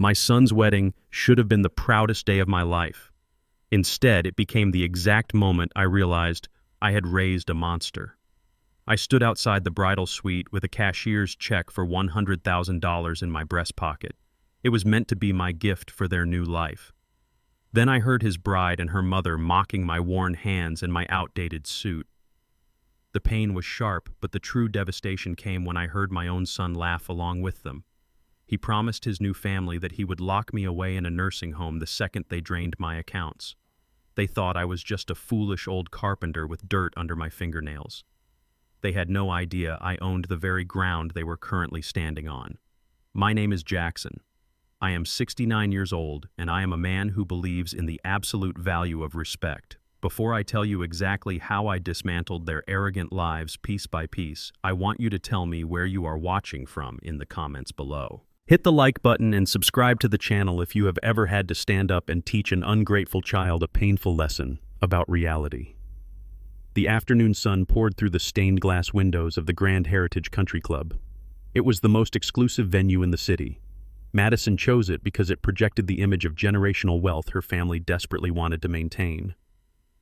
My son's wedding should have been the proudest day of my life. Instead, it became the exact moment I realized I had raised a monster. I stood outside the bridal suite with a cashier's check for $100,000 in my breast pocket. It was meant to be my gift for their new life. Then I heard his bride and her mother mocking my worn hands and my outdated suit. The pain was sharp, but the true devastation came when I heard my own son laugh along with them. He promised his new family that he would lock me away in a nursing home the second they drained my accounts. They thought I was just a foolish old carpenter with dirt under my fingernails. They had no idea I owned the very ground they were currently standing on. My name is Jackson. I am 69 years old, and I am a man who believes in the absolute value of respect. Before I tell you exactly how I dismantled their arrogant lives piece by piece, I want you to tell me where you are watching from in the comments below. Hit the like button and subscribe to the channel if you have ever had to stand up and teach an ungrateful child a painful lesson about reality. The afternoon sun poured through the stained glass windows of the Grand Heritage Country Club. It was the most exclusive venue in the city. Madison chose it because it projected the image of generational wealth her family desperately wanted to maintain.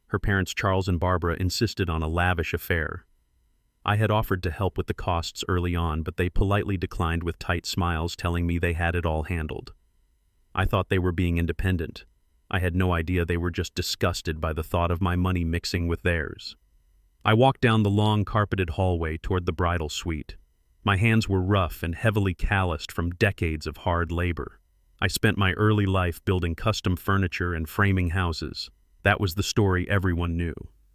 Her parents, Charles and Barbara, insisted on a lavish affair. I had offered to help with the costs early on, but they politely declined with tight smiles, telling me they had it all handled. I thought they were being independent. I had no idea they were just disgusted by the thought of my money mixing with theirs. I walked down the long carpeted hallway toward the bridal suite. My hands were rough and heavily calloused from decades of hard labor. I spent my early life building custom furniture and framing houses. That was the story everyone knew.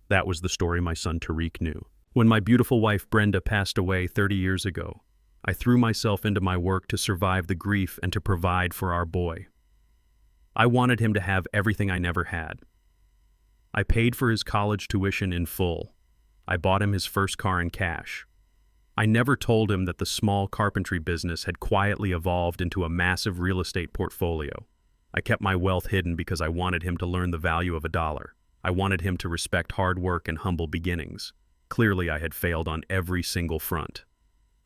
That was the story my son Tariq knew. When my beautiful wife Brenda passed away 30 years ago, I threw myself into my work to survive the grief and to provide for our boy. I wanted him to have everything I never had. I paid for his college tuition in full. I bought him his first car in cash. I never told him that the small carpentry business had quietly evolved into a massive real estate portfolio. I kept my wealth hidden because I wanted him to learn the value of a dollar. I wanted him to respect hard work and humble beginnings. Clearly, I had failed on every single front.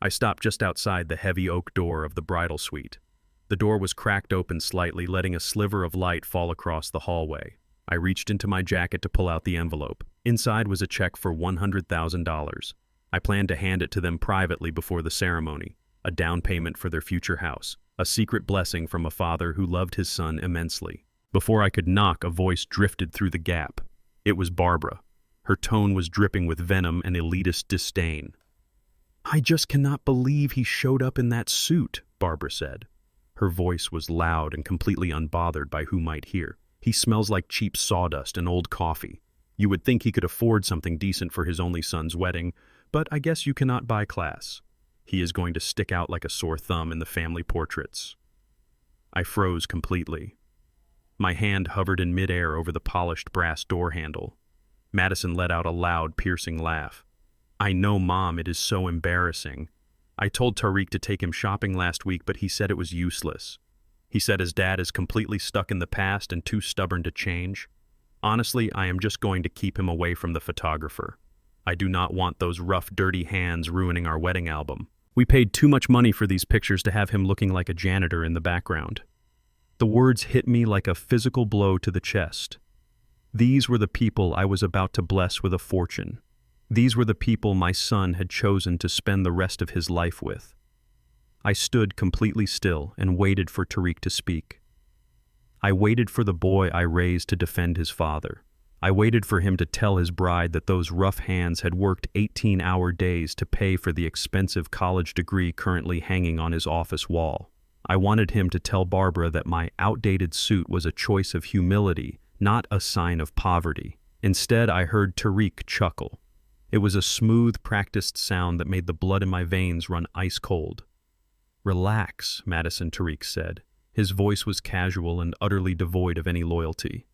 I stopped just outside the heavy oak door of the bridal suite. The door was cracked open slightly, letting a sliver of light fall across the hallway. I reached into my jacket to pull out the envelope. Inside was a check for $100,000. I planned to hand it to them privately before the ceremony, a down payment for their future house, a secret blessing from a father who loved his son immensely. Before I could knock, a voice drifted through the gap. It was Barbara. Her tone was dripping with venom and elitist disdain. "I just cannot believe he showed up in that suit," Barbara said. Her voice was loud and completely unbothered by who might hear. "He smells like cheap sawdust and old coffee. You would think he could afford something decent for his only son's wedding, but I guess you cannot buy class. He is going to stick out like a sore thumb in the family portraits." I froze completely. My hand hovered in midair over the polished brass door handle. Madison let out a loud, piercing laugh. "I know, Mom, it is so embarrassing. I told Tariq to take him shopping last week, but he said it was useless. He said his dad is completely stuck in the past and too stubborn to change. Honestly, I am just going to keep him away from the photographer. I do not want those rough, dirty hands ruining our wedding album. We paid too much money for these pictures to have him looking like a janitor in the background." The words hit me like a physical blow to the chest. These were the people I was about to bless with a fortune. These were the people my son had chosen to spend the rest of his life with. I stood completely still and waited for Tariq to speak. I waited for the boy I raised to defend his father. I waited for him to tell his bride that those rough hands had worked 18-hour days to pay for the expensive college degree currently hanging on his office wall. I wanted him to tell Barbara that my outdated suit was a choice of humility, not a sign of poverty. Instead, I heard Tariq chuckle. It was a smooth, practiced sound that made the blood in my veins run ice cold. "Relax," Madison Tariq said. His voice was casual and utterly devoid of any loyalty.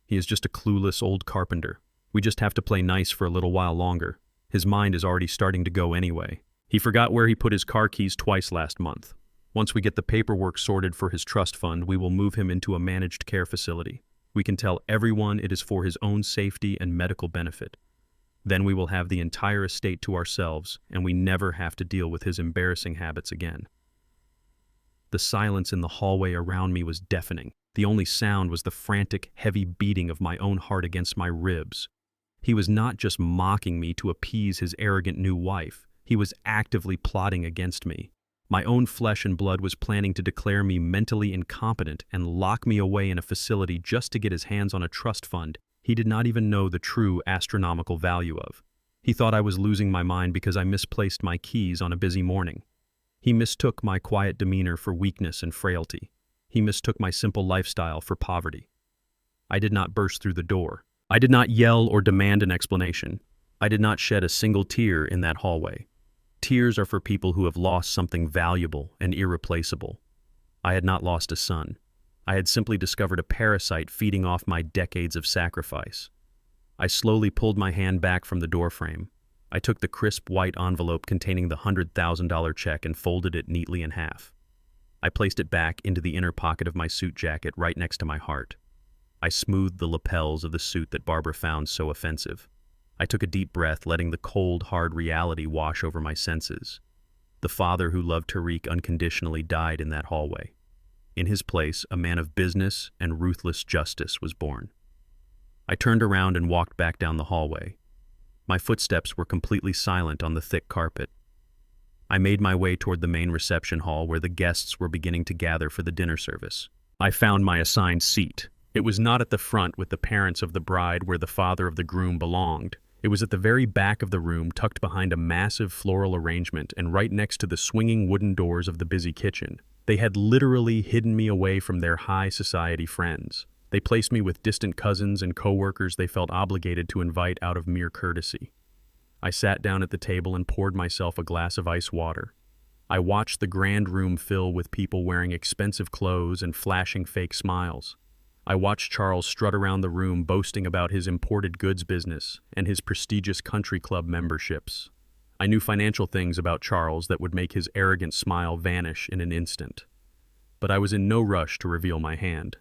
"He is just a clueless old carpenter. We just have to play nice for a little while longer. His mind is already starting to go anyway. He forgot where he put his car keys twice last month. Once we get the paperwork sorted for his trust fund, we will move him into a managed care facility. We can tell everyone it is for his own safety and medical benefit. Then we will have the entire estate to ourselves, and we never have to deal with his embarrassing habits again." The The silence in the hallway around me was deafening. The only sound was the frantic, heavy beating of my own heart against my ribs. He was not just mocking me to appease his arrogant new wife. He was actively plotting against me. My own flesh and blood was planning to declare me mentally incompetent and lock me away in a facility just to get his hands on a trust fund he did not even know the true astronomical value of. He thought I was losing my mind because I misplaced my keys on a busy morning. He mistook my quiet demeanor for weakness and frailty. He mistook my simple lifestyle for poverty. I did not burst through the door. I did not yell or demand an explanation. I did not shed a single tear in that hallway. Tears are for people who have lost something valuable and irreplaceable. I had not lost a son. I had simply discovered a parasite feeding off my decades of sacrifice. I slowly pulled my hand back from the doorframe. I took the crisp white envelope containing the $100,000 check and folded it neatly in half. I placed it back into the inner pocket of my suit jacket right next to my heart. I smoothed the lapels of the suit that Barbara found so offensive. I took a deep breath, letting the cold, hard reality wash over my senses. The father who loved Tariq unconditionally died in that hallway. In his place, a man of business and ruthless justice was born. I turned around and walked back down the hallway. My footsteps were completely silent on the thick carpet. I made my way toward the main reception hall where the guests were beginning to gather for the dinner service. I found my assigned seat. It was not at the front with the parents of the bride where the father of the groom belonged. It was at the very back of the room, tucked behind a massive floral arrangement and right next to the swinging wooden doors of the busy kitchen. They had literally hidden me away from their high society friends. They placed me with distant cousins and coworkers they felt obligated to invite out of mere courtesy. I sat down at the table and poured myself a glass of ice water. I watched the grand room fill with people wearing expensive clothes and flashing fake smiles. I watched Charles strut around the room boasting about his imported goods business and his prestigious country club memberships. I knew financial things about Charles that would make his arrogant smile vanish in an instant. But I was in no rush to reveal my hand.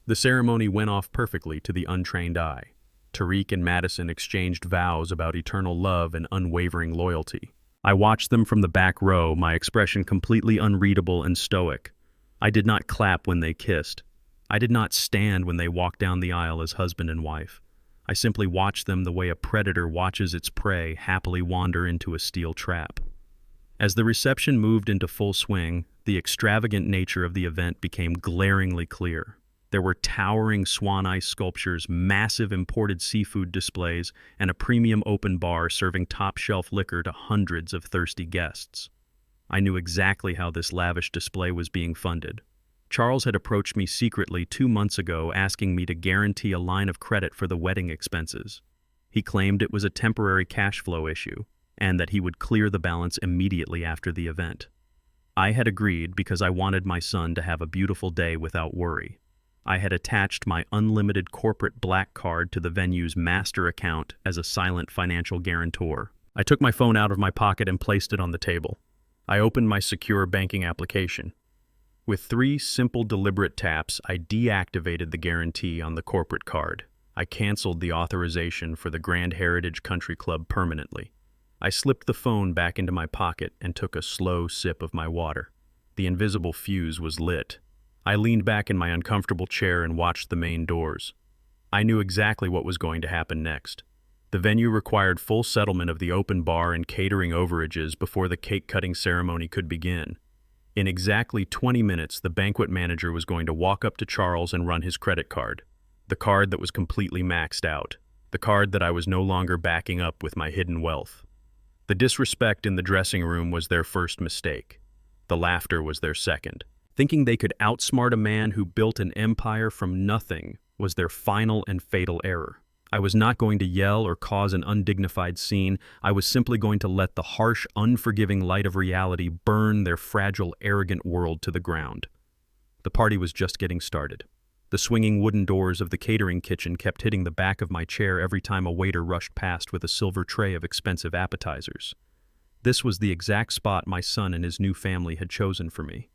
The ceremony went off perfectly to the untrained eye. Tariq and Madison exchanged vows about eternal love and unwavering loyalty. I watched them from the back row, my expression completely unreadable and stoic. I did not clap when they kissed. I did not stand when they walked down the aisle as husband and wife. I simply watched them the way a predator watches its prey happily wander into a steel trap. As the reception moved into full swing, the extravagant nature of the event became glaringly clear. There were towering swan ice sculptures, massive imported seafood displays, and a premium open bar serving top-shelf liquor to hundreds of thirsty guests. I knew exactly how this lavish display was being funded. Charles had approached me secretly 2 months ago asking me to guarantee a line of credit for the wedding expenses. He claimed it was a temporary cash flow issue, and that he would clear the balance immediately after the event. I had agreed because I wanted my son to have a beautiful day without worry. I had attached my unlimited corporate black card to the venue's master account as a silent financial guarantor. I took my phone out of my pocket and placed it on the table. I opened my secure banking application. With 3 simple, deliberate taps, I deactivated the guarantee on the corporate card. I canceled the authorization for the Grand Heritage Country Club permanently. I slipped the phone back into my pocket and took a slow sip of my water. The invisible fuse was lit. I leaned back in my uncomfortable chair and watched the main doors. I knew exactly what was going to happen next. The venue required full settlement of the open bar and catering overages before the cake-cutting ceremony could begin. In exactly 20 minutes, the banquet manager was going to walk up to Charles and run his credit card. The card that was completely maxed out. The card that I was no longer backing up with my hidden wealth. The disrespect in the dressing room was their first mistake. The laughter was their second. Thinking they could outsmart a man who built an empire from nothing was their final and fatal error. I was not going to yell or cause an undignified scene. I was simply going to let the harsh, unforgiving light of reality burn their fragile, arrogant world to the ground. The party was just getting started. The swinging wooden doors of the catering kitchen kept hitting the back of my chair every time a waiter rushed past with a silver tray of expensive appetizers. This was the exact spot my son and his new family had chosen for me.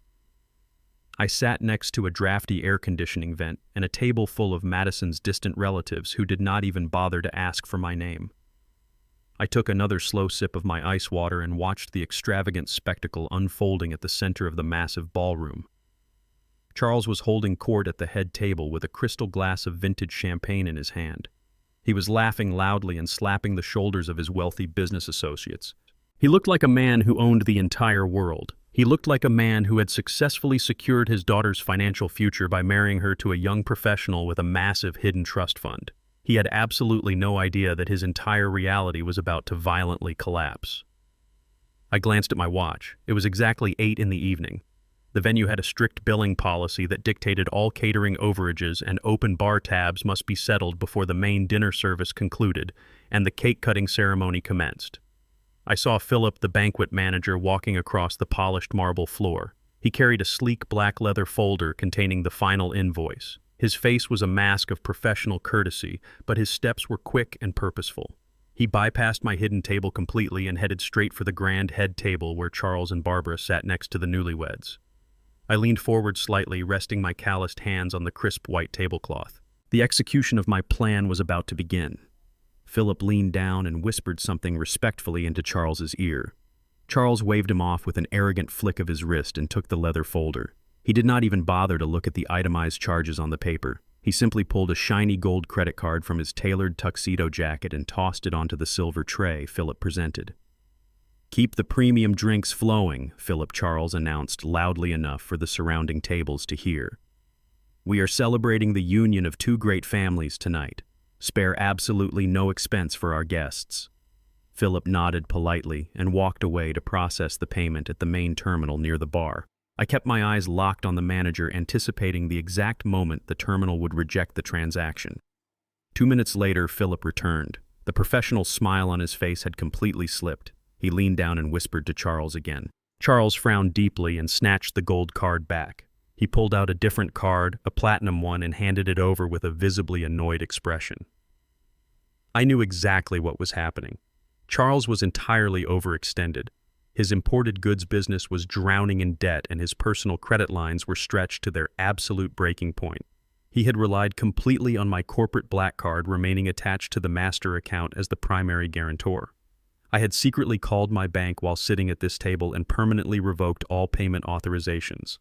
I sat next to a drafty air conditioning vent and a table full of Madison's distant relatives who did not even bother to ask for my name. I took another slow sip of my ice water and watched the extravagant spectacle unfolding at the center of the massive ballroom. Charles was holding court at the head table with a crystal glass of vintage champagne in his hand. He was laughing loudly and slapping the shoulders of his wealthy business associates. He looked like a man who owned the entire world. He looked like a man who had successfully secured his daughter's financial future by marrying her to a young professional with a massive hidden trust fund. He had absolutely no idea that his entire reality was about to violently collapse. I glanced at my watch. It was exactly 8 in the evening. The venue had a strict billing policy that dictated all catering overages and open bar tabs must be settled before the main dinner service concluded and the cake-cutting ceremony commenced. I saw Philip, the banquet manager, walking across the polished marble floor. He carried a sleek black leather folder containing the final invoice. His face was a mask of professional courtesy, but his steps were quick and purposeful. He bypassed my hidden table completely and headed straight for the grand head table where Charles and Barbara sat next to the newlyweds. I leaned forward slightly, resting my calloused hands on the crisp white tablecloth. The execution of my plan was about to begin. Philip leaned down and whispered something respectfully into Charles's ear. Charles waved him off with an arrogant flick of his wrist and took the leather folder. He did not even bother to look at the itemized charges on the paper. He simply pulled a shiny gold credit card from his tailored tuxedo jacket and tossed it onto the silver tray Philip presented. "Keep the premium drinks flowing," Philip Charles announced loudly enough for the surrounding tables to hear. "We are celebrating the union of two great families tonight. Spare absolutely no expense for our guests." Philip nodded politely and walked away to process the payment at the main terminal near the bar. I kept my eyes locked on the manager, anticipating the exact moment the terminal would reject the transaction. 2 minutes later, Philip returned. The professional smile on his face had completely slipped. He leaned down and whispered to Charles again. Charles frowned deeply and snatched the gold card back. He pulled out a different card, a platinum one, and handed it over with a visibly annoyed expression. I knew exactly what was happening. Charles was entirely overextended. His imported goods business was drowning in debt, and his personal credit lines were stretched to their absolute breaking point. He had relied completely on my corporate black card remaining attached to the master account as the primary guarantor. I had secretly called my bank while sitting at this table and permanently revoked all payment authorizations.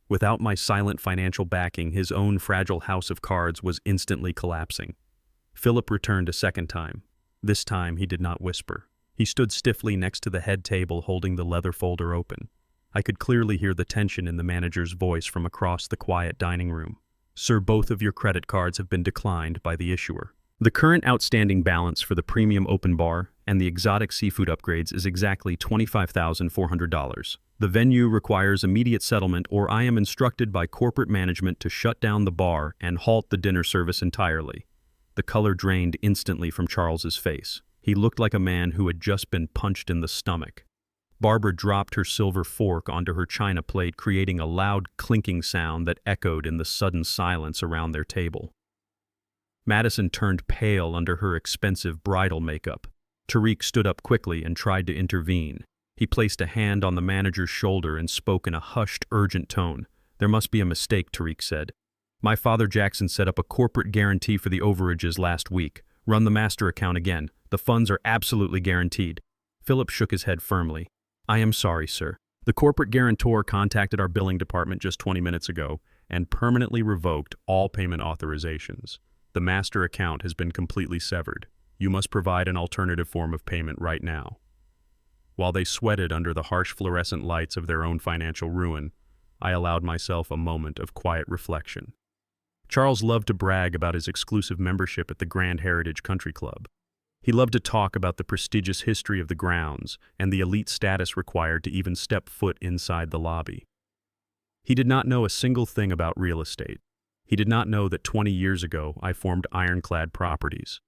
Without my silent financial backing, his own fragile house of cards was instantly collapsing. Philip returned a second time. This time he did not whisper. He stood stiffly next to the head table holding the leather folder open. I could clearly hear the tension in the manager's voice from across the quiet dining room. "Sir, both of your credit cards have been declined by the issuer. The current outstanding balance for the premium open bar and the exotic seafood upgrades is exactly $25,400. The venue requires immediate settlement, or I am instructed by corporate management to shut down the bar and halt the dinner service entirely." The color drained instantly from Charles's face. He looked like a man who had just been punched in the stomach. Barbara dropped her silver fork onto her china plate, creating a loud clinking sound that echoed in the sudden silence around their table. Madison turned pale under her expensive bridal makeup. Tariq stood up quickly and tried to intervene. He placed a hand on the manager's shoulder and spoke in a hushed, urgent tone. "There must be a mistake," Tariq said. "My father Jackson set up a corporate guarantee for the overages last week. Run the master account again. The funds are absolutely guaranteed." Philip shook his head firmly. "I am sorry, sir. The corporate guarantor contacted our billing department just 20 minutes ago and permanently revoked all payment authorizations. The master account has been completely severed. You must provide an alternative form of payment right now." While they sweated under the harsh fluorescent lights of their own financial ruin, I allowed myself a moment of quiet reflection. Charles loved to brag about his exclusive membership at the Grand Heritage Country Club. He loved to talk about the prestigious history of the grounds and the elite status required to even step foot inside the lobby. He did not know a single thing about real estate. He did not know that 20 years ago I formed Ironclad Properties.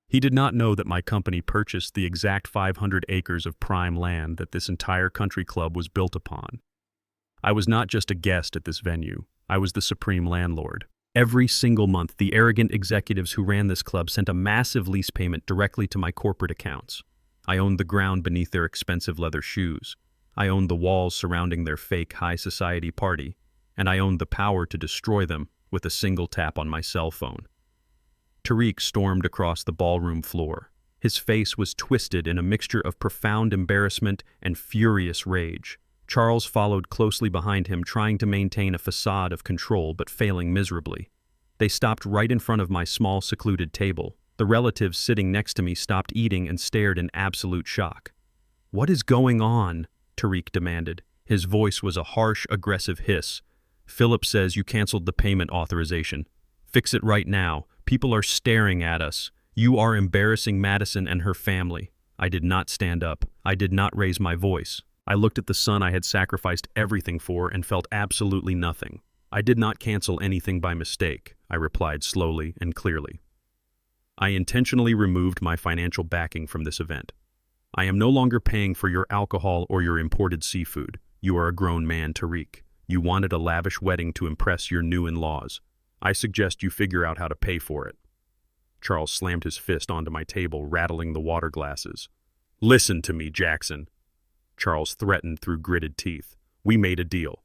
He did not know that my company purchased the exact 500 acres of prime land that this entire country club was built upon. I was not just a guest at this venue. I was the supreme landlord. Every single month, the arrogant executives who ran this club sent a massive lease payment directly to my corporate accounts. I owned the ground beneath their expensive leather shoes. I owned the walls surrounding their fake high society party. And I owned the power to destroy them with a single tap on my cell phone. Tariq stormed across the ballroom floor. His face was twisted in a mixture of profound embarrassment and furious rage. Charles followed closely behind him, trying to maintain a facade of control but failing miserably. They stopped right in front of my small, secluded table. The relatives sitting next to me stopped eating and stared in absolute shock. "What is going on?" Tariq demanded. His voice was a harsh, aggressive hiss. "Philip says you canceled the payment authorization. Fix it right now. People are staring at us. You are embarrassing Madison and her family." I did not stand up. I did not raise my voice. I looked at the son I had sacrificed everything for and felt absolutely nothing. "I did not cancel anything by mistake," I replied slowly and clearly. "I intentionally removed my financial backing from this event. I am no longer paying for your alcohol or your imported seafood. You are a grown man, Tariq. You wanted a lavish wedding to impress your new in-laws. I suggest you figure out how to pay for it." Charles slammed his fist onto my table, rattling the water glasses. "Listen to me, Jackson," Charles threatened through gritted teeth. "We made a deal.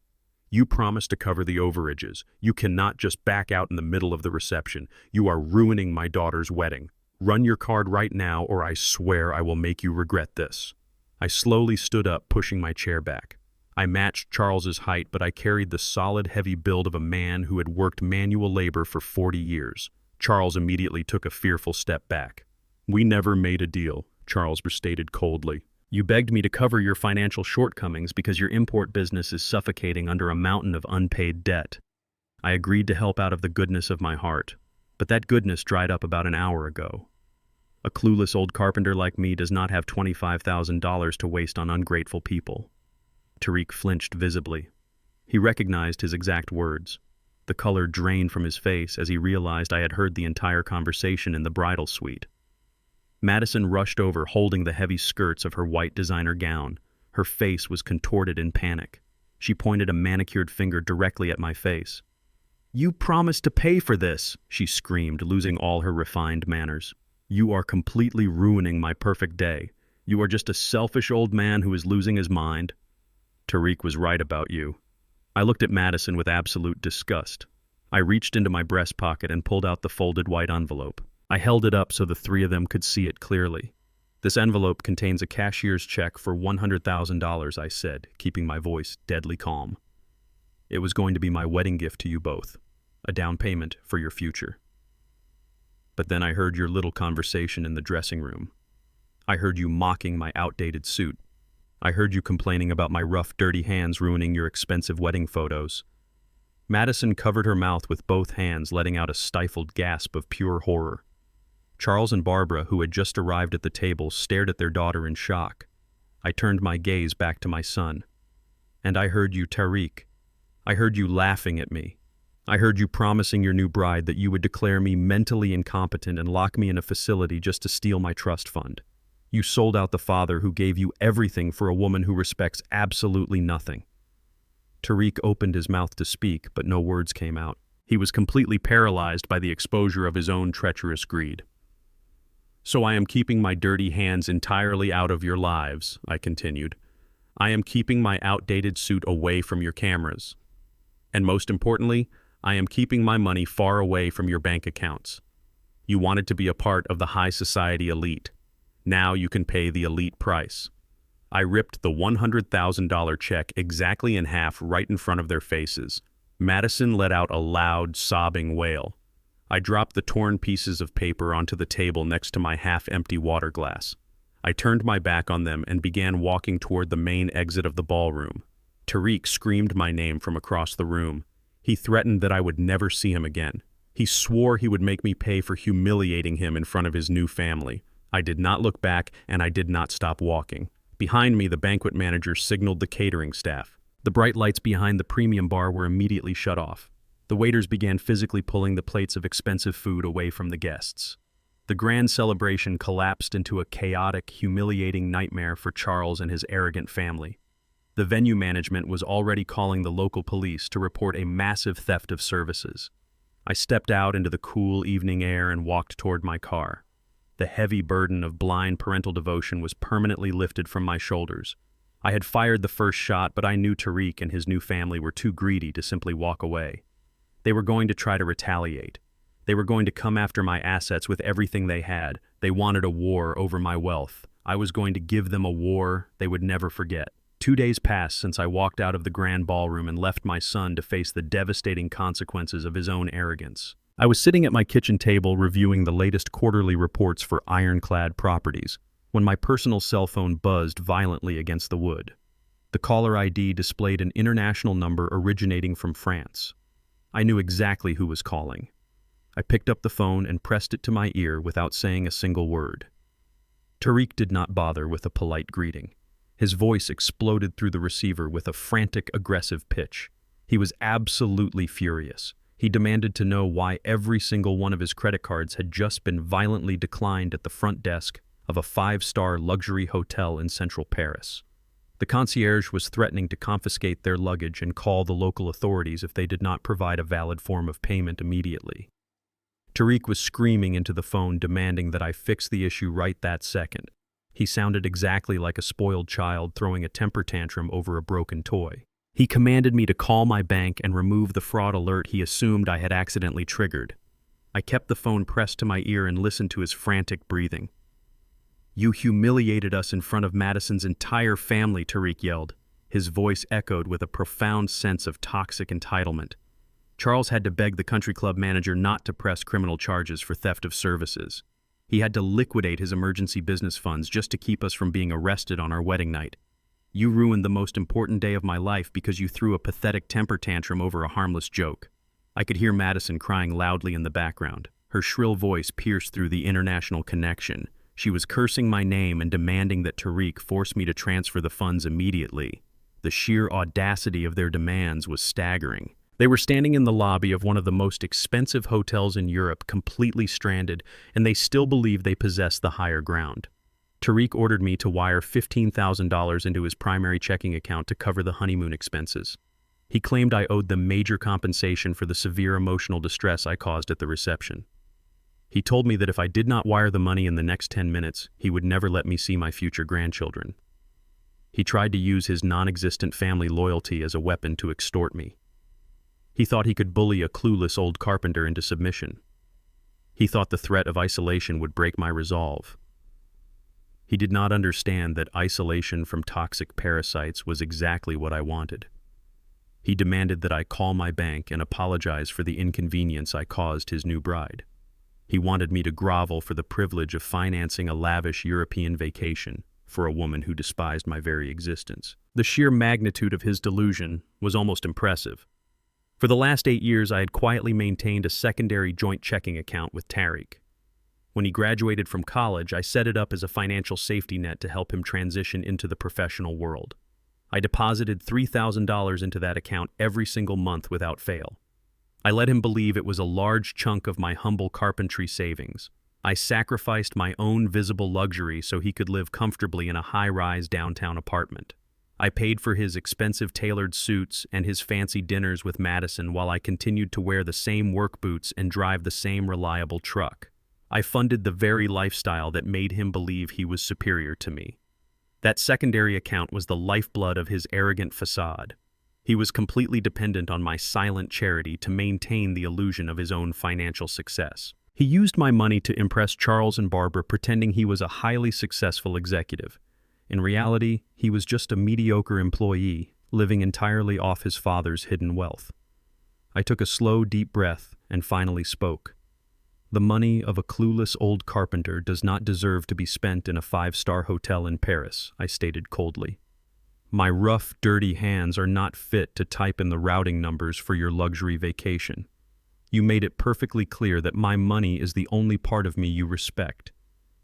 You promised to cover the overages. You cannot just back out in the middle of the reception. You are ruining my daughter's wedding. Run your card right now, or I swear I will make you regret this." I slowly stood up, pushing my chair back. I matched Charles's height, but I carried the solid, heavy build of a man who had worked manual labor for 40 years. Charles immediately took a fearful step back. "We never made a deal," Charles stated coldly. "You begged me to cover your financial shortcomings because your import business is suffocating under a mountain of unpaid debt. I agreed to help out of the goodness of my heart, but that goodness dried up about an hour ago. A clueless old carpenter like me does not have $25,000 to waste on ungrateful people." Tariq flinched visibly. He recognized his exact words. The color drained from his face as he realized I had heard the entire conversation in the bridal suite. Madison rushed over, holding the heavy skirts of her white designer gown. Her face was contorted in panic. She pointed a manicured finger directly at my face. "You promised to pay for this," she screamed, losing all her refined manners. "You are completely ruining my perfect day. You are just a selfish old man who is losing his mind." "Tariq was right about you." I looked at Madison with absolute disgust. I reached into my breast pocket and pulled out the folded white envelope. I held it up so the three of them could see it clearly. "This envelope contains a cashier's check for $100,000, I said, keeping my voice deadly calm. "It was going to be my wedding gift to you both, a down payment for your future." But then I heard your little conversation in the dressing room. I heard you mocking my outdated suit. I heard you complaining about my rough, dirty hands ruining your expensive wedding photos. Madison covered her mouth with both hands, letting out a stifled gasp of pure horror. Charles and Barbara, who had just arrived at the table, stared at their daughter in shock. I turned my gaze back to my son. "And I heard you, Tariq. I heard you laughing at me. I heard you promising your new bride that you would declare me mentally incompetent and lock me in a facility just to steal my trust fund. You sold out the father who gave you everything for a woman who respects absolutely nothing." Tariq opened his mouth to speak, but no words came out. He was completely paralyzed by the exposure of his own treacherous greed. "So I am keeping my dirty hands entirely out of your lives," I continued. "I am keeping my outdated suit away from your cameras. And most importantly, I am keeping my money far away from your bank accounts. You wanted to be a part of the high society elite. Now you can pay the elite price." I ripped the $100,000 check exactly in half right in front of their faces. Madison let out a loud, sobbing wail. I dropped the torn pieces of paper onto the table next to my half-empty water glass. I turned my back on them and began walking toward the main exit of the ballroom. Tariq screamed my name from across the room. He threatened that I would never see him again. He swore he would make me pay for humiliating him in front of his new family. I did not look back, and I did not stop walking. Behind me, the banquet manager signaled the catering staff. The bright lights behind the premium bar were immediately shut off. The waiters began physically pulling the plates of expensive food away from the guests. The grand celebration collapsed into a chaotic, humiliating nightmare for Charles and his arrogant family. The venue management was already calling the local police to report a massive theft of services. I stepped out into the cool evening air and walked toward my car. The heavy burden of blind parental devotion was permanently lifted from my shoulders. I had fired the first shot, but I knew Tariq and his new family were too greedy to simply walk away. They were going to try to retaliate. They were going to come after my assets with everything they had. They wanted a war over my wealth. I was going to give them a war they would never forget. 2 days passed since I walked out of the grand ballroom and left my son to face the devastating consequences of his own arrogance. I was sitting at my kitchen table reviewing the latest quarterly reports for ironclad properties when my personal cell phone buzzed violently against the wood. The caller ID displayed an international number originating from France. I knew exactly who was calling. I picked up the phone and pressed it to my ear without saying a single word. Tariq did not bother with a polite greeting. His voice exploded through the receiver with a frantic, aggressive pitch. He was absolutely furious. He demanded to know why every single one of his credit cards had just been violently declined at the front desk of a 5-star luxury hotel in central Paris. The concierge was threatening to confiscate their luggage and call the local authorities if they did not provide a valid form of payment immediately. Tariq was screaming into the phone, demanding that I fix the issue right that second. He sounded exactly like a spoiled child throwing a temper tantrum over a broken toy. He commanded me to call my bank and remove the fraud alert he assumed I had accidentally triggered. I kept the phone pressed to my ear and listened to his frantic breathing. "You humiliated us in front of Madison's entire family," Tariq yelled. His voice echoed with a profound sense of toxic entitlement. Charles had to beg the country club manager not to press criminal charges for theft of services. He had to liquidate his emergency business funds just to keep us from being arrested on our wedding night. You ruined the most important day of my life because you threw a pathetic temper tantrum over a harmless joke. I could hear Madison crying loudly in the background. Her shrill voice pierced through the international connection. She was cursing my name and demanding that Tariq force me to transfer the funds immediately. The sheer audacity of their demands was staggering. They were standing in the lobby of one of the most expensive hotels in Europe, completely stranded, and they still believed they possessed the higher ground. Tariq ordered me to wire $15,000 into his primary checking account to cover the honeymoon expenses. He claimed I owed them major compensation for the severe emotional distress I caused at the reception. He told me that if I did not wire the money in the next 10 minutes, he would never let me see my future grandchildren. He tried to use his non-existent family loyalty as a weapon to extort me. He thought he could bully a clueless old carpenter into submission. He thought the threat of isolation would break my resolve. He did not understand that isolation from toxic parasites was exactly what I wanted. He demanded that I call my bank and apologize for the inconvenience I caused his new bride. He wanted me to grovel for the privilege of financing a lavish European vacation for a woman who despised my very existence. The sheer magnitude of his delusion was almost impressive. For the last 8 years, I had quietly maintained a secondary joint checking account with Tariq. When he graduated from college, I set it up as a financial safety net to help him transition into the professional world. I deposited $3,000 into that account every single month without fail. I let him believe it was a large chunk of my humble carpentry savings. I sacrificed my own visible luxury so he could live comfortably in a high-rise downtown apartment. I paid for his expensive tailored suits and his fancy dinners with Madison while I continued to wear the same work boots and drive the same reliable truck. I funded the very lifestyle that made him believe he was superior to me. That secondary account was the lifeblood of his arrogant facade. He was completely dependent on my silent charity to maintain the illusion of his own financial success. He used my money to impress Charles and Barbara, pretending he was a highly successful executive. In reality, he was just a mediocre employee, living entirely off his father's hidden wealth. I took a slow, deep breath and finally spoke. The money of a clueless old carpenter does not deserve to be spent in a 5-star hotel in Paris, I stated coldly. My rough, dirty hands are not fit to type in the routing numbers for your luxury vacation. You made it perfectly clear that my money is the only part of me you respect.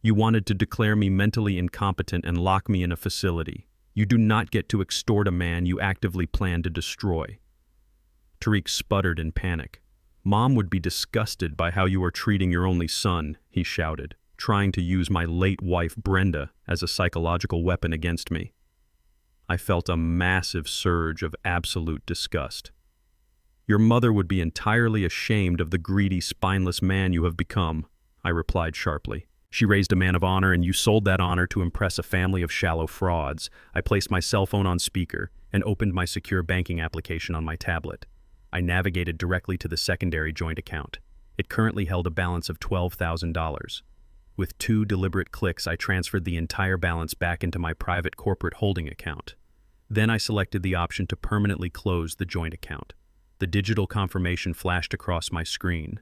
You wanted to declare me mentally incompetent and lock me in a facility. You do not get to extort a man you actively plan to destroy. Tariq sputtered in panic. Mom would be disgusted by how you are treating your only son, he shouted, trying to use my late wife Brenda as a psychological weapon against me. I felt a massive surge of absolute disgust. Your mother would be entirely ashamed of the greedy, spineless man you have become, I replied sharply. She raised a man of honor, and you sold that honor to impress a family of shallow frauds. I placed my cell phone on speaker and opened my secure banking application on my tablet. I navigated directly to the secondary joint account. It currently held a balance of $12,000. With 2 deliberate clicks, I transferred the entire balance back into my private corporate holding account. Then I selected the option to permanently close the joint account. The digital confirmation flashed across my screen.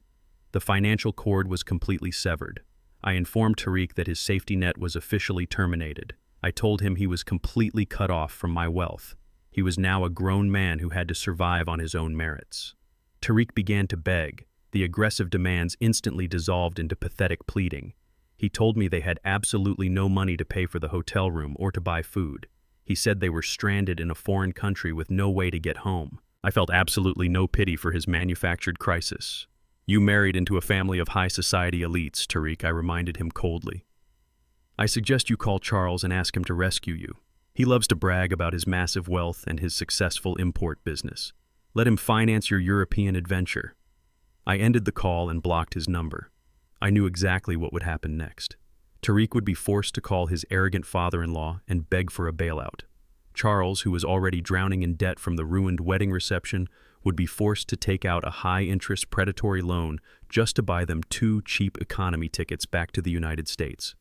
The financial cord was completely severed. I informed Tariq that his safety net was officially terminated. I told him he was completely cut off from my wealth. He was now a grown man who had to survive on his own merits. Tariq began to beg. The aggressive demands instantly dissolved into pathetic pleading. He told me they had absolutely no money to pay for the hotel room or to buy food. He said they were stranded in a foreign country with no way to get home. I felt absolutely no pity for his manufactured crisis. "You married into a family of high society elites, Tariq," I reminded him coldly. "I suggest you call Charles and ask him to rescue you. He loves to brag about his massive wealth and his successful import business. Let him finance your European adventure." I ended the call and blocked his number. I knew exactly what would happen next. Tariq would be forced to call his arrogant father-in-law and beg for a bailout. Charles, who was already drowning in debt from the ruined wedding reception, would be forced to take out a high-interest predatory loan just to buy them 2 cheap economy tickets back to the United States.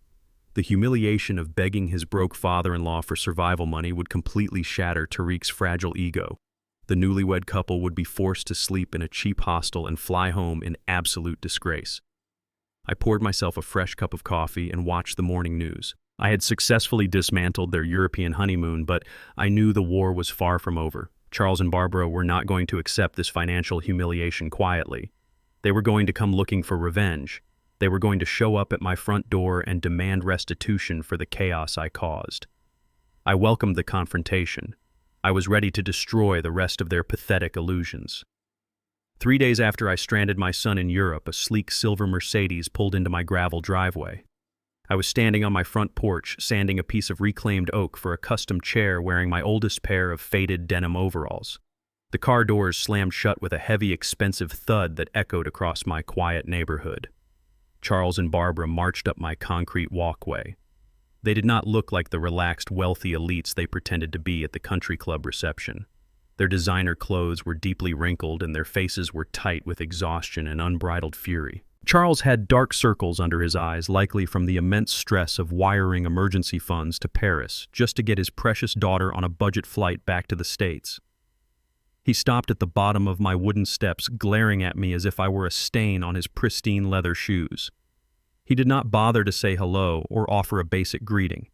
The humiliation of begging his broke father-in-law for survival money would completely shatter Tariq's fragile ego. The newlywed couple would be forced to sleep in a cheap hostel and fly home in absolute disgrace. I poured myself a fresh cup of coffee and watched the morning news. I had successfully dismantled their European honeymoon, but I knew the war was far from over. Charles and Barbara were not going to accept this financial humiliation quietly. They were going to come looking for revenge. They were going to show up at my front door and demand restitution for the chaos I caused. I welcomed the confrontation. I was ready to destroy the rest of their pathetic illusions. 3 days after I stranded my son in Europe, a sleek silver Mercedes pulled into my gravel driveway. I was standing on my front porch, sanding a piece of reclaimed oak for a custom chair, wearing my oldest pair of faded denim overalls. The car doors slammed shut with a heavy, expensive thud that echoed across my quiet neighborhood. Charles and Barbara marched up my concrete walkway. They did not look like the relaxed, wealthy elites they pretended to be at the country club reception. Their designer clothes were deeply wrinkled and their faces were tight with exhaustion and unbridled fury. Charles had dark circles under his eyes, likely from the immense stress of wiring emergency funds to Paris just to get his precious daughter on a budget flight back to the States. He stopped at the bottom of my wooden steps, glaring at me as if I were a stain on his pristine leather shoes. He did not bother to say hello or offer a basic greeting.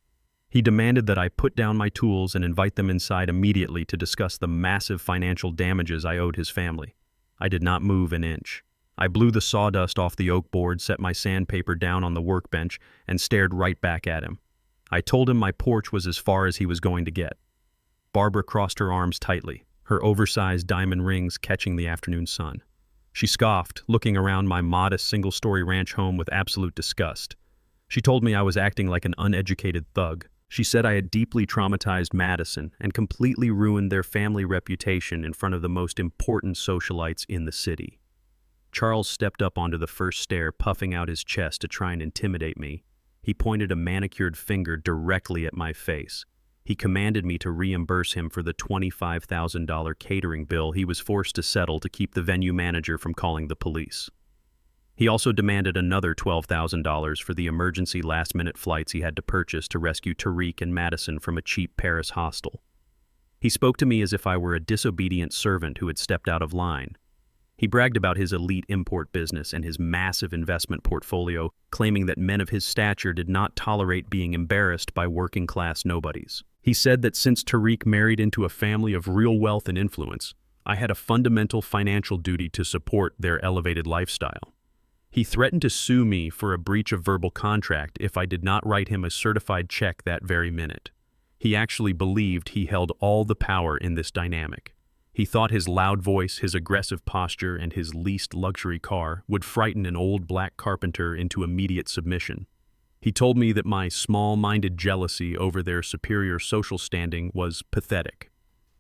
He demanded that I put down my tools and invite them inside immediately to discuss the massive financial damages I owed his family. I did not move an inch. I blew the sawdust off the oak board, set my sandpaper down on the workbench, and stared right back at him. I told him my porch was as far as he was going to get. Barbara crossed her arms tightly, her oversized diamond rings catching the afternoon sun. She scoffed, looking around my modest single-story ranch home with absolute disgust. She told me I was acting like an uneducated thug. She said I had deeply traumatized Madison and completely ruined their family reputation in front of the most important socialites in the city. Charles stepped up onto the first stair, puffing out his chest to try and intimidate me. He pointed a manicured finger directly at my face. He commanded me to reimburse him for the $25,000 catering bill he was forced to settle to keep the venue manager from calling the police. He also demanded another $12,000 for the emergency last-minute flights he had to purchase to rescue Tariq and Madison from a cheap Paris hostel. He spoke to me as if I were a disobedient servant who had stepped out of line. He bragged about his elite import business and his massive investment portfolio, claiming that men of his stature did not tolerate being embarrassed by working-class nobodies. He said that since Tariq married into a family of real wealth and influence, I had a fundamental financial duty to support their elevated lifestyle. He threatened to sue me for a breach of verbal contract if I did not write him a certified check that very minute. He actually believed he held all the power in this dynamic. He thought his loud voice, his aggressive posture, and his leased luxury car would frighten an old black carpenter into immediate submission. He told me that my small-minded jealousy over their superior social standing was pathetic.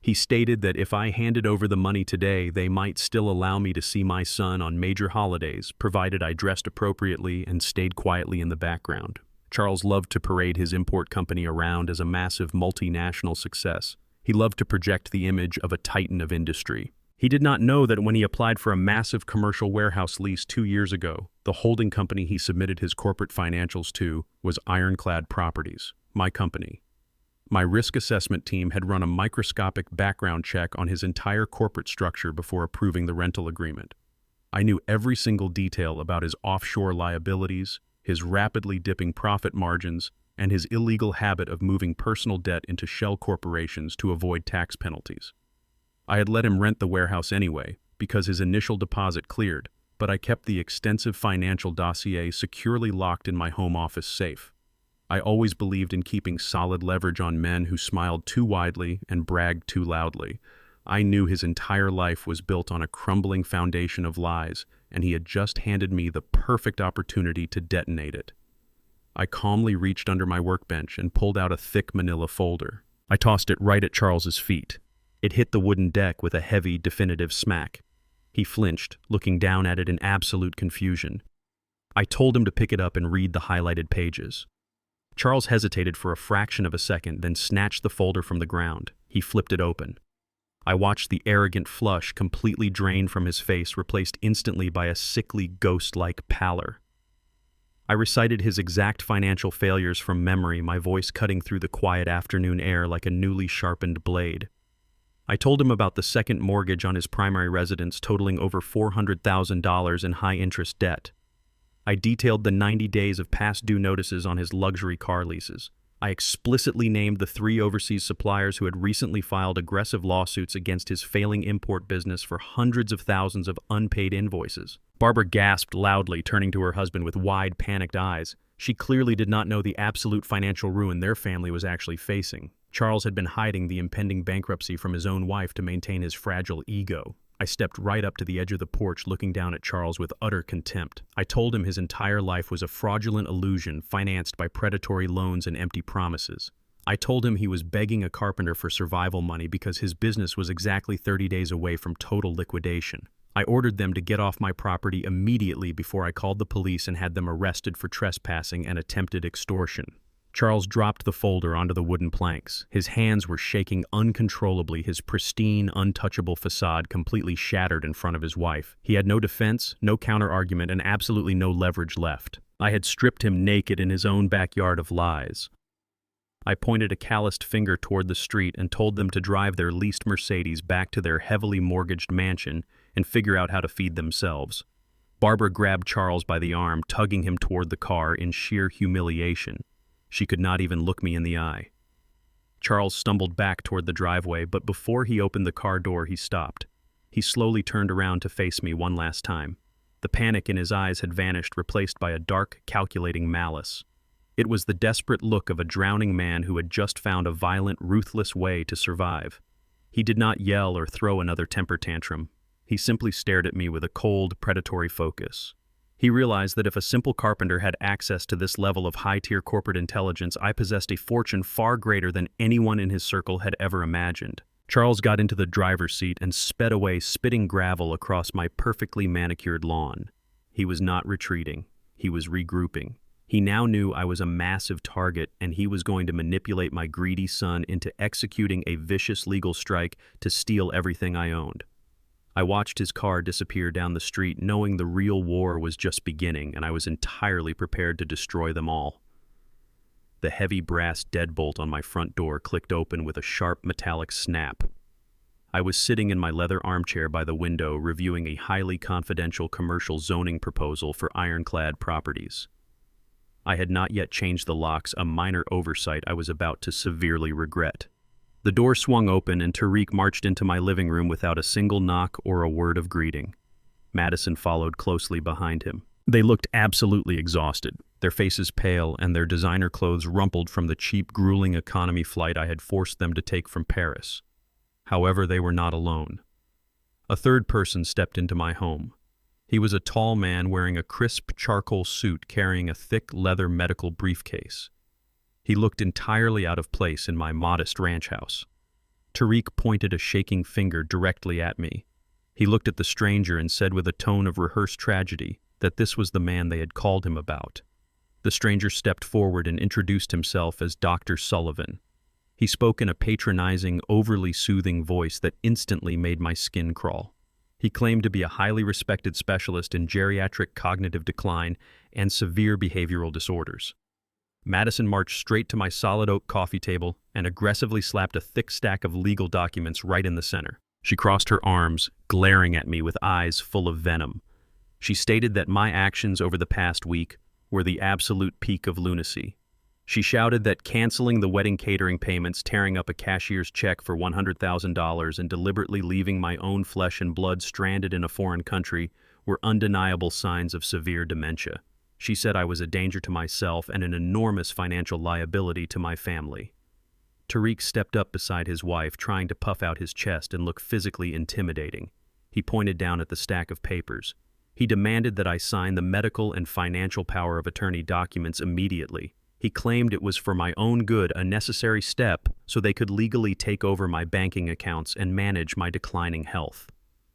He stated that if I handed over the money today, they might still allow me to see my son on major holidays, provided I dressed appropriately and stayed quietly in the background. Charles loved to parade his import company around as a massive multinational success. He loved to project the image of a titan of industry. He did not know that when he applied for a massive commercial warehouse lease 2 years ago, the holding company he submitted his corporate financials to was Ironclad Properties, my company. My risk assessment team had run a microscopic background check on his entire corporate structure before approving the rental agreement. I knew every single detail about his offshore liabilities, his rapidly dipping profit margins, and his illegal habit of moving personal debt into shell corporations to avoid tax penalties. I had let him rent the warehouse anyway, because his initial deposit cleared, but I kept the extensive financial dossier securely locked in my home office safe. I always believed in keeping solid leverage on men who smiled too widely and bragged too loudly. I knew his entire life was built on a crumbling foundation of lies, and he had just handed me the perfect opportunity to detonate it. I calmly reached under my workbench and pulled out a thick manila folder. I tossed it right at Charles's feet. It hit the wooden deck with a heavy, definitive smack. He flinched, looking down at it in absolute confusion. I told him to pick it up and read the highlighted pages. Charles hesitated for a fraction of a second, then snatched the folder from the ground. He flipped it open. I watched the arrogant flush completely drain from his face, replaced instantly by a sickly, ghost-like pallor. I recited his exact financial failures from memory, my voice cutting through the quiet afternoon air like a newly sharpened blade. I told him about the second mortgage on his primary residence totaling over $400,000 in high-interest debt. I detailed the 90 days of past due notices on his luxury car leases. I explicitly named the 3 overseas suppliers who had recently filed aggressive lawsuits against his failing import business for hundreds of thousands of unpaid invoices. Barbara gasped loudly, turning to her husband with wide, panicked eyes. She clearly did not know the absolute financial ruin their family was actually facing. Charles had been hiding the impending bankruptcy from his own wife to maintain his fragile ego. I stepped right up to the edge of the porch, looking down at Charles with utter contempt. I told him his entire life was a fraudulent illusion financed by predatory loans and empty promises. I told him he was begging a carpenter for survival money because his business was exactly 30 days away from total liquidation. I ordered them to get off my property immediately before I called the police and had them arrested for trespassing and attempted extortion. Charles dropped the folder onto the wooden planks. His hands were shaking uncontrollably, his pristine, untouchable facade completely shattered in front of his wife. He had no defense, no counter-argument, and absolutely no leverage left. I had stripped him naked in his own backyard of lies. I pointed a calloused finger toward the street and told them to drive their leased Mercedes back to their heavily mortgaged mansion and figure out how to feed themselves. Barbara grabbed Charles by the arm, tugging him toward the car in sheer humiliation. She could not even look me in the eye. Charles stumbled back toward the driveway, but before he opened the car door, he stopped. He slowly turned around to face me one last time. The panic in his eyes had vanished, replaced by a dark, calculating malice. It was the desperate look of a drowning man who had just found a violent, ruthless way to survive. He did not yell or throw another temper tantrum. He simply stared at me with a cold, predatory focus. He realized that if a simple carpenter had access to this level of high-tier corporate intelligence, I possessed a fortune far greater than anyone in his circle had ever imagined. Charles got into the driver's seat and sped away, spitting gravel across my perfectly manicured lawn. He was not retreating. He was regrouping. He now knew I was a massive target, and he was going to manipulate my greedy son into executing a vicious legal strike to steal everything I owned. I watched his car disappear down the street, knowing the real war was just beginning, and I was entirely prepared to destroy them all. The heavy brass deadbolt on my front door clicked open with a sharp metallic snap. I was sitting in my leather armchair by the window, reviewing a highly confidential commercial zoning proposal for ironclad properties. I had not yet changed the locks, a minor oversight I was about to severely regret. The door swung open and Tariq marched into my living room without a single knock or a word of greeting. Madison followed closely behind him. They looked absolutely exhausted, their faces pale and their designer clothes rumpled from the cheap, grueling economy flight I had forced them to take from Paris. However, they were not alone. A third person stepped into my home. He was a tall man wearing a crisp charcoal suit carrying a thick leather medical briefcase. He looked entirely out of place in my modest ranch house. Tariq pointed a shaking finger directly at me. He looked at the stranger and said with a tone of rehearsed tragedy that this was the man they had called him about. The stranger stepped forward and introduced himself as Dr. Sullivan. He spoke in a patronizing, overly soothing voice that instantly made my skin crawl. He claimed to be a highly respected specialist in geriatric cognitive decline and severe behavioral disorders. Madison marched straight to my solid oak coffee table and aggressively slapped a thick stack of legal documents right in the center. She crossed her arms, glaring at me with eyes full of venom. She stated that my actions over the past week were the absolute peak of lunacy. She shouted that canceling the wedding catering payments, tearing up a cashier's check for $100,000, and deliberately leaving my own flesh and blood stranded in a foreign country were undeniable signs of severe dementia. She said I was a danger to myself and an enormous financial liability to my family. Tariq stepped up beside his wife, trying to puff out his chest and look physically intimidating. He pointed down at the stack of papers. He demanded that I sign the medical and financial power of attorney documents immediately. He claimed it was for my own good, a necessary step so they could legally take over my banking accounts and manage my declining health.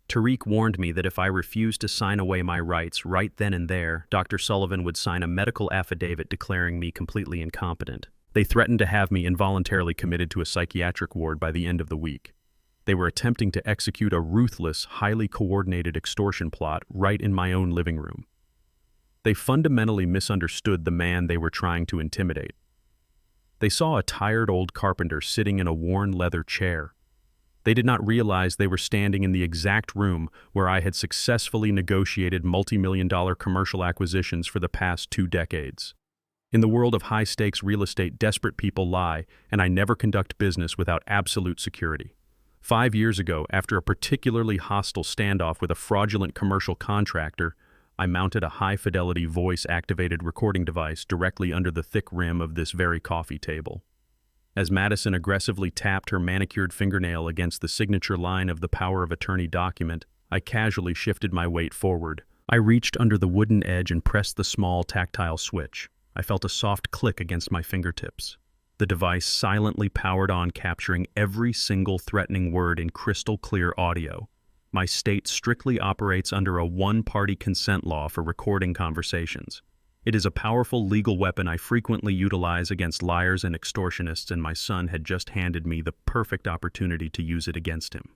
Tariq warned me that if I refused to sign away my rights right then and there, Dr. Sullivan would sign a medical affidavit declaring me completely incompetent. They threatened to have me involuntarily committed to a psychiatric ward by the end of the week. They were attempting to execute a ruthless, highly coordinated extortion plot right in my own living room. They fundamentally misunderstood the man they were trying to intimidate. They saw a tired old carpenter sitting in a worn leather chair. They did not realize they were standing in the exact room where I had successfully negotiated multi-million-dollar commercial acquisitions for the past 2 decades. In the world of high-stakes real estate, desperate people lie, and I never conduct business without absolute security. 5 years ago, after a particularly hostile standoff with a fraudulent commercial contractor, I mounted a high-fidelity voice-activated recording device directly under the thick rim of this very coffee table. As Madison aggressively tapped her manicured fingernail against the signature line of the power of attorney document, I casually shifted my weight forward. I reached under the wooden edge and pressed the small tactile switch. I felt a soft click against my fingertips. The device silently powered on, capturing every single threatening word in crystal-clear audio. My state strictly operates under a one-party consent law for recording conversations. It is a powerful legal weapon I frequently utilize against liars and extortionists, and my son had just handed me the perfect opportunity to use it against him.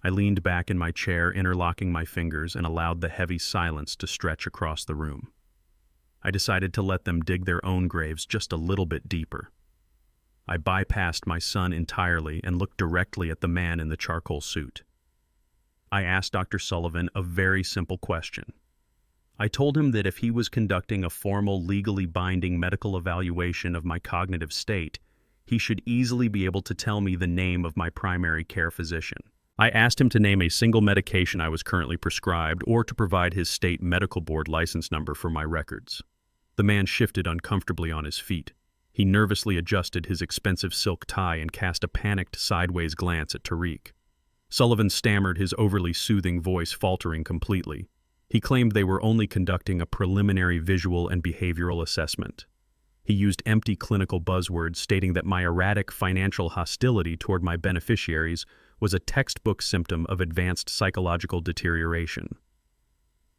I leaned back in my chair, interlocking my fingers, and allowed the heavy silence to stretch across the room. I decided to let them dig their own graves just a little bit deeper. I bypassed my son entirely and looked directly at the man in the charcoal suit. I asked Dr. Sullivan a very simple question. I told him that if he was conducting a formal, legally binding medical evaluation of my cognitive state, he should easily be able to tell me the name of my primary care physician. I asked him to name a single medication I was currently prescribed or to provide his state medical board license number for my records. The man shifted uncomfortably on his feet. He nervously adjusted his expensive silk tie and cast a panicked sideways glance at Tariq. Sullivan stammered, his overly soothing voice faltering completely. He claimed they were only conducting a preliminary visual and behavioral assessment. He used empty clinical buzzwords, stating that my erratic financial hostility toward my beneficiaries was a textbook symptom of advanced psychological deterioration.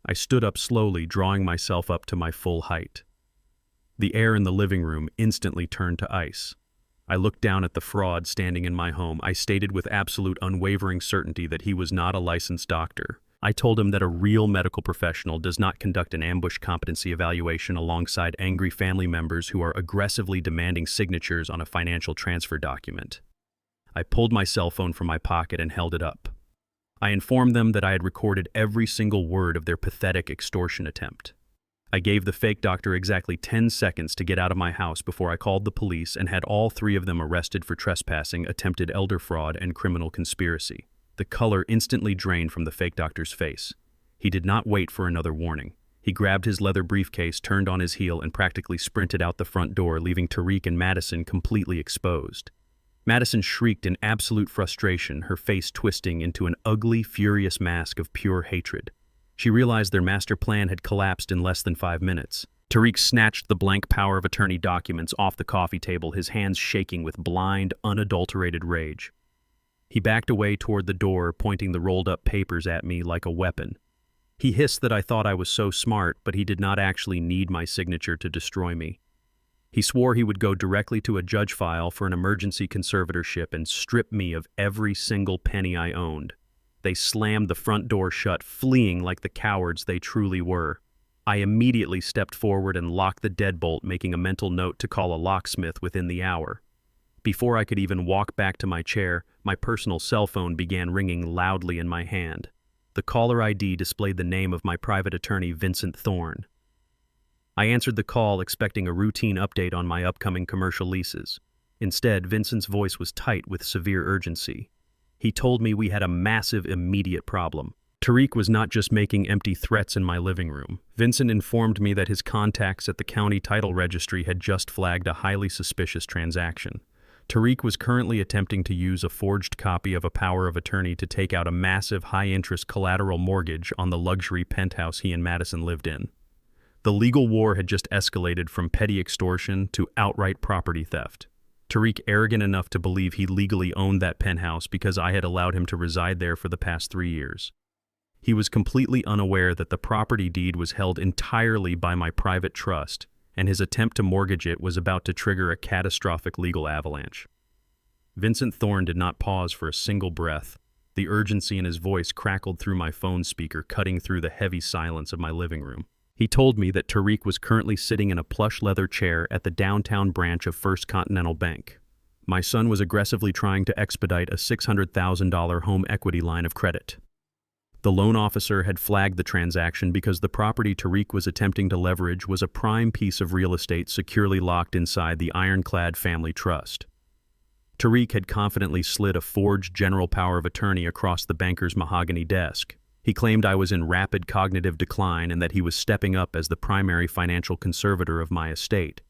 I stood up slowly, drawing myself up to my full height. The air in the living room instantly turned to ice. I looked down at the fraud standing in my home. I stated with absolute unwavering certainty that he was not a licensed doctor. I told him that a real medical professional does not conduct an ambush competency evaluation alongside angry family members who are aggressively demanding signatures on a financial transfer document. I pulled my cell phone from my pocket and held it up. I informed them that I had recorded every single word of their pathetic extortion attempt. I gave the fake doctor exactly 10 seconds to get out of my house before I called the police and had all 3 of them arrested for trespassing, attempted elder fraud, and criminal conspiracy. The color instantly drained from the fake doctor's face. He did not wait for another warning. He grabbed his leather briefcase, turned on his heel, and practically sprinted out the front door, leaving Tariq and Madison completely exposed. Madison shrieked in absolute frustration, her face twisting into an ugly, furious mask of pure hatred. She realized their master plan had collapsed in less than 5 minutes. Tariq snatched the blank power of attorney documents off the coffee table, his hands shaking with blind, unadulterated rage. He backed away toward the door, pointing the rolled-up papers at me like a weapon. He hissed that I thought I was so smart, but he did not actually need my signature to destroy me. He swore he would go directly to a judge file for an emergency conservatorship and strip me of every single penny I owned. They slammed the front door shut, fleeing like the cowards they truly were. I immediately stepped forward and locked the deadbolt, making a mental note to call a locksmith within the hour. Before I could even walk back to my chair, my personal cell phone began ringing loudly in my hand. The caller ID displayed the name of my private attorney, Vincent Thorne. I answered the call expecting a routine update on my upcoming commercial leases. Instead, Vincent's voice was tight with severe urgency. He told me we had a massive, immediate problem. Tariq was not just making empty threats in my living room. Vincent informed me that his contacts at the county title registry had just flagged a highly suspicious transaction. Tariq was currently attempting to use a forged copy of a power of attorney to take out a massive high-interest collateral mortgage on the luxury penthouse he and Madison lived in. The legal war had just escalated from petty extortion to outright property theft. Tariq, arrogant enough to believe he legally owned that penthouse because I had allowed him to reside there for the past 3 years. He was completely unaware that the property deed was held entirely by my private trust, and his attempt to mortgage it was about to trigger a catastrophic legal avalanche. Vincent Thorne did not pause for a single breath. The urgency in his voice crackled through my phone speaker, cutting through the heavy silence of my living room. He told me that Tariq was currently sitting in a plush leather chair at the downtown branch of First Continental Bank. My son was aggressively trying to expedite a $600,000 home equity line of credit. The loan officer had flagged the transaction because the property Tariq was attempting to leverage was a prime piece of real estate securely locked inside the ironclad family trust. Tariq had confidently slid a forged general power of attorney across the banker's mahogany desk. He claimed I was in rapid cognitive decline and that he was stepping up as the primary financial conservator of my estate.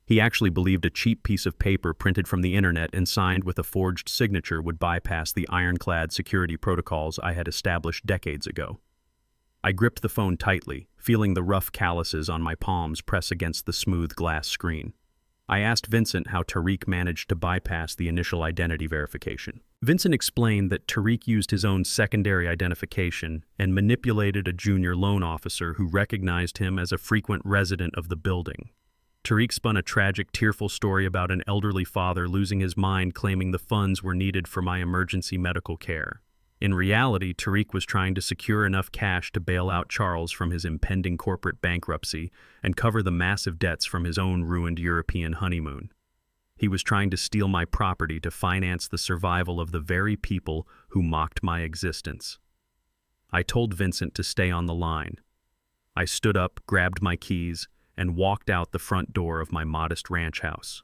He actually believed a cheap piece of paper printed from the internet and signed with a forged signature would bypass the ironclad security protocols I had established decades ago. I gripped the phone tightly, feeling the rough calluses on my palms press against the smooth glass screen. I asked Vincent how Tariq managed to bypass the initial identity verification. Vincent explained that Tariq used his own secondary identification and manipulated a junior loan officer who recognized him as a frequent resident of the building. Tariq spun a tragic, tearful story about an elderly father losing his mind, claiming the funds were needed for my emergency medical care. In reality, Tariq was trying to secure enough cash to bail out Charles from his impending corporate bankruptcy and cover the massive debts from his own ruined European honeymoon. He was trying to steal my property to finance the survival of the very people who mocked my existence. I told Vincent to stay on the line. I stood up, grabbed my keys, and walked out the front door of my modest ranch house.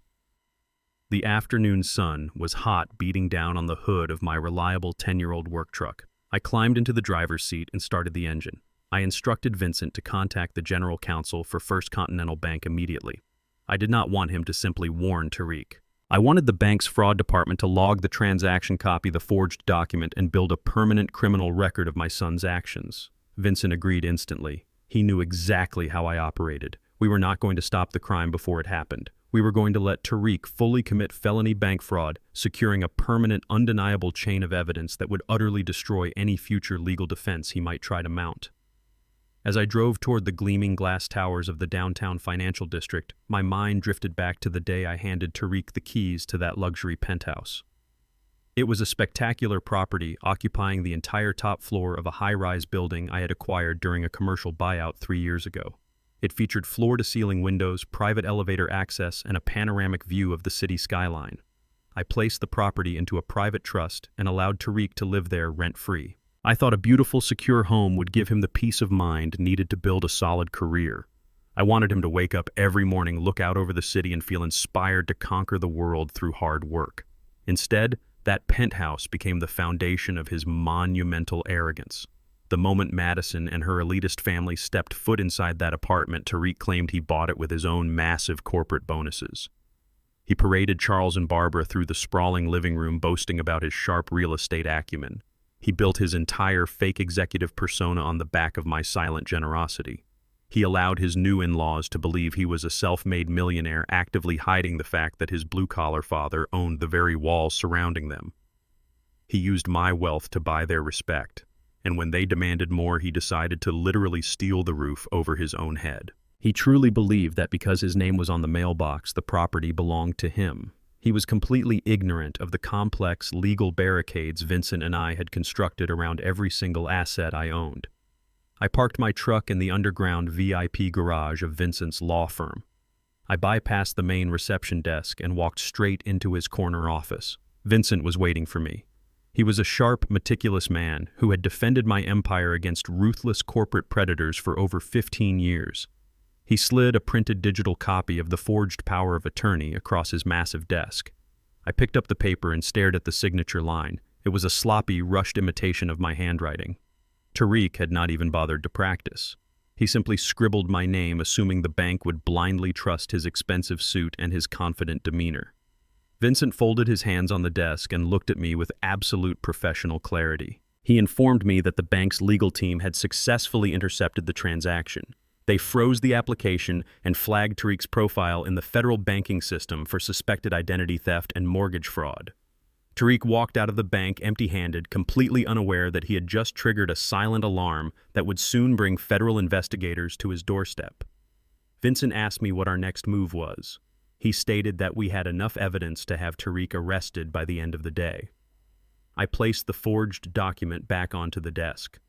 The afternoon sun was hot, beating down on the hood of my reliable 10-year-old work truck. I climbed into the driver's seat and started the engine. I instructed Vincent to contact the general counsel for First Continental Bank immediately. I did not want him to simply warn Tariq. I wanted the bank's fraud department to log the transaction, copy the forged document, and build a permanent criminal record of my son's actions. Vincent agreed instantly. He knew exactly how I operated. We were not going to stop the crime before it happened. We were going to let Tariq fully commit felony bank fraud, securing a permanent, undeniable chain of evidence that would utterly destroy any future legal defense he might try to mount. As I drove toward the gleaming glass towers of the downtown financial district, my mind drifted back to the day I handed Tariq the keys to that luxury penthouse. It was a spectacular property occupying the entire top floor of a high-rise building I had acquired during a commercial buyout 3 years ago. It featured floor-to-ceiling windows, private elevator access, and a panoramic view of the city skyline. I placed the property into a private trust and allowed Tariq to live there rent-free. I thought a beautiful, secure home would give him the peace of mind needed to build a solid career. I wanted him to wake up every morning, look out over the city, and feel inspired to conquer the world through hard work. Instead, that penthouse became the foundation of his monumental arrogance. The moment Madison and her elitist family stepped foot inside that apartment, Tariq claimed he bought it with his own massive corporate bonuses. He paraded Charles and Barbara through the sprawling living room, boasting about his sharp real estate acumen. He built his entire fake executive persona on the back of my silent generosity. He allowed his new in-laws to believe he was a self-made millionaire, actively hiding the fact that his blue-collar father owned the very walls surrounding them. He used my wealth to buy their respect, and when they demanded more, he decided to literally steal the roof over his own head. He truly believed that because his name was on the mailbox, the property belonged to him. He was completely ignorant of the complex legal barricades Vincent and I had constructed around every single asset I owned. I parked my truck in the underground VIP garage of Vincent's law firm. I bypassed the main reception desk and walked straight into his corner office. Vincent was waiting for me. He was a sharp, meticulous man who had defended my empire against ruthless corporate predators for over 15 years. He slid a printed digital copy of the forged power of attorney across his massive desk. I picked up the paper and stared at the signature line. It was a sloppy, rushed imitation of my handwriting. Tariq had not even bothered to practice. He simply scribbled my name, assuming the bank would blindly trust his expensive suit and his confident demeanor. Vincent folded his hands on the desk and looked at me with absolute professional clarity. He informed me that the bank's legal team had successfully intercepted the transaction. They froze the application and flagged Tariq's profile in the federal banking system for suspected identity theft and mortgage fraud. Tariq walked out of the bank empty-handed, completely unaware that he had just triggered a silent alarm that would soon bring federal investigators to his doorstep. Vincent asked me what our next move was. He stated that we had enough evidence to have Tariq arrested by the end of the day. I placed the forged document back onto the desk.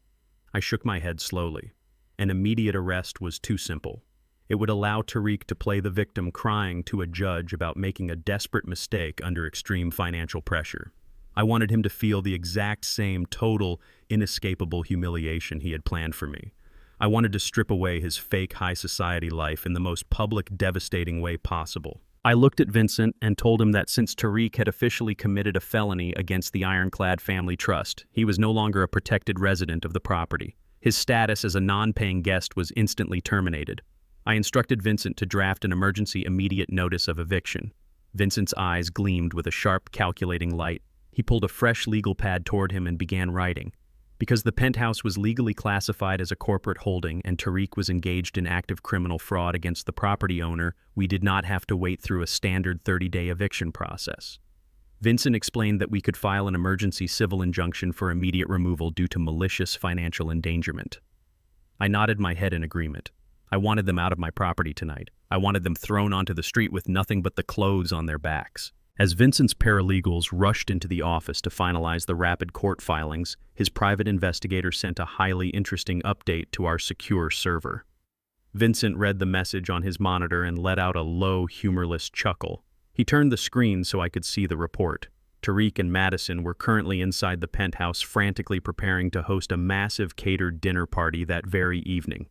I shook my head slowly. An immediate arrest was too simple. It would allow Tariq to play the victim crying to a judge about making a desperate mistake under extreme financial pressure. I wanted him to feel the exact same total, inescapable humiliation he had planned for me. I wanted to strip away his fake high society life in the most public, devastating way possible. I looked at Vincent and told him that since Tariq had officially committed a felony against the Ironclad Family Trust, he was no longer a protected resident of the property. His status as a non-paying guest was instantly terminated. I instructed Vincent to draft an emergency immediate notice of eviction. Vincent's eyes gleamed with a sharp, calculating light. He pulled a fresh legal pad toward him and began writing. Because the penthouse was legally classified as a corporate holding and Tariq was engaged in active criminal fraud against the property owner, we did not have to wait through a standard 30-day eviction process. Vincent explained that we could file an emergency civil injunction for immediate removal due to malicious financial endangerment. I nodded my head in agreement. I wanted them out of my property tonight. I wanted them thrown onto the street with nothing but the clothes on their backs. As Vincent's paralegals rushed into the office to finalize the rapid court filings, his private investigator sent a highly interesting update to our secure server. Vincent read the message on his monitor and let out a low, humorless chuckle. He turned the screen so I could see the report. Tariq and Madison were currently inside the penthouse, frantically preparing to host a massive catered dinner party that very evening.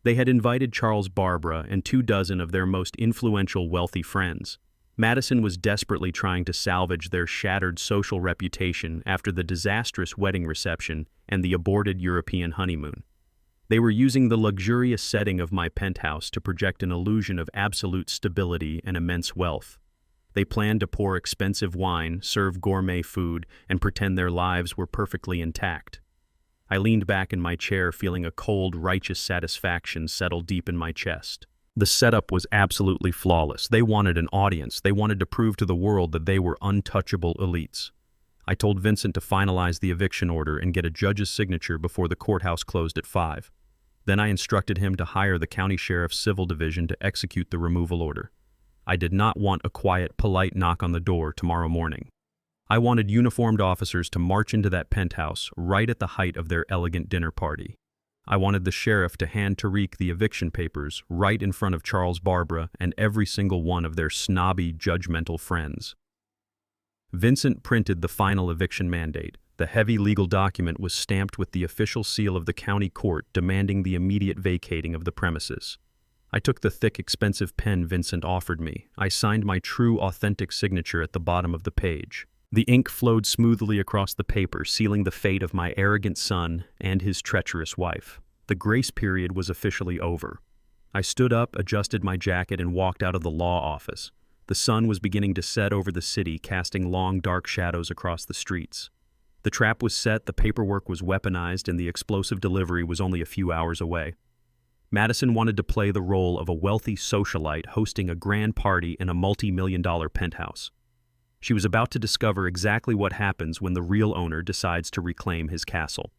They had invited Charles Barbara and 24 of their most influential wealthy friends. Madison was desperately trying to salvage their shattered social reputation after the disastrous wedding reception and the aborted European honeymoon. They were using the luxurious setting of my penthouse to project an illusion of absolute stability and immense wealth. They planned to pour expensive wine, serve gourmet food, and pretend their lives were perfectly intact. I leaned back in my chair, feeling a cold, righteous satisfaction settle deep in my chest. The setup was absolutely flawless. They wanted an audience. They wanted to prove to the world that they were untouchable elites. I told Vincent to finalize the eviction order and get a judge's signature before the courthouse closed at 5. Then I instructed him to hire the county sheriff's civil division to execute the removal order. I did not want a quiet, polite knock on the door tomorrow morning. I wanted uniformed officers to march into that penthouse right at the height of their elegant dinner party. I wanted the sheriff to hand Tariq the eviction papers right in front of Charles Barbara and every single one of their snobby, judgmental friends. Vincent printed the final eviction mandate. The heavy legal document was stamped with the official seal of the county court demanding the immediate vacating of the premises. I took the thick, expensive pen Vincent offered me. I signed my true, authentic signature at the bottom of the page. The ink flowed smoothly across the paper, sealing the fate of my arrogant son and his treacherous wife. The grace period was officially over. I stood up, adjusted my jacket, and walked out of the law office. The sun was beginning to set over the city, casting long, dark shadows across the streets. The trap was set, the paperwork was weaponized, and the explosive delivery was only a few hours away. Madison wanted to play the role of a wealthy socialite hosting a grand party in a multi-million-dollar penthouse. She was about to discover exactly what happens when the real owner decides to reclaim his castle.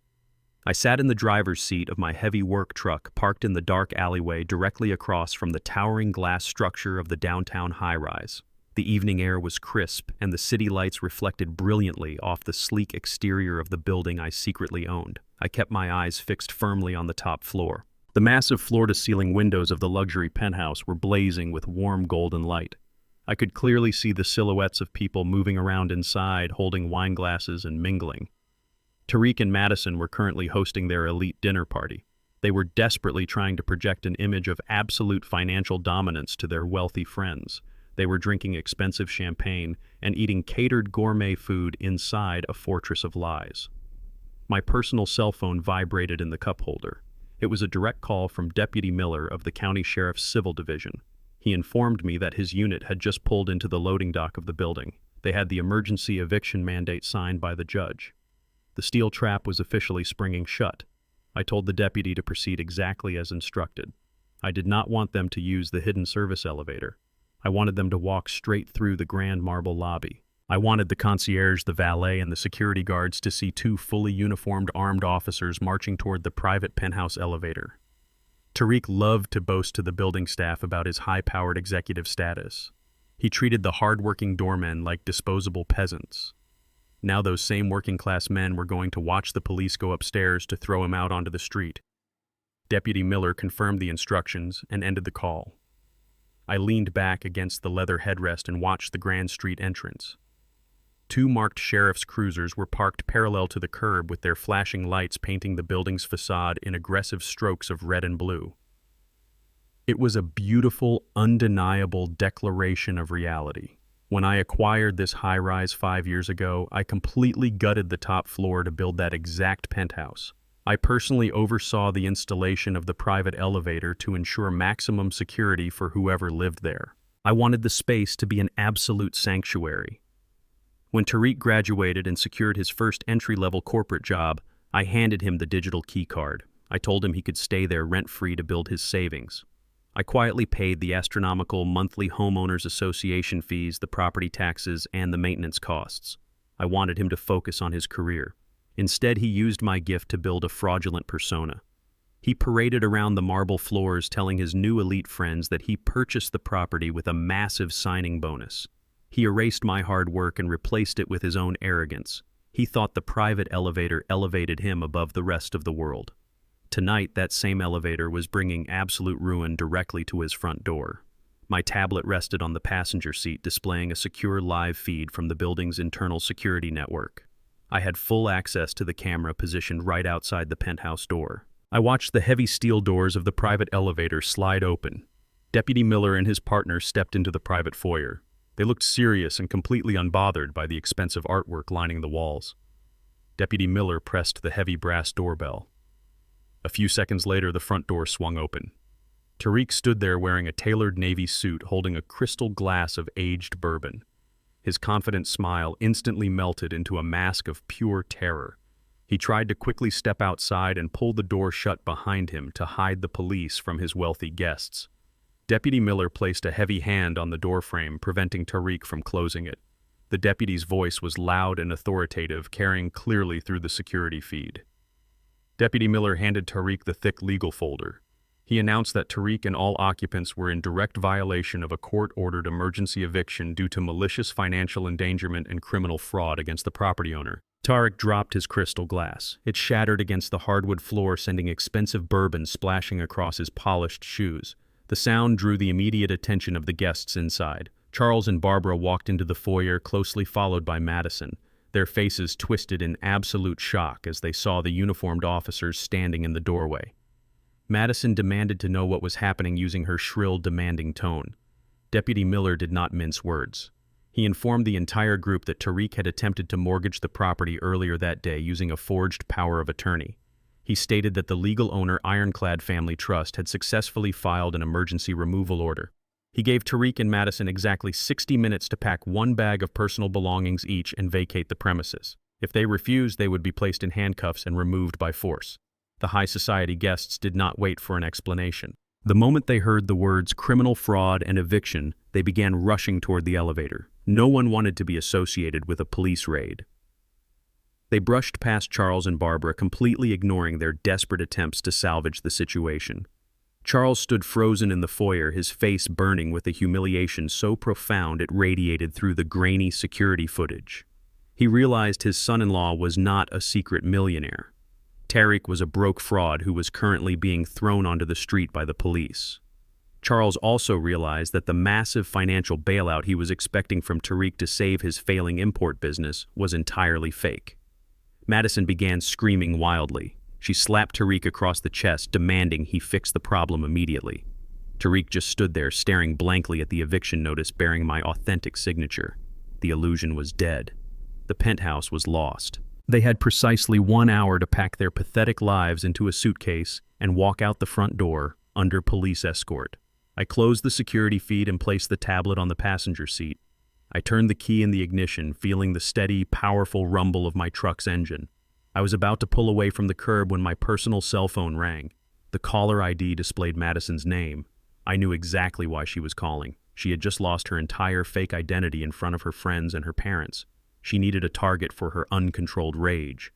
I sat in the driver's seat of my heavy work truck parked in the dark alleyway directly across from the towering glass structure of the downtown high-rise. The evening air was crisp, and the city lights reflected brilliantly off the sleek exterior of the building I secretly owned. I kept my eyes fixed firmly on the top floor. The massive floor-to-ceiling windows of the luxury penthouse were blazing with warm golden light. I could clearly see the silhouettes of people moving around inside, holding wine glasses and mingling. Tariq and Madison were currently hosting their elite dinner party. They were desperately trying to project an image of absolute financial dominance to their wealthy friends. They were drinking expensive champagne and eating catered gourmet food inside a fortress of lies. My personal cell phone vibrated in the cup holder. It was a direct call from Deputy Miller of the County Sheriff's Civil Division. He informed me that his unit had just pulled into the loading dock of the building. They had the emergency eviction mandate signed by the judge. The steel trap was officially springing shut. I told the deputy to proceed exactly as instructed. I did not want them to use the hidden service elevator. I wanted them to walk straight through the grand marble lobby. I wanted the concierge, the valet, and the security guards to see two fully uniformed armed officers marching toward the private penthouse elevator. Tariq loved to boast to the building staff about his high-powered executive status. He treated the hard-working doormen like disposable peasants. Now those same working-class men were going to watch the police go upstairs to throw him out onto the street. Deputy Miller confirmed the instructions and ended the call. I leaned back against the leather headrest and watched the Grand Street entrance. Two marked sheriff's cruisers were parked parallel to the curb with their flashing lights painting the building's facade in aggressive strokes of red and blue. It was a beautiful, undeniable declaration of reality. When I acquired this high-rise 5 years ago, I completely gutted the top floor to build that exact penthouse. I personally oversaw the installation of the private elevator to ensure maximum security for whoever lived there. I wanted the space to be an absolute sanctuary. When Tariq graduated and secured his first entry-level corporate job, I handed him the digital key card. I told him he could stay there rent-free to build his savings. I quietly paid the astronomical monthly homeowners association fees, the property taxes, and the maintenance costs. I wanted him to focus on his career. Instead, he used my gift to build a fraudulent persona. He paraded around the marble floors telling his new elite friends that he purchased the property with a massive signing bonus. He erased my hard work and replaced it with his own arrogance. He thought the private elevator elevated him above the rest of the world. Tonight, that same elevator was bringing absolute ruin directly to his front door. My tablet rested on the passenger seat, displaying a secure live feed from the building's internal security network. I had full access to the camera positioned right outside the penthouse door. I watched the heavy steel doors of the private elevator slide open. Deputy Miller and his partner stepped into the private foyer. They looked serious and completely unbothered by the expensive artwork lining the walls. Deputy Miller pressed the heavy brass doorbell. A few seconds later, the front door swung open. Tariq stood there wearing a tailored navy suit, holding a crystal glass of aged bourbon. His confident smile instantly melted into a mask of pure terror. He tried to quickly step outside and pull the door shut behind him to hide the police from his wealthy guests. Deputy Miller placed a heavy hand on the doorframe, preventing Tariq from closing it. The deputy's voice was loud and authoritative, carrying clearly through the security feed. Deputy Miller handed Tariq the thick legal folder. He announced that Tariq and all occupants were in direct violation of a court-ordered emergency eviction due to malicious financial endangerment and criminal fraud against the property owner. Tariq dropped his crystal glass. It shattered against the hardwood floor, sending expensive bourbon splashing across his polished shoes. The sound drew the immediate attention of the guests inside. Charles and Barbara walked into the foyer, closely followed by Madison, their faces twisted in absolute shock as they saw the uniformed officers standing in the doorway. Madison demanded to know what was happening using her shrill, demanding tone. Deputy Miller did not mince words. He informed the entire group that Tariq had attempted to mortgage the property earlier that day using a forged power of attorney. He stated that the legal owner, Ironclad Family Trust, had successfully filed an emergency removal order. He gave Tariq and Madison exactly 60 minutes to pack one bag of personal belongings each and vacate the premises. If they refused, they would be placed in handcuffs and removed by force. The high society guests did not wait for an explanation. The moment they heard the words criminal fraud and eviction, they began rushing toward the elevator. No one wanted to be associated with a police raid. They brushed past Charles and Barbara, completely ignoring their desperate attempts to salvage the situation. Charles stood frozen in the foyer, his face burning with a humiliation so profound it radiated through the grainy security footage. He realized his son-in-law was not a secret millionaire. Tariq was a broke fraud who was currently being thrown onto the street by the police. Charles also realized that the massive financial bailout he was expecting from Tariq to save his failing import business was entirely fake. Madison began screaming wildly. She slapped Tariq across the chest, demanding he fix the problem immediately. Tariq just stood there, staring blankly at the eviction notice bearing my authentic signature. The illusion was dead. The penthouse was lost. They had precisely 1 hour to pack their pathetic lives into a suitcase and walk out the front door under police escort. I closed the security feed and placed the tablet on the passenger seat. I turned the key in the ignition, feeling the steady, powerful rumble of my truck's engine. I was about to pull away from the curb when my personal cell phone rang. The caller ID displayed Madison's name. I knew exactly why she was calling. She had just lost her entire fake identity in front of her friends and her parents. She needed a target for her uncontrolled rage.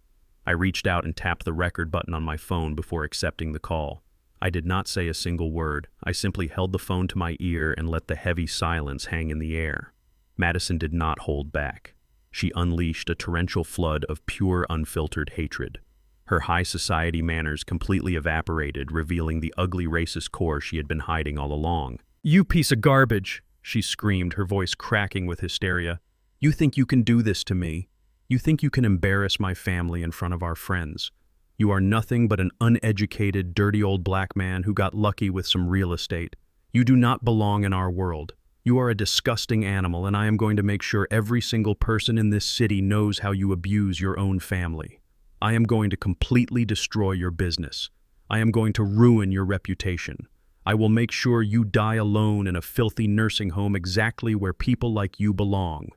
I reached out and tapped the record button on my phone before accepting the call. I did not say a single word. I simply held the phone to my ear and let the heavy silence hang in the air. Madison did not hold back. She unleashed a torrential flood of pure, unfiltered hatred. Her high society manners completely evaporated, revealing the ugly racist core she had been hiding all along. "You piece of garbage!" she screamed, her voice cracking with hysteria. "You think you can do this to me? You think you can embarrass my family in front of our friends? You are nothing but an uneducated, dirty old black man who got lucky with some real estate. You do not belong in our world. You are a disgusting animal, and I am going to make sure every single person in this city knows how you abuse your own family. I am going to completely destroy your business. I am going to ruin your reputation. I will make sure you die alone in a filthy nursing home exactly where people like you belong."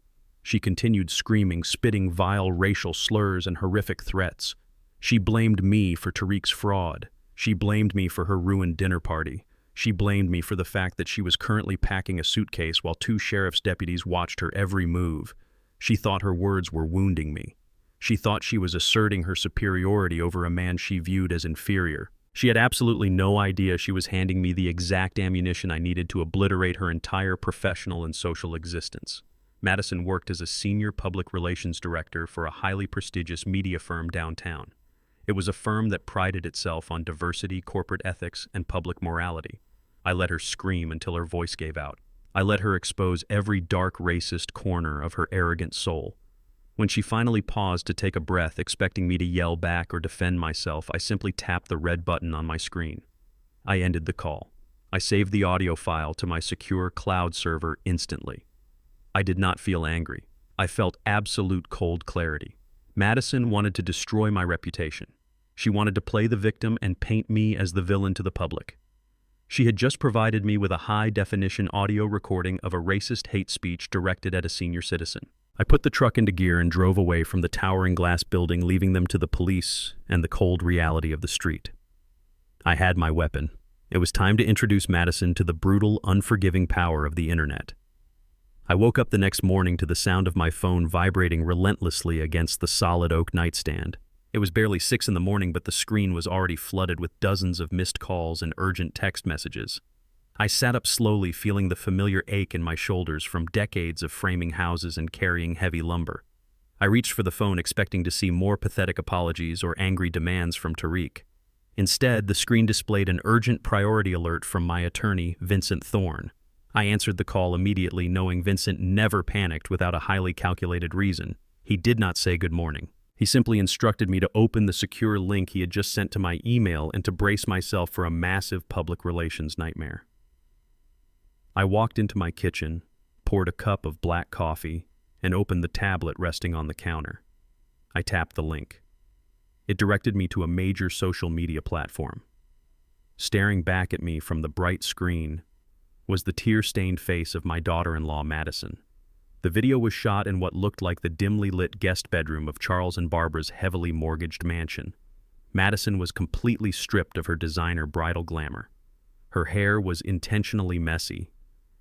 She continued screaming, spitting vile racial slurs and horrific threats. She blamed me for Tariq's fraud. She blamed me for her ruined dinner party. She blamed me for the fact that she was currently packing a suitcase while 2 sheriff's deputies watched her every move. She thought her words were wounding me. She thought she was asserting her superiority over a man she viewed as inferior. She had absolutely no idea she was handing me the exact ammunition I needed to obliterate her entire professional and social existence. Madison worked as a senior public relations director for a highly prestigious media firm downtown. It was a firm that prided itself on diversity, corporate ethics, and public morality. I let her scream until her voice gave out. I let her expose every dark racist corner of her arrogant soul. When she finally paused to take a breath, expecting me to yell back or defend myself, I simply tapped the red button on my screen. I ended the call. I saved the audio file to my secure cloud server instantly. I did not feel angry. I felt absolute cold clarity. Madison wanted to destroy my reputation. She wanted to play the victim and paint me as the villain to the public. She had just provided me with a high-definition audio recording of a racist hate speech directed at a senior citizen. I put the truck into gear and drove away from the towering glass building, leaving them to the police and the cold reality of the street. I had my weapon. It was time to introduce Madison to the brutal, unforgiving power of the internet. I woke up the next morning to the sound of my phone vibrating relentlessly against the solid oak nightstand. It was barely 6 in the morning, but the screen was already flooded with dozens of missed calls and urgent text messages. I sat up slowly, feeling the familiar ache in my shoulders from decades of framing houses and carrying heavy lumber. I reached for the phone, expecting to see more pathetic apologies or angry demands from Tariq. Instead, the screen displayed an urgent priority alert from my attorney, Vincent Thorne. I answered the call immediately, knowing Vincent never panicked without a highly calculated reason. He did not say good morning. He simply instructed me to open the secure link he had just sent to my email and to brace myself for a massive public relations nightmare. I walked into my kitchen, poured a cup of black coffee, and opened the tablet resting on the counter. I tapped the link. It directed me to a major social media platform. Staring back at me from the bright screen was the tear-stained face of my daughter-in-law, Madison. The video was shot in what looked like the dimly lit guest bedroom of Charles and Barbara's heavily mortgaged mansion. Madison was completely stripped of her designer bridal glamour. Her hair was intentionally messy.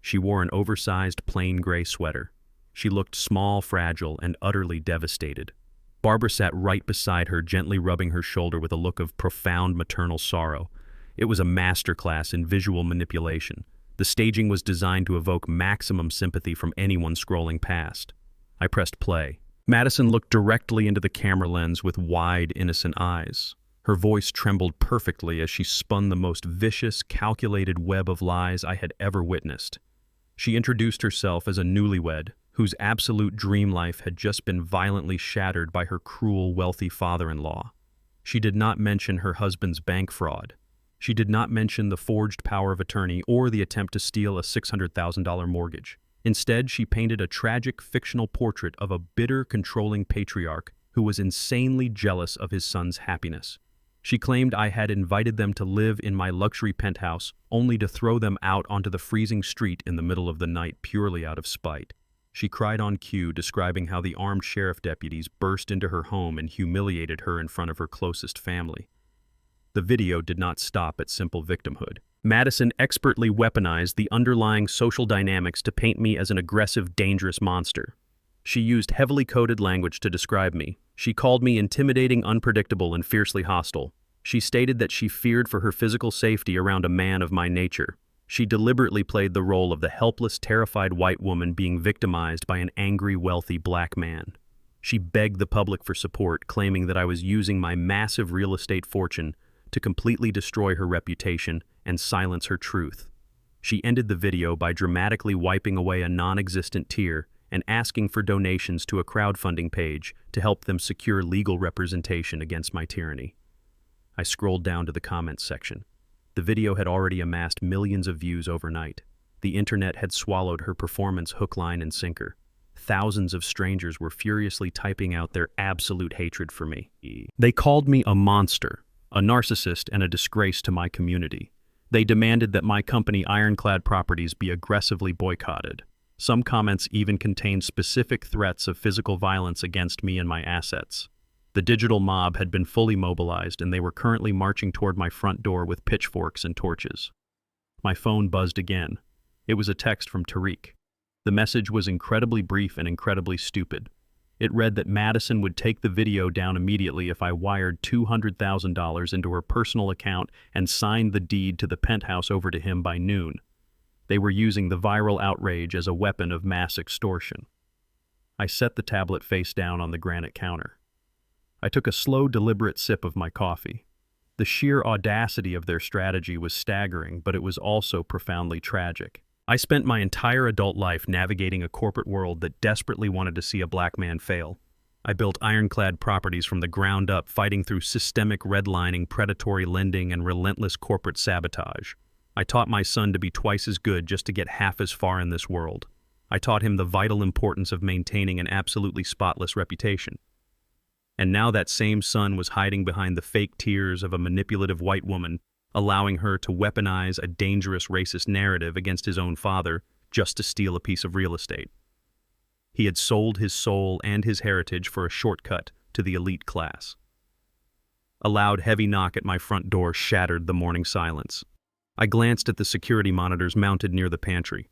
She wore an oversized plain gray sweater. She looked small, fragile, and utterly devastated. Barbara sat right beside her, gently rubbing her shoulder with a look of profound maternal sorrow. It was a masterclass in visual manipulation. The staging was designed to evoke maximum sympathy from anyone scrolling past. I pressed play. Madison looked directly into the camera lens with wide, innocent eyes. Her voice trembled perfectly as she spun the most vicious, calculated web of lies I had ever witnessed. She introduced herself as a newlywed, whose absolute dream life had just been violently shattered by her cruel, wealthy father-in-law. She did not mention her husband's bank fraud. She did not mention the forged power of attorney or the attempt to steal a $600,000 mortgage. Instead, she painted a tragic, fictional portrait of a bitter, controlling patriarch who was insanely jealous of his son's happiness. She claimed I had invited them to live in my luxury penthouse only to throw them out onto the freezing street in the middle of the night purely out of spite. She cried on cue, describing how the armed sheriff deputies burst into her home and humiliated her in front of her closest family. The video did not stop at simple victimhood. Madison expertly weaponized the underlying social dynamics to paint me as an aggressive, dangerous monster. She used heavily coded language to describe me. She called me intimidating, unpredictable, and fiercely hostile. She stated that she feared for her physical safety around a man of my nature. She deliberately played the role of the helpless, terrified white woman being victimized by an angry, wealthy black man. She begged the public for support, claiming that I was using my massive real estate fortune to completely destroy her reputation and silence her truth. She ended the video by dramatically wiping away a non-existent tear and asking for donations to a crowdfunding page to help them secure legal representation against my tyranny. I scrolled down to the comments section. The video had already amassed millions of views overnight. The internet had swallowed her performance hook, line, and sinker. Thousands of strangers were furiously typing out their absolute hatred for me. They called me a monster, a narcissist, and a disgrace to my community. They demanded that my company Ironclad Properties be aggressively boycotted. Some comments even contained specific threats of physical violence against me and my assets. The digital mob had been fully mobilized, and they were currently marching toward my front door with pitchforks and torches. My phone buzzed again. It was a text from Tariq. The message was incredibly brief and incredibly stupid. It read that Madison would take the video down immediately if I wired $200,000 into her personal account and signed the deed to the penthouse over to him by noon. They were using the viral outrage as a weapon of mass extortion. I set the tablet face down on the granite counter. I took a slow, deliberate sip of my coffee. The sheer audacity of their strategy was staggering, but it was also profoundly tragic. I spent my entire adult life navigating a corporate world that desperately wanted to see a black man fail. I built Ironclad Properties from the ground up, fighting through systemic redlining, predatory lending, and relentless corporate sabotage. I taught my son to be twice as good just to get half as far in this world. I taught him the vital importance of maintaining an absolutely spotless reputation. And now that same son was hiding behind the fake tears of a manipulative white woman, allowing her to weaponize a dangerous racist narrative against his own father just to steal a piece of real estate. He had sold his soul and his heritage for a shortcut to the elite class. A loud, heavy knock at my front door shattered the morning silence. I glanced at the security monitors mounted near the pantry.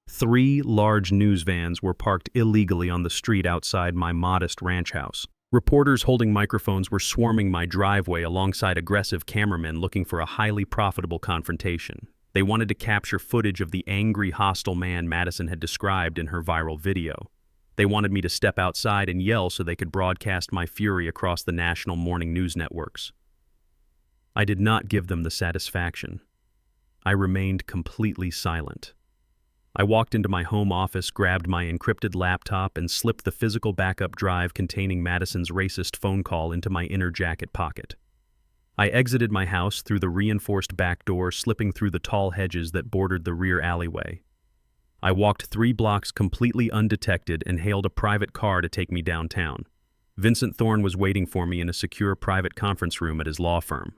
3 large news vans were parked illegally on the street outside my modest ranch house. Reporters holding microphones were swarming my driveway alongside aggressive cameramen looking for a highly profitable confrontation. They wanted to capture footage of the angry, hostile man Madison had described in her viral video. They wanted me to step outside and yell so they could broadcast my fury across the national morning news networks. I did not give them the satisfaction. I remained completely silent. I walked into my home office, grabbed my encrypted laptop, and slipped the physical backup drive containing Madison's racist phone call into my inner jacket pocket. I exited my house through the reinforced back door, slipping through the tall hedges that bordered the rear alleyway. I walked 3 blocks completely undetected and hailed a private car to take me downtown. Vincent Thorne was waiting for me in a secure private conference room at his law firm.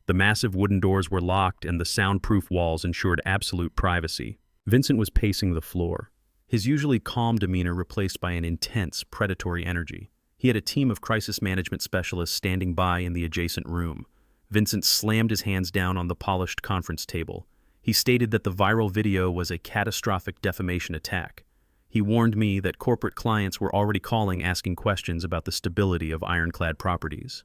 The massive wooden doors were locked and the soundproof walls ensured absolute privacy. Vincent was pacing the floor, his usually calm demeanor replaced by an intense, predatory energy. He had a team of crisis management specialists standing by in the adjacent room. Vincent slammed his hands down on the polished conference table. He stated that the viral video was a catastrophic defamation attack. He warned me that corporate clients were already calling asking questions about the stability of Ironclad Properties.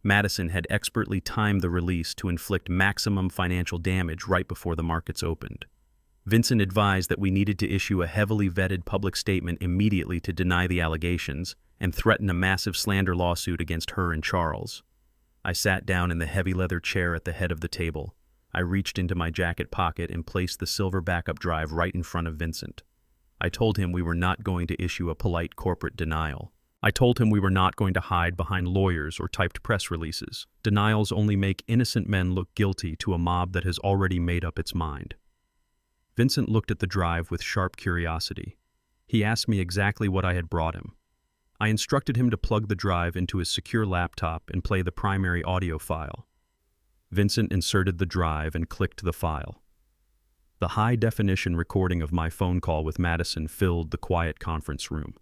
Madison had expertly timed the release to inflict maximum financial damage right before the markets opened. Vincent advised that we needed to issue a heavily vetted public statement immediately to deny the allegations and threaten a massive slander lawsuit against her and Charles. I sat down in the heavy leather chair at the head of the table. I reached into my jacket pocket and placed the silver backup drive right in front of Vincent. I told him we were not going to issue a polite corporate denial. I told him we were not going to hide behind lawyers or typed press releases. Denials only make innocent men look guilty to a mob that has already made up its mind. Vincent looked at the drive with sharp curiosity. He asked me exactly what I had brought him. I instructed him to plug the drive into his secure laptop and play the primary audio file. Vincent inserted the drive and clicked the file. The high-definition recording of my phone call with Madison filled the quiet conference room.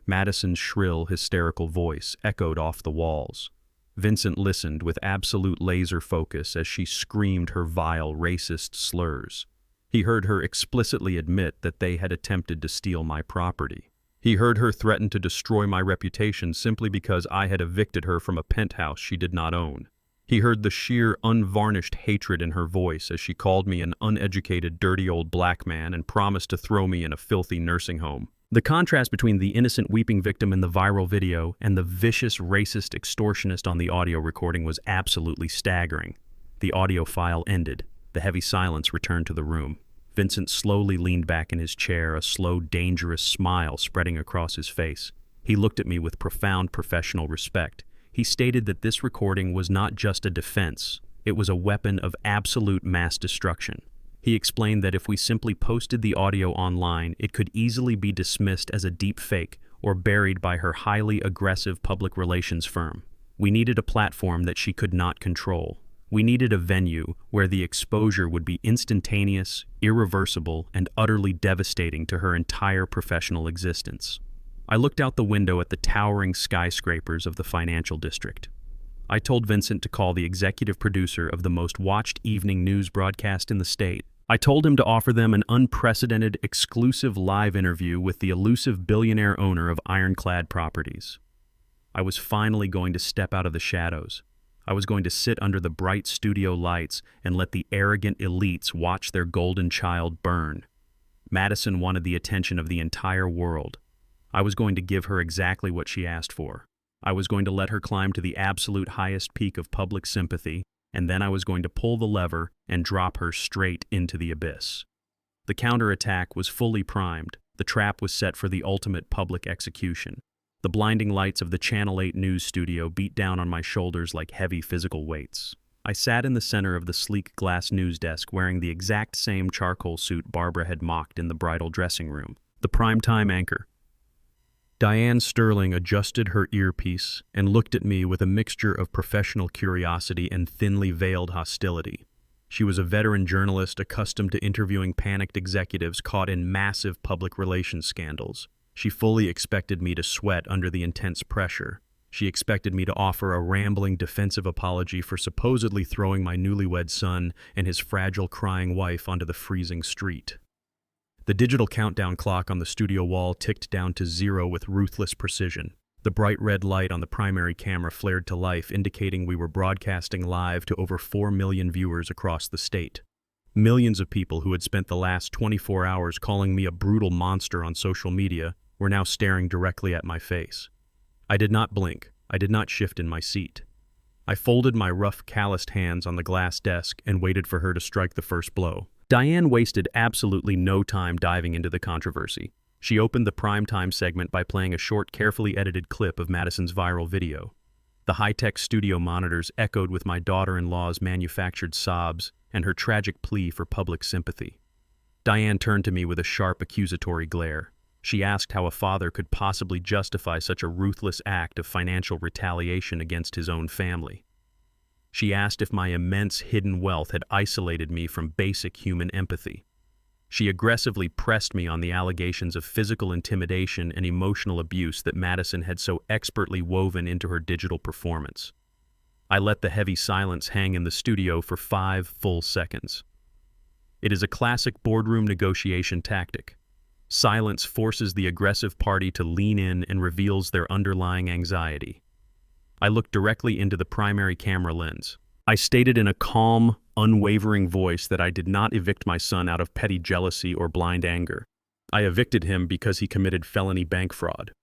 Madison's shrill, hysterical voice echoed off the walls. Vincent listened with absolute laser focus as she screamed her vile, racist slurs. He heard her explicitly admit that they had attempted to steal my property. He heard her threaten to destroy my reputation simply because I had evicted her from a penthouse she did not own. He heard the sheer, unvarnished hatred in her voice as she called me an uneducated, dirty old black man and promised to throw me in a filthy nursing home. The contrast between the innocent weeping victim in the viral video and the vicious, racist extortionist on the audio recording was absolutely staggering. The audio file ended. The heavy silence returned to the room. Vincent slowly leaned back in his chair, a slow, dangerous smile spreading across his face. He looked at me with profound professional respect. He stated that this recording was not just a defense, it was a weapon of absolute mass destruction. He explained that if we simply posted the audio online, it could easily be dismissed as a deep fake or buried by her highly aggressive public relations firm. We needed a platform that she could not control. We needed a venue where the exposure would be instantaneous, irreversible, and utterly devastating to her entire professional existence. I looked out the window at the towering skyscrapers of the financial district. I told Vincent to call the executive producer of the most watched evening news broadcast in the state. I told him to offer them an unprecedented, exclusive live interview with the elusive billionaire owner of Ironclad Properties. I was finally going to step out of the shadows. I was going to sit under the bright studio lights and let the arrogant elites watch their golden child burn. Madison wanted the attention of the entire world. I was going to give her exactly what she asked for. I was going to let her climb to the absolute highest peak of public sympathy, and then I was going to pull the lever and drop her straight into the abyss. The counterattack was fully primed. The trap was set for the ultimate public execution. The blinding lights of the Channel 8 news studio beat down on my shoulders like heavy physical weights. I sat in the center of the sleek glass news desk wearing the exact same charcoal suit Barbara had mocked in the bridal dressing room. The primetime anchor. Diane Sterling adjusted her earpiece and looked at me with a mixture of professional curiosity and thinly veiled hostility. She was a veteran journalist accustomed to interviewing panicked executives caught in massive public relations scandals. She fully expected me to sweat under the intense pressure. She expected me to offer a rambling defensive apology for supposedly throwing my newlywed son and his fragile, crying wife onto the freezing street. The digital countdown clock on the studio wall ticked down to 0 with ruthless precision. The bright red light on the primary camera flared to life, indicating we were broadcasting live to over 4 million viewers across the state. Millions of people who had spent the last 24 hours calling me a brutal monster on social media were now staring directly at my face. I did not blink. I did not shift in my seat. I folded my rough, calloused hands on the glass desk and waited for her to strike the first blow. Diane wasted absolutely no time diving into the controversy. She opened the primetime segment by playing a short, carefully edited clip of Madison's viral video. The high-tech studio monitors echoed with my daughter-in-law's manufactured sobs and her tragic plea for public sympathy. Diane turned to me with a sharp, accusatory glare. She asked how a father could possibly justify such a ruthless act of financial retaliation against his own family. She asked if my immense hidden wealth had isolated me from basic human empathy. She aggressively pressed me on the allegations of physical intimidation and emotional abuse that Madison had so expertly woven into her digital performance. I let the heavy silence hang in the studio for 5 full seconds. It is a classic boardroom negotiation tactic. Silence forces the aggressive party to lean in and reveals their underlying anxiety. I looked directly into the primary camera lens. I stated in a calm, unwavering voice that I did not evict my son out of petty jealousy or blind anger. I evicted him because he committed felony bank fraud.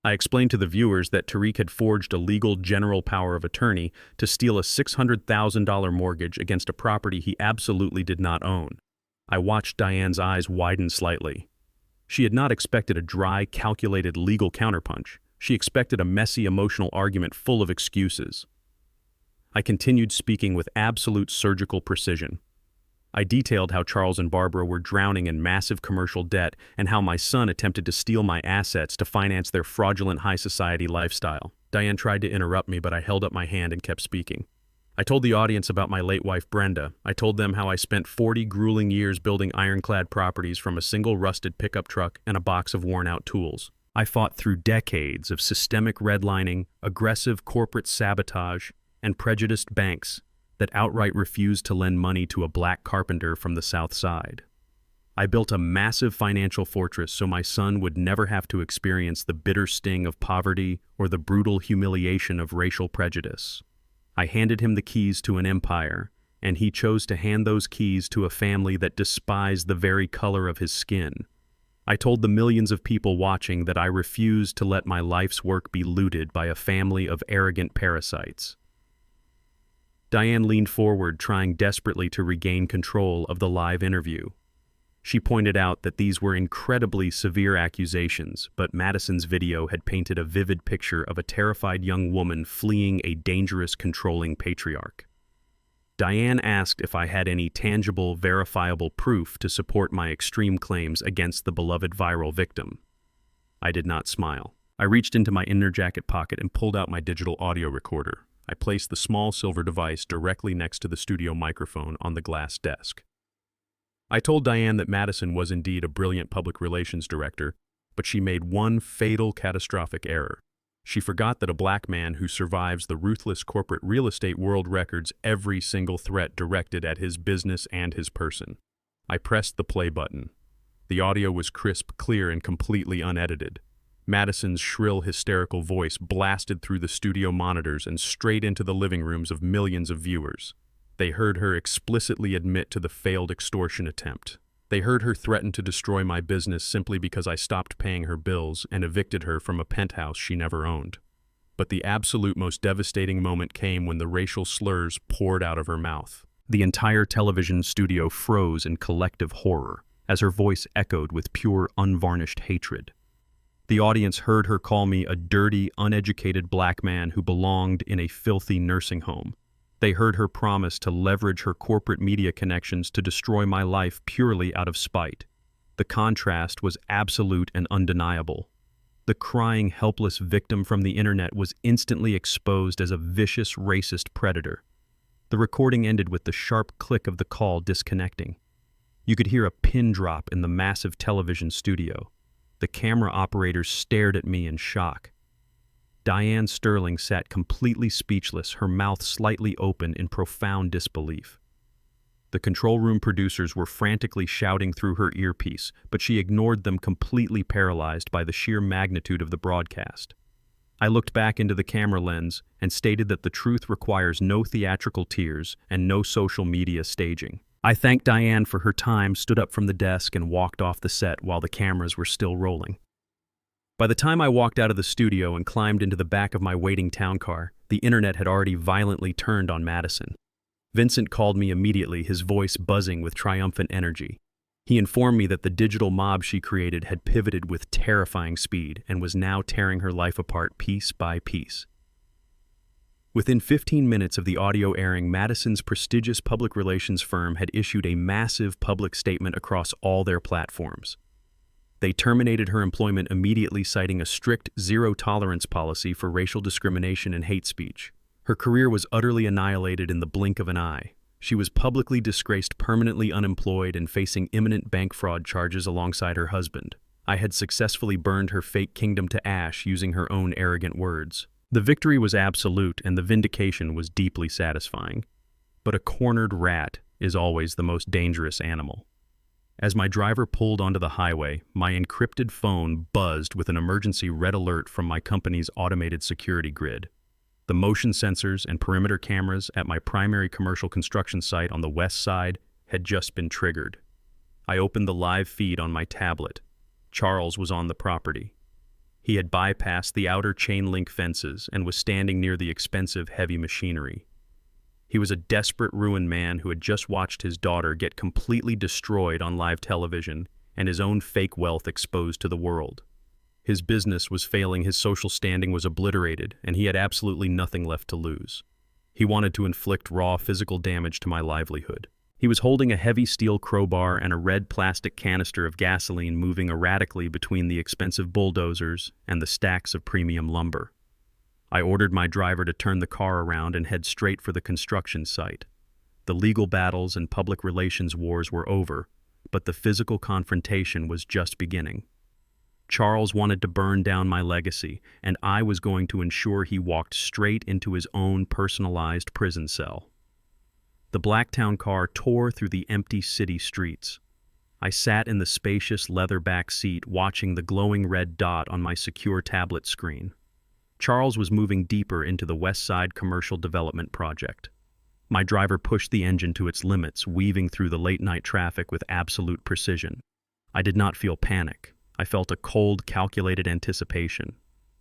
I explained to the viewers that Tariq had forged a legal general power of attorney to steal a $600,000 mortgage against a property he absolutely did not own. I watched Diane's eyes widen slightly. She had not expected a dry, calculated legal counterpunch. She expected a messy, emotional argument full of excuses. I continued speaking with absolute surgical precision. I detailed how Charles and Barbara were drowning in massive commercial debt and how my son attempted to steal my assets to finance their fraudulent high society lifestyle. Diane tried to interrupt me, but I held up my hand and kept speaking. I told the audience about my late wife, Brenda. I told them how I spent 40 grueling years building ironclad properties from a single rusted pickup truck and a box of worn-out tools. I fought through decades of systemic redlining, aggressive corporate sabotage, and prejudiced banks that outright refused to lend money to a black carpenter from the South Side. I built a massive financial fortress so my son would never have to experience the bitter sting of poverty or the brutal humiliation of racial prejudice. I handed him the keys to an empire, and he chose to hand those keys to a family that despised the very color of his skin. I told the millions of people watching that I refused to let my life's work be looted by a family of arrogant parasites. Diane leaned forward, trying desperately to regain control of the live interview. She pointed out that these were incredibly severe accusations, but Madison's video had painted a vivid picture of a terrified young woman fleeing a dangerous, controlling patriarch. Diane asked if I had any tangible, verifiable proof to support my extreme claims against the beloved viral victim. I did not smile. I reached into my inner jacket pocket and pulled out my digital audio recorder. I placed the small silver device directly next to the studio microphone on the glass desk. I told Diane that Madison was indeed a brilliant public relations director, but she made one fatal, catastrophic error. She forgot that a black man who survives the ruthless corporate real estate world records every single threat directed at his business and his person. I pressed the play button. The audio was crisp, clear, and completely unedited. Madison's shrill, hysterical voice blasted through the studio monitors and straight into the living rooms of millions of viewers. They heard her explicitly admit to the failed extortion attempt. They heard her threaten to destroy my business simply because I stopped paying her bills and evicted her from a penthouse she never owned. But the absolute most devastating moment came when the racial slurs poured out of her mouth. The entire television studio froze in collective horror as her voice echoed with pure, unvarnished hatred. The audience heard her call me a dirty, uneducated black man who belonged in a filthy nursing home. They heard her promise to leverage her corporate media connections to destroy my life purely out of spite. The contrast was absolute and undeniable. The crying, helpless victim from the internet was instantly exposed as a vicious, racist predator. The recording ended with the sharp click of the call disconnecting. You could hear a pin drop in the massive television studio. The camera operators stared at me in shock. Diane Sterling sat completely speechless, her mouth slightly open in profound disbelief. The control room producers were frantically shouting through her earpiece, but she ignored them, completely paralyzed by the sheer magnitude of the broadcast. I looked back into the camera lens and stated that the truth requires no theatrical tears and no social media staging. I thanked Diane for her time, stood up from the desk, and walked off the set while the cameras were still rolling. By the time I walked out of the studio and climbed into the back of my waiting town car, the internet had already violently turned on Madison. Vincent called me immediately, his voice buzzing with triumphant energy. He informed me that the digital mob she created had pivoted with terrifying speed and was now tearing her life apart piece by piece. Within 15 minutes of the audio airing, Madison's prestigious public relations firm had issued a massive public statement across all their platforms. They terminated her employment immediately, citing a strict zero-tolerance policy for racial discrimination and hate speech. Her career was utterly annihilated in the blink of an eye. She was publicly disgraced, permanently unemployed, and facing imminent bank fraud charges alongside her husband. I had successfully burned her fake kingdom to ash using her own arrogant words. The victory was absolute, and the vindication was deeply satisfying. But a cornered rat is always the most dangerous animal. As my driver pulled onto the highway, my encrypted phone buzzed with an emergency red alert from my company's automated security grid. The motion sensors and perimeter cameras at my primary commercial construction site on the west side had just been triggered. I opened the live feed on my tablet. Charles was on the property. He had bypassed the outer chain-link fences and was standing near the expensive, heavy machinery. He was a desperate, ruined man who had just watched his daughter get completely destroyed on live television and his own fake wealth exposed to the world. His business was failing, his social standing was obliterated, and he had absolutely nothing left to lose. He wanted to inflict raw physical damage to my livelihood. He was holding a heavy steel crowbar and a red plastic canister of gasoline, moving erratically between the expensive bulldozers and the stacks of premium lumber. I ordered my driver to turn the car around and head straight for the construction site. The legal battles and public relations wars were over, but the physical confrontation was just beginning. Charles wanted to burn down my legacy, and I was going to ensure he walked straight into his own personalized prison cell. The Blacktown car tore through the empty city streets. I sat in the spacious leather back seat watching the glowing red dot on my secure tablet screen. Charles was moving deeper into the West Side commercial development project. My driver pushed the engine to its limits, weaving through the late-night traffic with absolute precision. I did not feel panic. I felt a cold, calculated anticipation.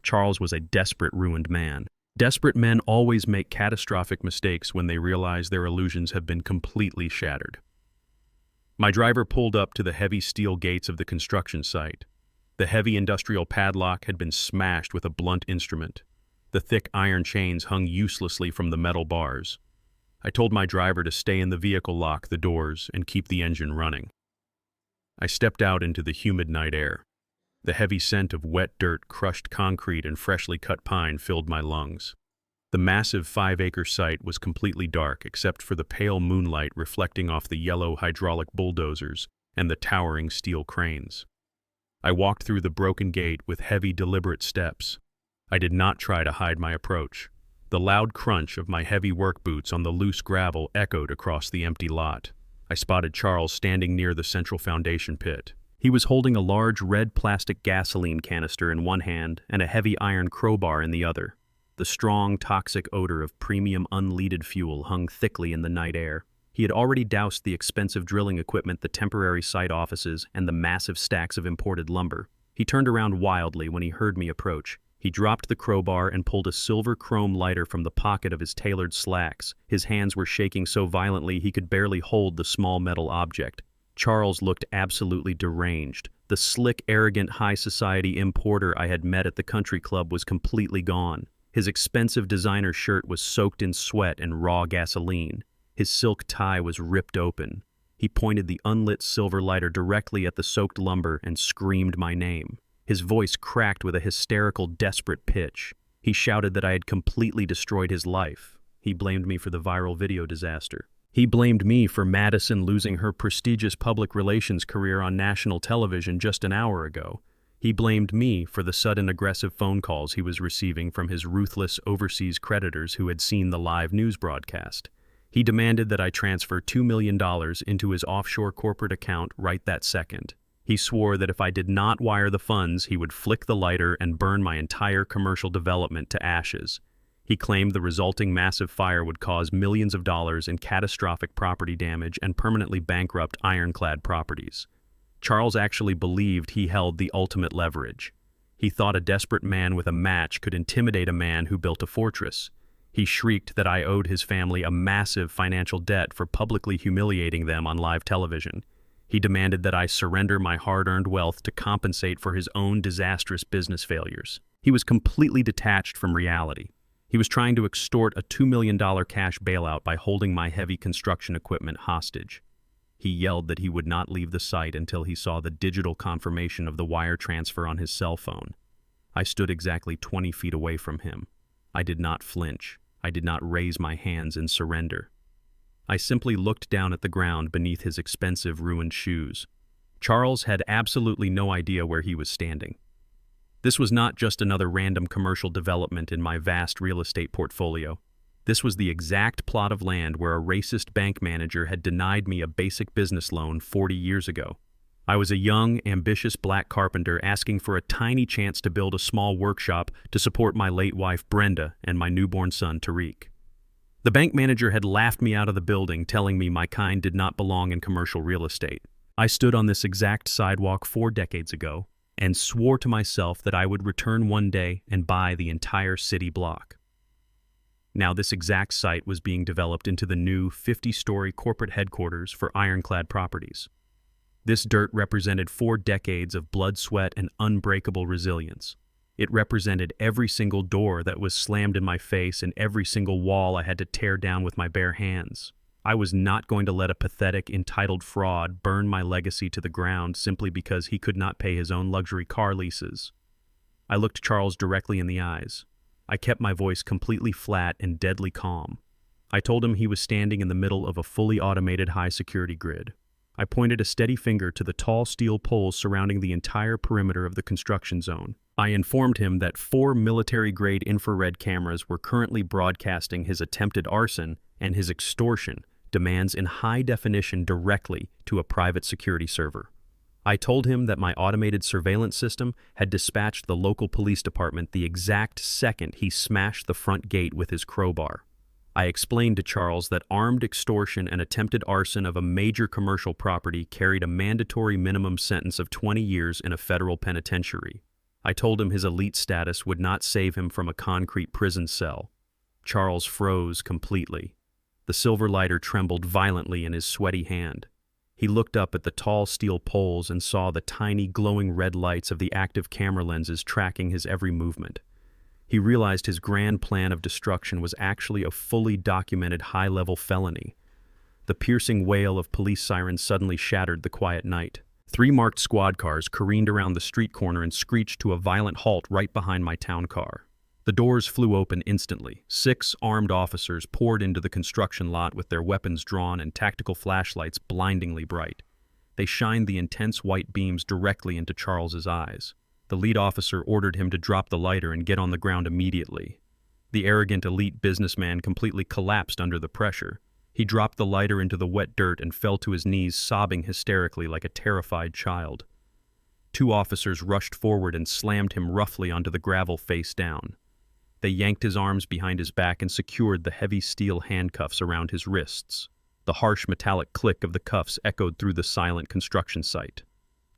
Charles was a desperate, ruined man. Desperate men always make catastrophic mistakes when they realize their illusions have been completely shattered. My driver pulled up to the heavy steel gates of the construction site. The heavy industrial padlock had been smashed with a blunt instrument. The thick iron chains hung uselessly from the metal bars. I told my driver to stay in the vehicle, lock the doors, and keep the engine running. I stepped out into the humid night air. The heavy scent of wet dirt, crushed concrete, and freshly cut pine filled my lungs. The massive 5-acre site was completely dark except for the pale moonlight reflecting off the yellow hydraulic bulldozers and the towering steel cranes. I walked through the broken gate with heavy, deliberate steps. I did not try to hide my approach. The loud crunch of my heavy work boots on the loose gravel echoed across the empty lot. I spotted Charles standing near the central foundation pit. He was holding a large red plastic gasoline canister in one hand and a heavy iron crowbar in the other. The strong, toxic odor of premium unleaded fuel hung thickly in the night air. He had already doused the expensive drilling equipment, the temporary site offices, and the massive stacks of imported lumber. He turned around wildly when he heard me approach. He dropped the crowbar and pulled a silver chrome lighter from the pocket of his tailored slacks. His hands were shaking so violently he could barely hold the small metal object. Charles looked absolutely deranged. The slick, arrogant, high society importer I had met at the country club was completely gone. His expensive designer shirt was soaked in sweat and raw gasoline. His silk tie was ripped open. He pointed the unlit silver lighter directly at the soaked lumber and screamed my name. His voice cracked with a hysterical, desperate pitch. He shouted that I had completely destroyed his life. He blamed me for the viral video disaster. He blamed me for Madison losing her prestigious public relations career on national television just an hour ago. He blamed me for the sudden aggressive phone calls he was receiving from his ruthless overseas creditors who had seen the live news broadcast. He demanded that I transfer $2 million into his offshore corporate account right that second. He swore that if I did not wire the funds, he would flick the lighter and burn my entire commercial development to ashes. He claimed the resulting massive fire would cause millions of dollars in catastrophic property damage and permanently bankrupt ironclad properties. Charles actually believed he held the ultimate leverage. He thought a desperate man with a match could intimidate a man who built a fortress. He shrieked that I owed his family a massive financial debt for publicly humiliating them on live television. He demanded that I surrender my hard-earned wealth to compensate for his own disastrous business failures. He was completely detached from reality. He was trying to extort a $2 million cash bailout by holding my heavy construction equipment hostage. He yelled that he would not leave the site until he saw the digital confirmation of the wire transfer on his cell phone. I stood exactly 20 feet away from him. I did not flinch. I did not raise my hands in surrender. I simply looked down at the ground beneath his expensive, ruined shoes. Charles had absolutely no idea where he was standing. This was not just another random commercial development in my vast real estate portfolio. This was the exact plot of land where a racist bank manager had denied me a basic business loan 40 years ago. I was a young, ambitious black carpenter asking for a tiny chance to build a small workshop to support my late wife Brenda and my newborn son Tariq. The bank manager had laughed me out of the building, telling me my kind did not belong in commercial real estate. I stood on this exact sidewalk 4 decades ago. and swore to myself that I would return one day and buy the entire city block. Now, this exact site was being developed into the new 50-story corporate headquarters for Ironclad Properties. This dirt represented 4 decades of blood, sweat, and unbreakable resilience. It represented every single door that was slammed in my face and every single wall I had to tear down with my bare hands. I was not going to let a pathetic, entitled fraud burn my legacy to the ground simply because he could not pay his own luxury car leases. I looked Charles directly in the eyes. I kept my voice completely flat and deadly calm. I told him he was standing in the middle of a fully automated high-security grid. I pointed a steady finger to the tall steel poles surrounding the entire perimeter of the construction zone. I informed him that 4 military-grade infrared cameras were currently broadcasting his attempted arson and his extortion demands in high definition directly to a private security server. I told him that my automated surveillance system had dispatched the local police department the exact second he smashed the front gate with his crowbar. I explained to Charles that armed extortion and attempted arson of a major commercial property carried a mandatory minimum sentence of 20 years in a federal penitentiary. I told him his elite status would not save him from a concrete prison cell. Charles froze completely. The silver lighter trembled violently in his sweaty hand. He looked up at the tall steel poles and saw the tiny glowing red lights of the active camera lenses tracking his every movement. He realized his grand plan of destruction was actually a fully documented high-level felony. The piercing wail of police sirens suddenly shattered the quiet night. 3 marked squad cars careened around the street corner and screeched to a violent halt right behind my town car. The doors flew open instantly. 6 armed officers poured into the construction lot with their weapons drawn and tactical flashlights blindingly bright. They shined the intense white beams directly into Charles's eyes. The lead officer ordered him to drop the lighter and get on the ground immediately. The arrogant elite businessman completely collapsed under the pressure. He dropped the lighter into the wet dirt and fell to his knees, sobbing hysterically like a terrified child. 2 officers rushed forward and slammed him roughly onto the gravel face down. They yanked his arms behind his back and secured the heavy steel handcuffs around his wrists. The harsh metallic click of the cuffs echoed through the silent construction site.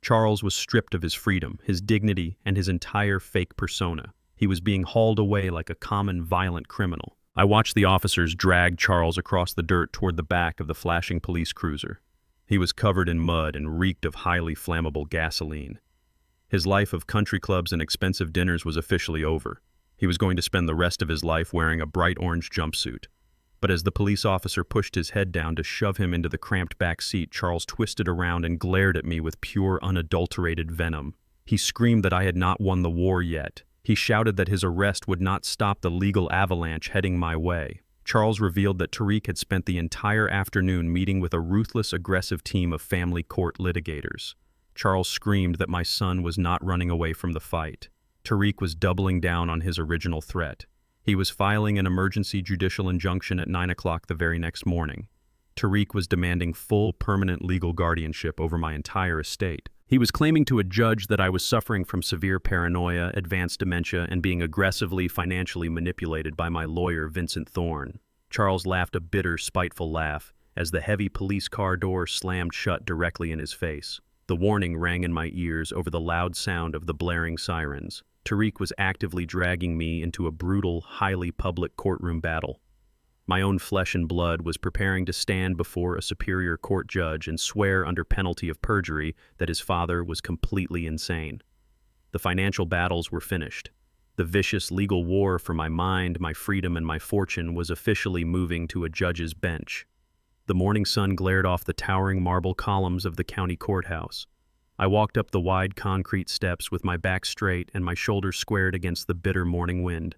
Charles was stripped of his freedom, his dignity, and his entire fake persona. He was being hauled away like a common violent criminal. I watched the officers drag Charles across the dirt toward the back of the flashing police cruiser. He was covered in mud and reeked of highly flammable gasoline. His life of country clubs and expensive dinners was officially over. He was going to spend the rest of his life wearing a bright orange jumpsuit. But as the police officer pushed his head down to shove him into the cramped back seat, Charles twisted around and glared at me with pure, unadulterated venom. He screamed that I had not won the war yet. He shouted that his arrest would not stop the legal avalanche heading my way. Charles revealed that Tariq had spent the entire afternoon meeting with a ruthless, aggressive team of family court litigators. Charles screamed that my son was not running away from the fight. Tariq was doubling down on his original threat. He was filing an emergency judicial injunction at 9 o'clock the very next morning. Tariq was demanding full, permanent legal guardianship over my entire estate. He was claiming to a judge that I was suffering from severe paranoia, advanced dementia, and being aggressively financially manipulated by my lawyer, Vincent Thorne. Charles laughed a bitter, spiteful laugh as the heavy police car door slammed shut directly in his face. The warning rang in my ears over the loud sound of the blaring sirens. Tariq was actively dragging me into a brutal, highly public courtroom battle. My own flesh and blood was preparing to stand before a superior court judge and swear under penalty of perjury that his father was completely insane. The financial battles were finished. The vicious legal war for my mind, my freedom, and my fortune was officially moving to a judge's bench. The morning sun glared off the towering marble columns of the county courthouse. I walked up the wide concrete steps with my back straight and my shoulders squared against the bitter morning wind.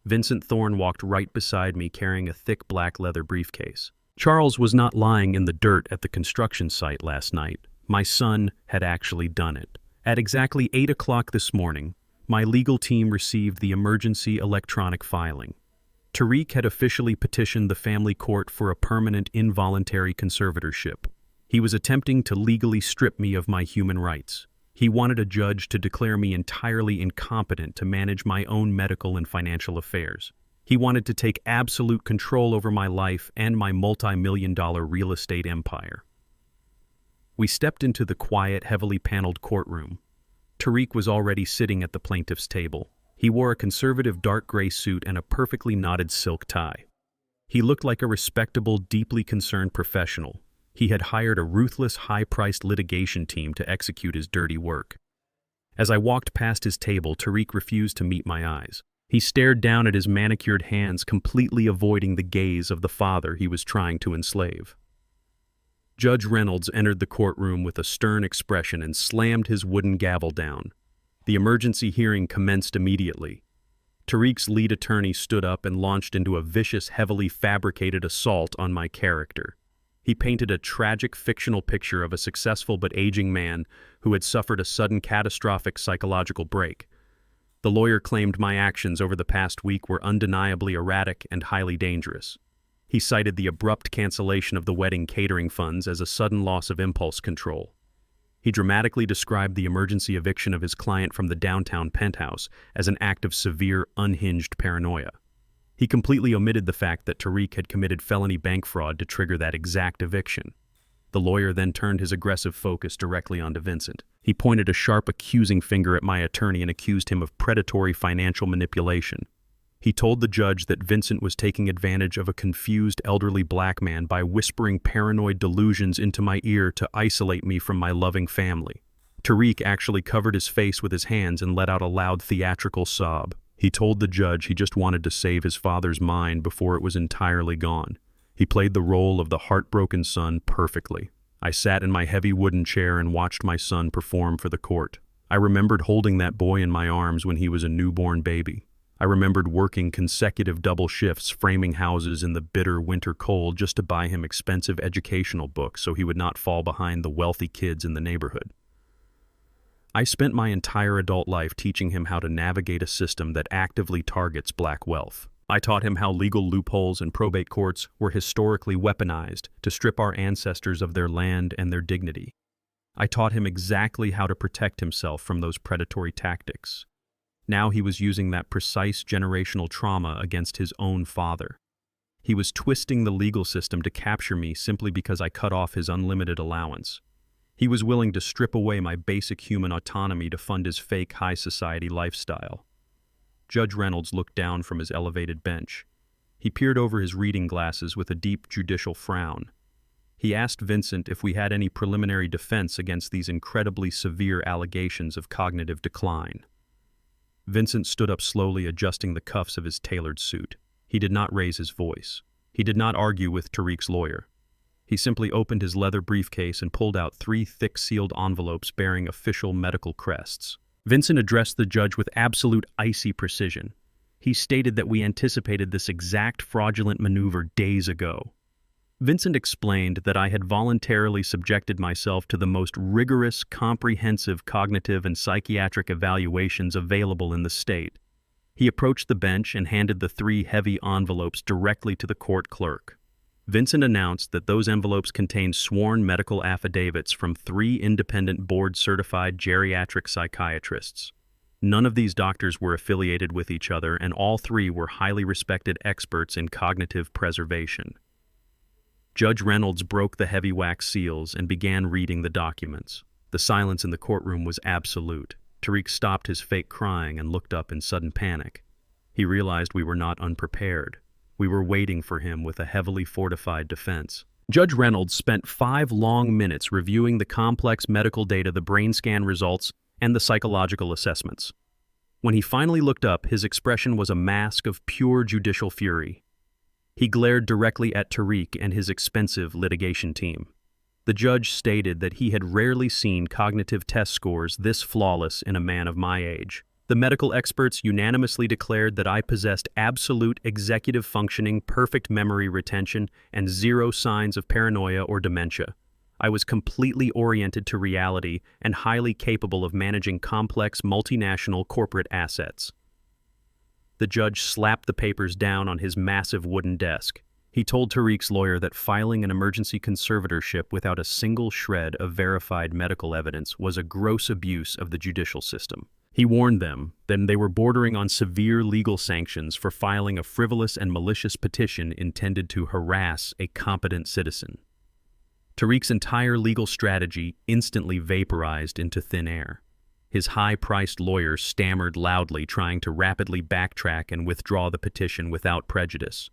Vincent Thorne walked right beside me carrying a thick black leather briefcase. Charles was not lying in the dirt at the construction site last night. My son had actually done it. At exactly 8 o'clock this morning, my legal team received the emergency electronic filing. Tariq had officially petitioned the family court for a permanent involuntary conservatorship. He was attempting to legally strip me of my human rights. He wanted a judge to declare me entirely incompetent to manage my own medical and financial affairs. He wanted to take absolute control over my life and my multi-million-dollar real estate empire. We stepped into the quiet, heavily paneled courtroom. Tariq was already sitting at the plaintiff's table. He wore a conservative dark gray suit and a perfectly knotted silk tie. He looked like a respectable, deeply concerned professional. He had hired a ruthless, high-priced litigation team to execute his dirty work. As I walked past his table, Tariq refused to meet my eyes. He stared down at his manicured hands, completely avoiding the gaze of the father he was trying to enslave. Judge Reynolds entered the courtroom with a stern expression and slammed his wooden gavel down. The emergency hearing commenced immediately. Tariq's lead attorney stood up and launched into a vicious, heavily fabricated assault on my character. He painted a tragic fictional picture of a successful but aging man who had suffered a sudden catastrophic psychological break. The lawyer claimed my actions over the past week were undeniably erratic and highly dangerous. He cited the abrupt cancellation of the wedding catering funds as a sudden loss of impulse control. He dramatically described the emergency eviction of his client from the downtown penthouse as an act of severe, unhinged paranoia. He completely omitted the fact that Tariq had committed felony bank fraud to trigger that exact eviction. The lawyer then turned his aggressive focus directly onto Vincent. He pointed a sharp, accusing finger at my attorney and accused him of predatory financial manipulation. He told the judge that Vincent was taking advantage of a confused elderly black man by whispering paranoid delusions into my ear to isolate me from my loving family. Tariq actually covered his face with his hands and let out a loud theatrical sob. He told the judge he just wanted to save his father's mind before it was entirely gone. He played the role of the heartbroken son perfectly. I sat in my heavy wooden chair and watched my son perform for the court. I remembered holding that boy in my arms when he was a newborn baby. I remembered working consecutive double shifts framing houses in the bitter winter cold just to buy him expensive educational books so he would not fall behind the wealthy kids in the neighborhood. I spent my entire adult life teaching him how to navigate a system that actively targets black wealth. I taught him how legal loopholes and probate courts were historically weaponized to strip our ancestors of their land and their dignity. I taught him exactly how to protect himself from those predatory tactics. Now he was using that precise generational trauma against his own father. He was twisting the legal system to capture me simply because I cut off his unlimited allowance. He was willing to strip away my basic human autonomy to fund his fake high society lifestyle. Judge Reynolds looked down from his elevated bench. He peered over his reading glasses with a deep judicial frown. He asked Vincent if we had any preliminary defense against these incredibly severe allegations of cognitive decline. Vincent stood up slowly, adjusting the cuffs of his tailored suit. He did not raise his voice. He did not argue with Tariq's lawyer. He simply opened his leather briefcase and pulled out 3 thick sealed envelopes bearing official medical crests. Vincent addressed the judge with absolute icy precision. He stated that we anticipated this exact fraudulent maneuver days ago. Vincent explained that I had voluntarily subjected myself to the most rigorous, comprehensive cognitive and psychiatric evaluations available in the state. He approached the bench and handed the 3 heavy envelopes directly to the court clerk. Vincent announced that those envelopes contained sworn medical affidavits from 3 independent board-certified geriatric psychiatrists. None of these doctors were affiliated with each other, and all 3 were highly respected experts in cognitive preservation. Judge Reynolds broke the heavy wax seals and began reading the documents. The silence in the courtroom was absolute. Tariq stopped his fake crying and looked up in sudden panic. He realized we were not unprepared. We were waiting for him with a heavily fortified defense. Judge Reynolds spent 5 long minutes reviewing the complex medical data, the brain scan results, and the psychological assessments. When he finally looked up, his expression was a mask of pure judicial fury. He glared directly at Tariq and his expensive litigation team. The judge stated that he had rarely seen cognitive test scores this flawless in a man of my age. The medical experts unanimously declared that I possessed absolute executive functioning, perfect memory retention, and 0 signs of paranoia or dementia. I was completely oriented to reality and highly capable of managing complex multinational corporate assets. The judge slapped the papers down on his massive wooden desk. He told Tariq's lawyer that filing an emergency conservatorship without a single shred of verified medical evidence was a gross abuse of the judicial system. He warned them that they were bordering on severe legal sanctions for filing a frivolous and malicious petition intended to harass a competent citizen. Tariq's entire legal strategy instantly vaporized into thin air. His high-priced lawyer stammered loudly, trying to rapidly backtrack and withdraw the petition without prejudice.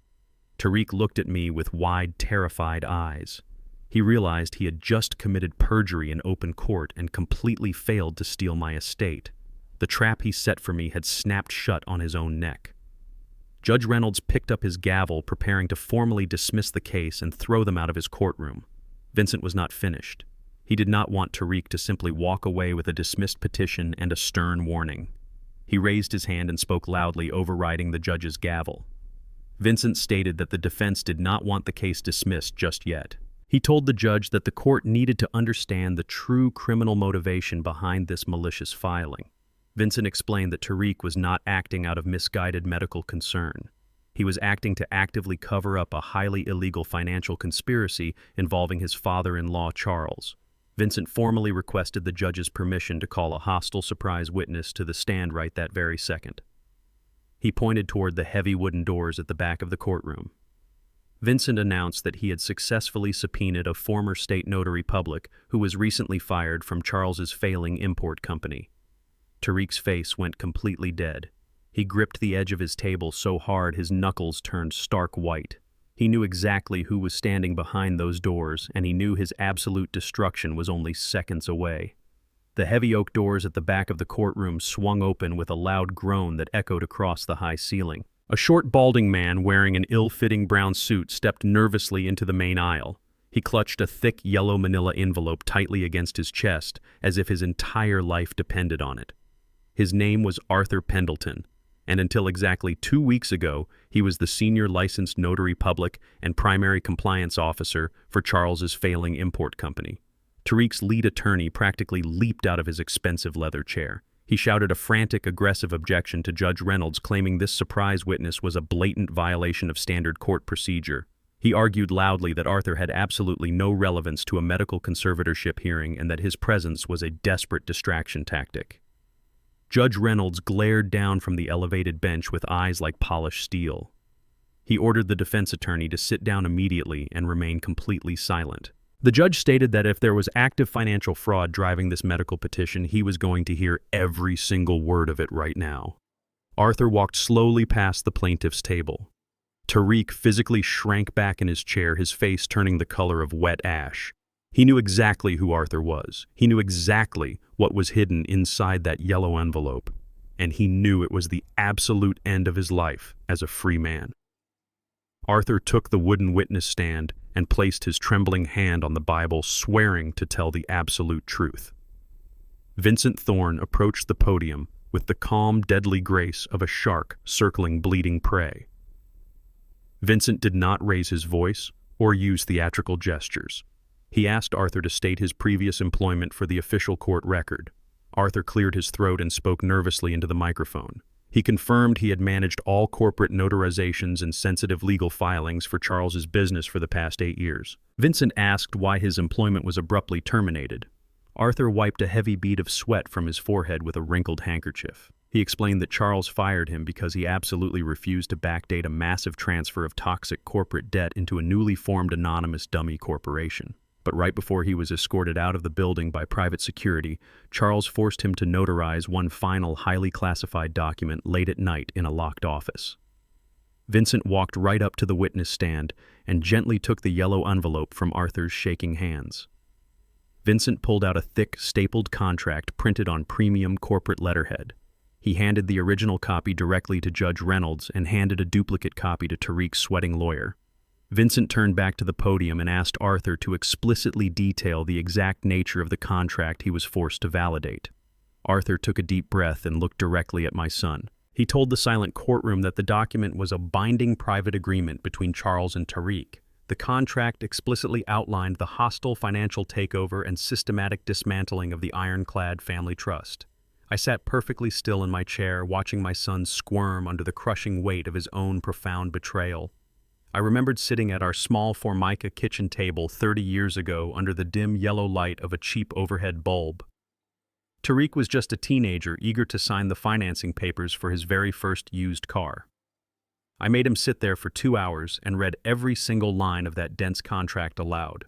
Tariq looked at me with wide, terrified eyes. He realized he had just committed perjury in open court and completely failed to steal my estate. The trap he set for me had snapped shut on his own neck. Judge Reynolds picked up his gavel, preparing to formally dismiss the case and throw them out of his courtroom. Vincent was not finished. He did not want Tariq to simply walk away with a dismissed petition and a stern warning. He raised his hand and spoke loudly, overriding the judge's gavel. Vincent stated that the defense did not want the case dismissed just yet. He told the judge that the court needed to understand the true criminal motivation behind this malicious filing. Vincent explained that Tariq was not acting out of misguided medical concern. He was acting to actively cover up a highly illegal financial conspiracy involving his father-in-law, Charles. Vincent formally requested the judge's permission to call a hostile surprise witness to the stand right that very second. He pointed toward the heavy wooden doors at the back of the courtroom. Vincent announced that he had successfully subpoenaed a former state notary public who was recently fired from Charles's failing import company. Tariq's face went completely dead. He gripped the edge of his table so hard his knuckles turned stark white. He knew exactly who was standing behind those doors, and he knew his absolute destruction was only seconds away. The heavy oak doors at the back of the courtroom swung open with a loud groan that echoed across the high ceiling. A short, balding man wearing an ill-fitting brown suit stepped nervously into the main aisle. He clutched a thick yellow manila envelope tightly against his chest, as if his entire life depended on it. His name was Arthur Pendleton, and until exactly 2 weeks ago, he was the senior licensed notary public and primary compliance officer for Charles's failing import company. Tariq's lead attorney practically leaped out of his expensive leather chair. He shouted a frantic, aggressive objection to Judge Reynolds, claiming this surprise witness was a blatant violation of standard court procedure. He argued loudly that Arthur had absolutely no relevance to a medical conservatorship hearing and that his presence was a desperate distraction tactic. Judge Reynolds glared down from the elevated bench with eyes like polished steel. He ordered the defense attorney to sit down immediately and remain completely silent. The judge stated that if there was active financial fraud driving this medical petition, he was going to hear every single word of it right now. Arthur walked slowly past the plaintiff's table. Tariq physically shrank back in his chair, his face turning the color of wet ash. He knew exactly who Arthur was. He knew exactly what was hidden inside that yellow envelope, and he knew it was the absolute end of his life as a free man. Arthur took the wooden witness stand and placed his trembling hand on the Bible, swearing to tell the absolute truth. Vincent Thorne approached the podium with the calm, deadly grace of a shark circling bleeding prey. Vincent did not raise his voice or use theatrical gestures. He asked Arthur to state his previous employment for the official court record. Arthur cleared his throat and spoke nervously into the microphone. He confirmed he had managed all corporate notarizations and sensitive legal filings for Charles's business for the past 8 years. Vincent asked why his employment was abruptly terminated. Arthur wiped a heavy bead of sweat from his forehead with a wrinkled handkerchief. He explained that Charles fired him because he absolutely refused to backdate a massive transfer of toxic corporate debt into a newly formed anonymous dummy corporation. But right before he was escorted out of the building by private security, Charles forced him to notarize one final highly classified document late at night in a locked office. Vincent walked right up to the witness stand and gently took the yellow envelope from Arthur's shaking hands. Vincent pulled out a thick, stapled contract printed on premium corporate letterhead. He handed the original copy directly to Judge Reynolds and handed a duplicate copy to Tariq's sweating lawyer. Vincent turned back to the podium and asked Arthur to explicitly detail the exact nature of the contract he was forced to validate. Arthur took a deep breath and looked directly at my son. He told the silent courtroom that the document was a binding private agreement between Charles and Tariq. The contract explicitly outlined the hostile financial takeover and systematic dismantling of the ironclad family trust. I sat perfectly still in my chair, watching my son squirm under the crushing weight of his own profound betrayal. I remembered sitting at our small Formica kitchen table 30 years ago under the dim yellow light of a cheap overhead bulb. Tariq was just a teenager eager to sign the financing papers for his very first used car. I made him sit there for 2 hours and read every single line of that dense contract aloud.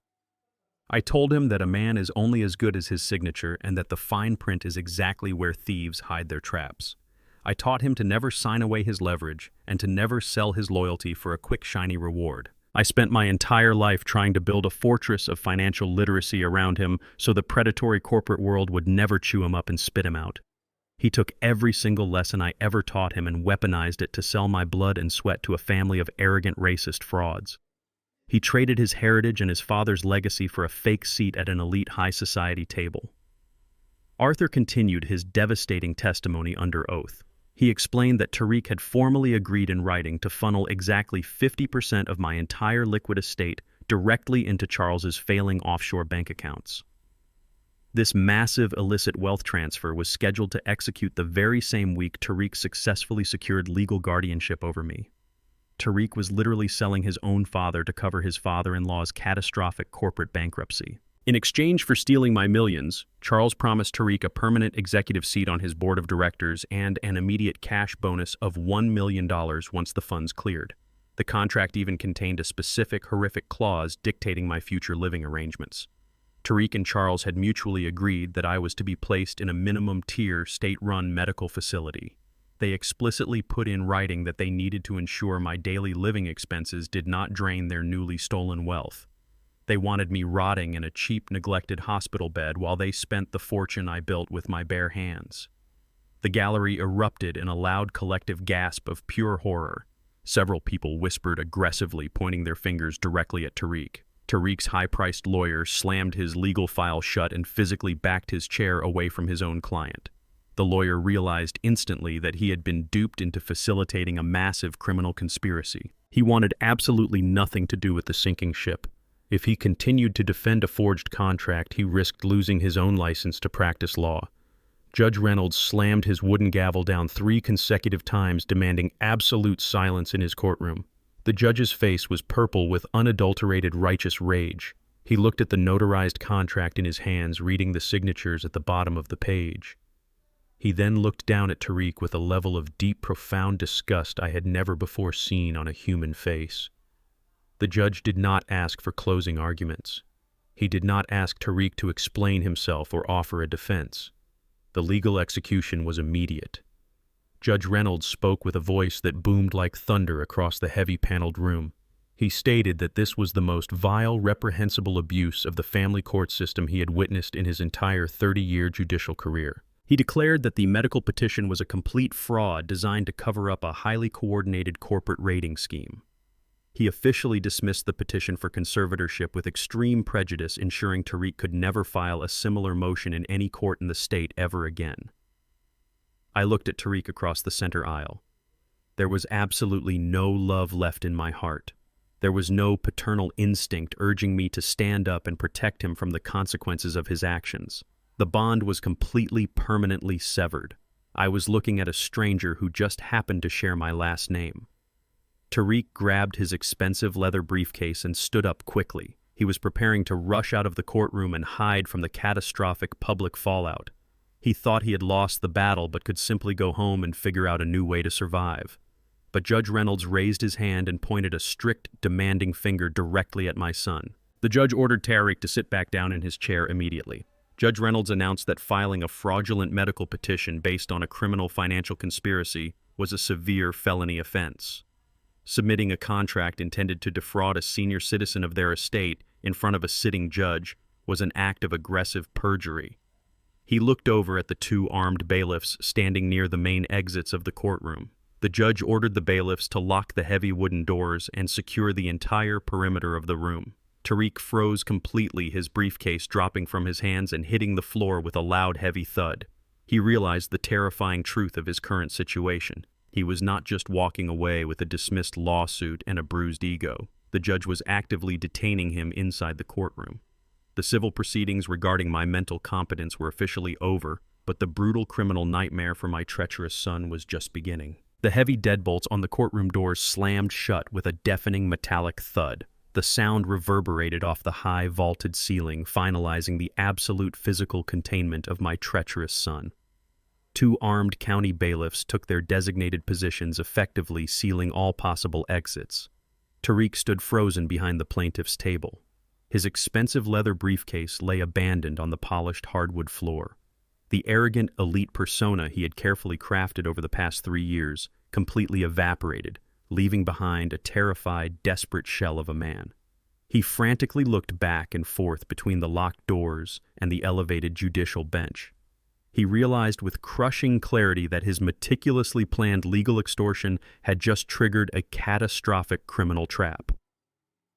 I told him that a man is only as good as his signature and that the fine print is exactly where thieves hide their traps. I taught him to never sign away his leverage and to never sell his loyalty for a quick, shiny reward. I spent my entire life trying to build a fortress of financial literacy around him so the predatory corporate world would never chew him up and spit him out. He took every single lesson I ever taught him and weaponized it to sell my blood and sweat to a family of arrogant racist frauds. He traded his heritage and his father's legacy for a fake seat at an elite high society table. Arthur continued his devastating testimony under oath. He explained that Tariq had formally agreed in writing to funnel exactly 50% of my entire liquid estate directly into Charles's failing offshore bank accounts. This massive illicit wealth transfer was scheduled to execute the very same week Tariq successfully secured legal guardianship over me. Tariq was literally selling his own father to cover his father-in-law's catastrophic corporate bankruptcy. In exchange for stealing my millions, Charles promised Tariq a permanent executive seat on his board of directors and an immediate cash bonus of $1 million once the funds cleared. The contract even contained a specific horrific clause dictating my future living arrangements. Tariq and Charles had mutually agreed that I was to be placed in a minimum-tier, state-run medical facility. They explicitly put in writing that they needed to ensure my daily living expenses did not drain their newly stolen wealth. They wanted me rotting in a cheap, neglected hospital bed while they spent the fortune I built with my bare hands. The gallery erupted in a loud collective gasp of pure horror. Several people whispered aggressively, pointing their fingers directly at Tariq. Tariq's high-priced lawyer slammed his legal file shut and physically backed his chair away from his own client. The lawyer realized instantly that he had been duped into facilitating a massive criminal conspiracy. He wanted absolutely nothing to do with the sinking ship. If he continued to defend a forged contract, he risked losing his own license to practice law. Judge Reynolds slammed his wooden gavel down 3 consecutive times, demanding absolute silence in his courtroom. The judge's face was purple with unadulterated righteous rage. He looked at the notarized contract in his hands, reading the signatures at the bottom of the page. He then looked down at Tariq with a level of deep, profound disgust I had never before seen on a human face. The judge did not ask for closing arguments. He did not ask Tariq to explain himself or offer a defense. The legal execution was immediate. Judge Reynolds spoke with a voice that boomed like thunder across the heavy paneled room. He stated that this was the most vile, reprehensible abuse of the family court system he had witnessed in his entire 30-year judicial career. He declared that the medical petition was a complete fraud designed to cover up a highly coordinated corporate raiding scheme. He officially dismissed the petition for conservatorship with extreme prejudice, ensuring Tariq could never file a similar motion in any court in the state ever again. I looked at Tariq across the center aisle. There was absolutely no love left in my heart. There was no paternal instinct urging me to stand up and protect him from the consequences of his actions. The bond was completely, permanently severed. I was looking at a stranger who just happened to share my last name. Tariq grabbed his expensive leather briefcase and stood up quickly. He was preparing to rush out of the courtroom and hide from the catastrophic public fallout. He thought he had lost the battle but could simply go home and figure out a new way to survive. But Judge Reynolds raised his hand and pointed a strict, demanding finger directly at my son. The judge ordered Tariq to sit back down in his chair immediately. Judge Reynolds announced that filing a fraudulent medical petition based on a criminal financial conspiracy was a severe felony offense. Submitting a contract intended to defraud a senior citizen of their estate in front of a sitting judge was an act of aggressive perjury. He looked over at the 2 armed bailiffs standing near the main exits of the courtroom. The judge ordered the bailiffs to lock the heavy wooden doors and secure the entire perimeter of the room. Tariq froze completely, his briefcase dropping from his hands and hitting the floor with a loud, heavy thud. He realized the terrifying truth of his current situation. He was not just walking away with a dismissed lawsuit and a bruised ego. The judge was actively detaining him inside the courtroom. The civil proceedings regarding my mental competence were officially over, but the brutal criminal nightmare for my treacherous son was just beginning. The heavy deadbolts on the courtroom doors slammed shut with a deafening metallic thud. The sound reverberated off the high vaulted ceiling, finalizing the absolute physical containment of my treacherous son. 2 armed county bailiffs took their designated positions, effectively sealing all possible exits. Tariq stood frozen behind the plaintiff's table. His expensive leather briefcase lay abandoned on the polished hardwood floor. The arrogant, elite persona he had carefully crafted over the past 3 years completely evaporated, leaving behind a terrified, desperate shell of a man. He frantically looked back and forth between the locked doors and the elevated judicial bench. He realized with crushing clarity that his meticulously planned legal extortion had just triggered a catastrophic criminal trap.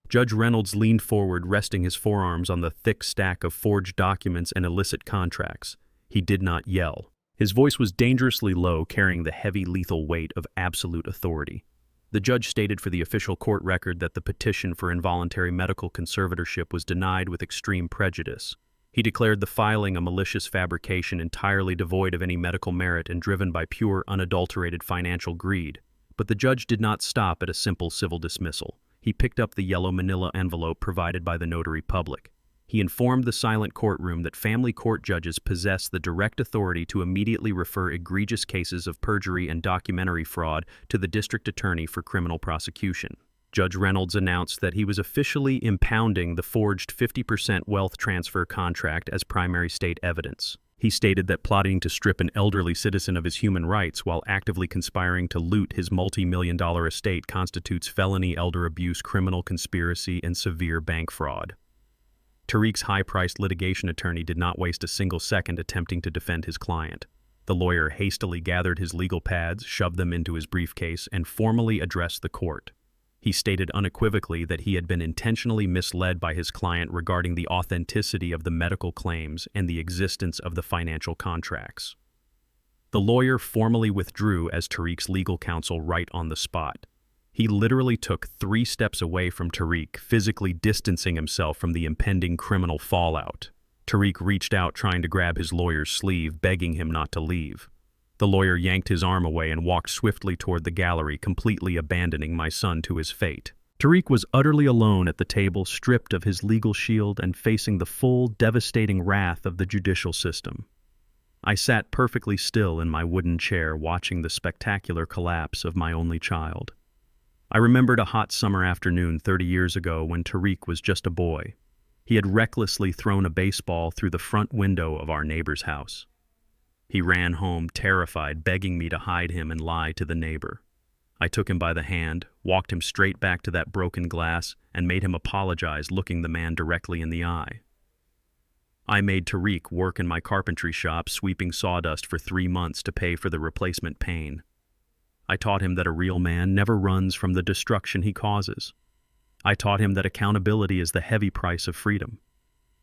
Judge Reynolds leaned forward, resting his forearms on the thick stack of forged documents and illicit contracts. He did not yell. His voice was dangerously low, carrying the heavy, lethal weight of absolute authority. The judge stated for the official court record that the petition for involuntary medical conservatorship was denied with extreme prejudice. He declared the filing a malicious fabrication entirely devoid of any medical merit and driven by pure, unadulterated financial greed. But the judge did not stop at a simple civil dismissal. He picked up the yellow manila envelope provided by the notary public. He informed the silent courtroom that family court judges possess the direct authority to immediately refer egregious cases of perjury and documentary fraud to the district attorney for criminal prosecution. Judge Reynolds announced that he was officially impounding the forged 50% wealth transfer contract as primary state evidence. He stated that plotting to strip an elderly citizen of his human rights while actively conspiring to loot his multi-million-dollar estate constitutes felony elder abuse, criminal conspiracy, and severe bank fraud. Tariq's high-priced litigation attorney did not waste a single second attempting to defend his client. The lawyer hastily gathered his legal pads, shoved them into his briefcase, and formally addressed the court. He stated unequivocally that he had been intentionally misled by his client regarding the authenticity of the medical claims and the existence of the financial contracts. The lawyer formally withdrew as Tariq's legal counsel right on the spot. He literally took 3 steps away from Tariq, physically distancing himself from the impending criminal fallout. Tariq reached out, trying to grab his lawyer's sleeve, begging him not to leave. The lawyer yanked his arm away and walked swiftly toward the gallery, completely abandoning my son to his fate. Tariq was utterly alone at the table, stripped of his legal shield and facing the full, devastating wrath of the judicial system. I sat perfectly still in my wooden chair, watching the spectacular collapse of my only child. I remembered a hot summer afternoon 30 years ago when Tariq was just a boy. He had recklessly thrown a baseball through the front window of our neighbor's house. He ran home, terrified, begging me to hide him and lie to the neighbor. I took him by the hand, walked him straight back to that broken glass, and made him apologize, looking the man directly in the eye. I made Tariq work in my carpentry shop, sweeping sawdust for 3 months to pay for the replacement pane. I taught him that a real man never runs from the destruction he causes. I taught him that accountability is the heavy price of freedom.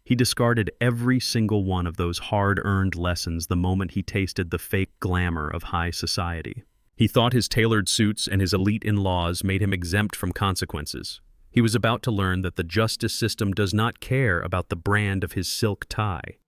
He discarded every single one of those hard-earned lessons the moment he tasted the fake glamour of high society. He thought his tailored suits and his elite in-laws made him exempt from consequences. He was about to learn that the justice system does not care about the brand of his silk tie.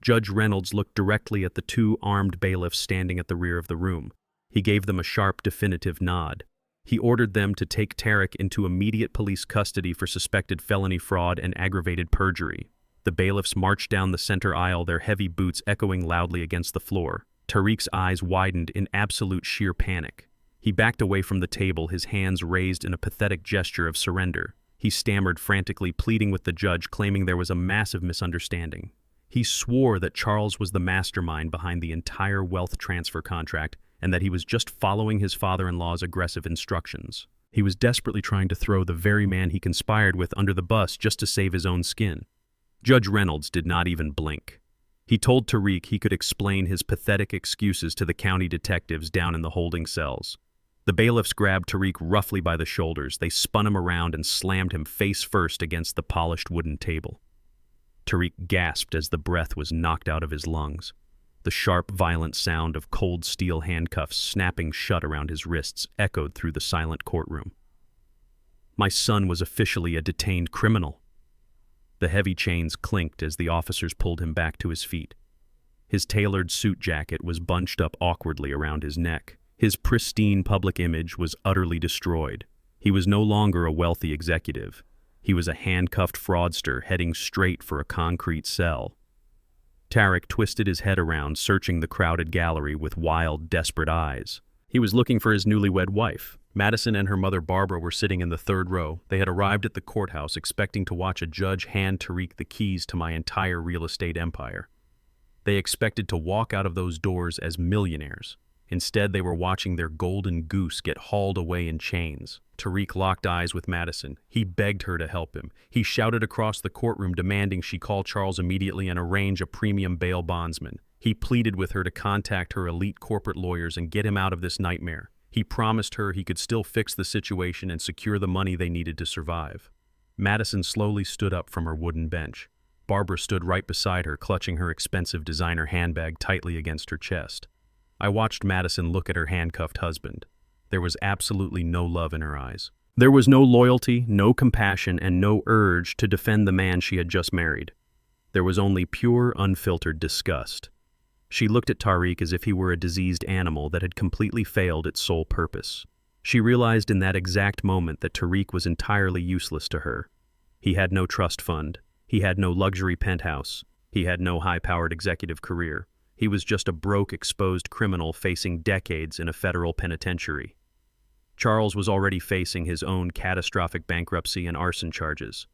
Judge Reynolds looked directly at the 2 armed bailiffs standing at the rear of the room. He gave them a sharp, definitive nod. He ordered them to take Tariq into immediate police custody for suspected felony fraud and aggravated perjury. The bailiffs marched down the center aisle, their heavy boots echoing loudly against the floor. Tariq's eyes widened in absolute sheer panic. He backed away from the table, his hands raised in a pathetic gesture of surrender. He stammered frantically, pleading with the judge, claiming there was a massive misunderstanding. He swore that Charles was the mastermind behind the entire wealth transfer contract and that he was just following his father-in-law's aggressive instructions. He was desperately trying to throw the very man he conspired with under the bus just to save his own skin. Judge Reynolds did not even blink. He told Tariq he could explain his pathetic excuses to the county detectives down in the holding cells. The bailiffs grabbed Tariq roughly by the shoulders. They spun him around and slammed him face first against the polished wooden table. Tariq gasped as the breath was knocked out of his lungs. The sharp, violent sound of cold steel handcuffs snapping shut around his wrists echoed through the silent courtroom. My son was officially a detained criminal. The heavy chains clinked as the officers pulled him back to his feet. His tailored suit jacket was bunched up awkwardly around his neck. His pristine public image was utterly destroyed. He was no longer a wealthy executive. He was a handcuffed fraudster heading straight for a concrete cell. Tariq twisted his head around, searching the crowded gallery with wild, desperate eyes. He was looking for his newlywed wife. Madison and her mother Barbara were sitting in the third row. They had arrived at the courthouse expecting to watch a judge hand Tariq the keys to my entire real estate empire. They expected to walk out of those doors as millionaires. Instead, they were watching their golden goose get hauled away in chains. Tariq locked eyes with Madison. He begged her to help him. He shouted across the courtroom demanding she call Charles immediately and arrange a premium bail bondsman. He pleaded with her to contact her elite corporate lawyers and get him out of this nightmare. He promised her he could still fix the situation and secure the money they needed to survive. Madison slowly stood up from her wooden bench. Barbara stood right beside her, clutching her expensive designer handbag tightly against her chest. I watched Madison look at her handcuffed husband. There was absolutely no love in her eyes. There was no loyalty, no compassion, and no urge to defend the man she had just married. There was only pure, unfiltered disgust. She looked at Tariq as if he were a diseased animal that had completely failed its sole purpose. She realized in that exact moment that Tariq was entirely useless to her. He had no trust fund. He had no luxury penthouse. He had no high-powered executive career. He was just a broke, exposed criminal facing decades in a federal penitentiary. Charles was already facing his own catastrophic bankruptcy and arson charges.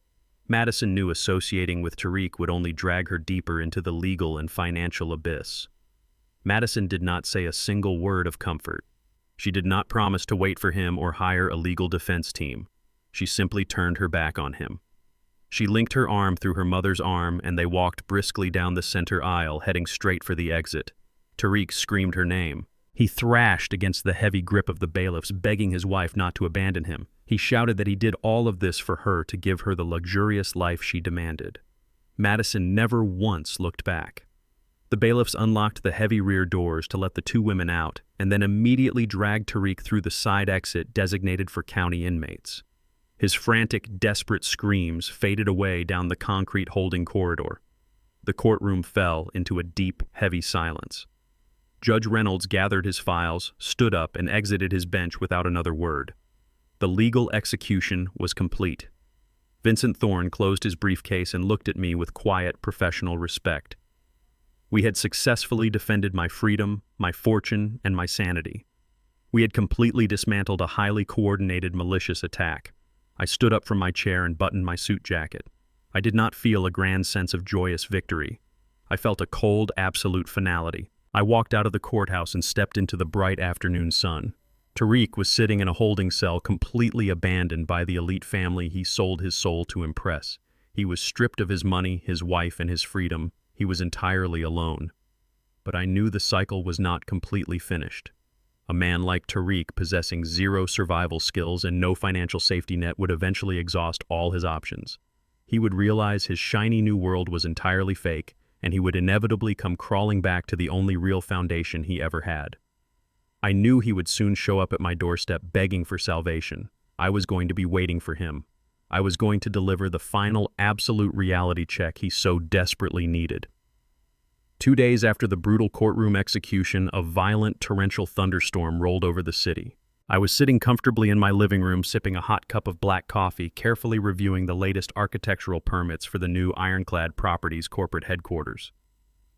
Madison knew associating with Tariq would only drag her deeper into the legal and financial abyss. Madison did not say a single word of comfort. She did not promise to wait for him or hire a legal defense team. She simply turned her back on him. She linked her arm through her mother's arm, and they walked briskly down the center aisle, heading straight for the exit. Tariq screamed her name. He thrashed against the heavy grip of the bailiffs, begging his wife not to abandon him. He shouted that he did all of this for her to give her the luxurious life she demanded. Madison never once looked back. The bailiffs unlocked the heavy rear doors to let the two women out, and then immediately dragged Tariq through the side exit designated for county inmates. His frantic, desperate screams faded away down the concrete holding corridor. The courtroom fell into a deep, heavy silence. Judge Reynolds gathered his files, stood up, and exited his bench without another word. The legal execution was complete. Vincent Thorne closed his briefcase and looked at me with quiet, professional respect. We had successfully defended my freedom, my fortune, and my sanity. We had completely dismantled a highly coordinated, malicious attack. I stood up from my chair and buttoned my suit jacket. I did not feel a grand sense of joyous victory. I felt a cold, absolute finality. I walked out of the courthouse and stepped into the bright afternoon sun. Tariq was sitting in a holding cell, completely abandoned by the elite family he sold his soul to impress. He was stripped of his money, his wife, and his freedom. He was entirely alone. But I knew the cycle was not completely finished. A man like Tariq, possessing zero survival skills and no financial safety net, would eventually exhaust all his options. He would realize his shiny new world was entirely fake, and he would inevitably come crawling back to the only real foundation he ever had. I knew he would soon show up at my doorstep begging for salvation. I was going to be waiting for him. I was going to deliver the final absolute reality check he so desperately needed. 2 days after the brutal courtroom execution, a violent, torrential thunderstorm rolled over the city. I was sitting comfortably in my living room, sipping a hot cup of black coffee, carefully reviewing the latest architectural permits for the new Ironclad Properties corporate headquarters.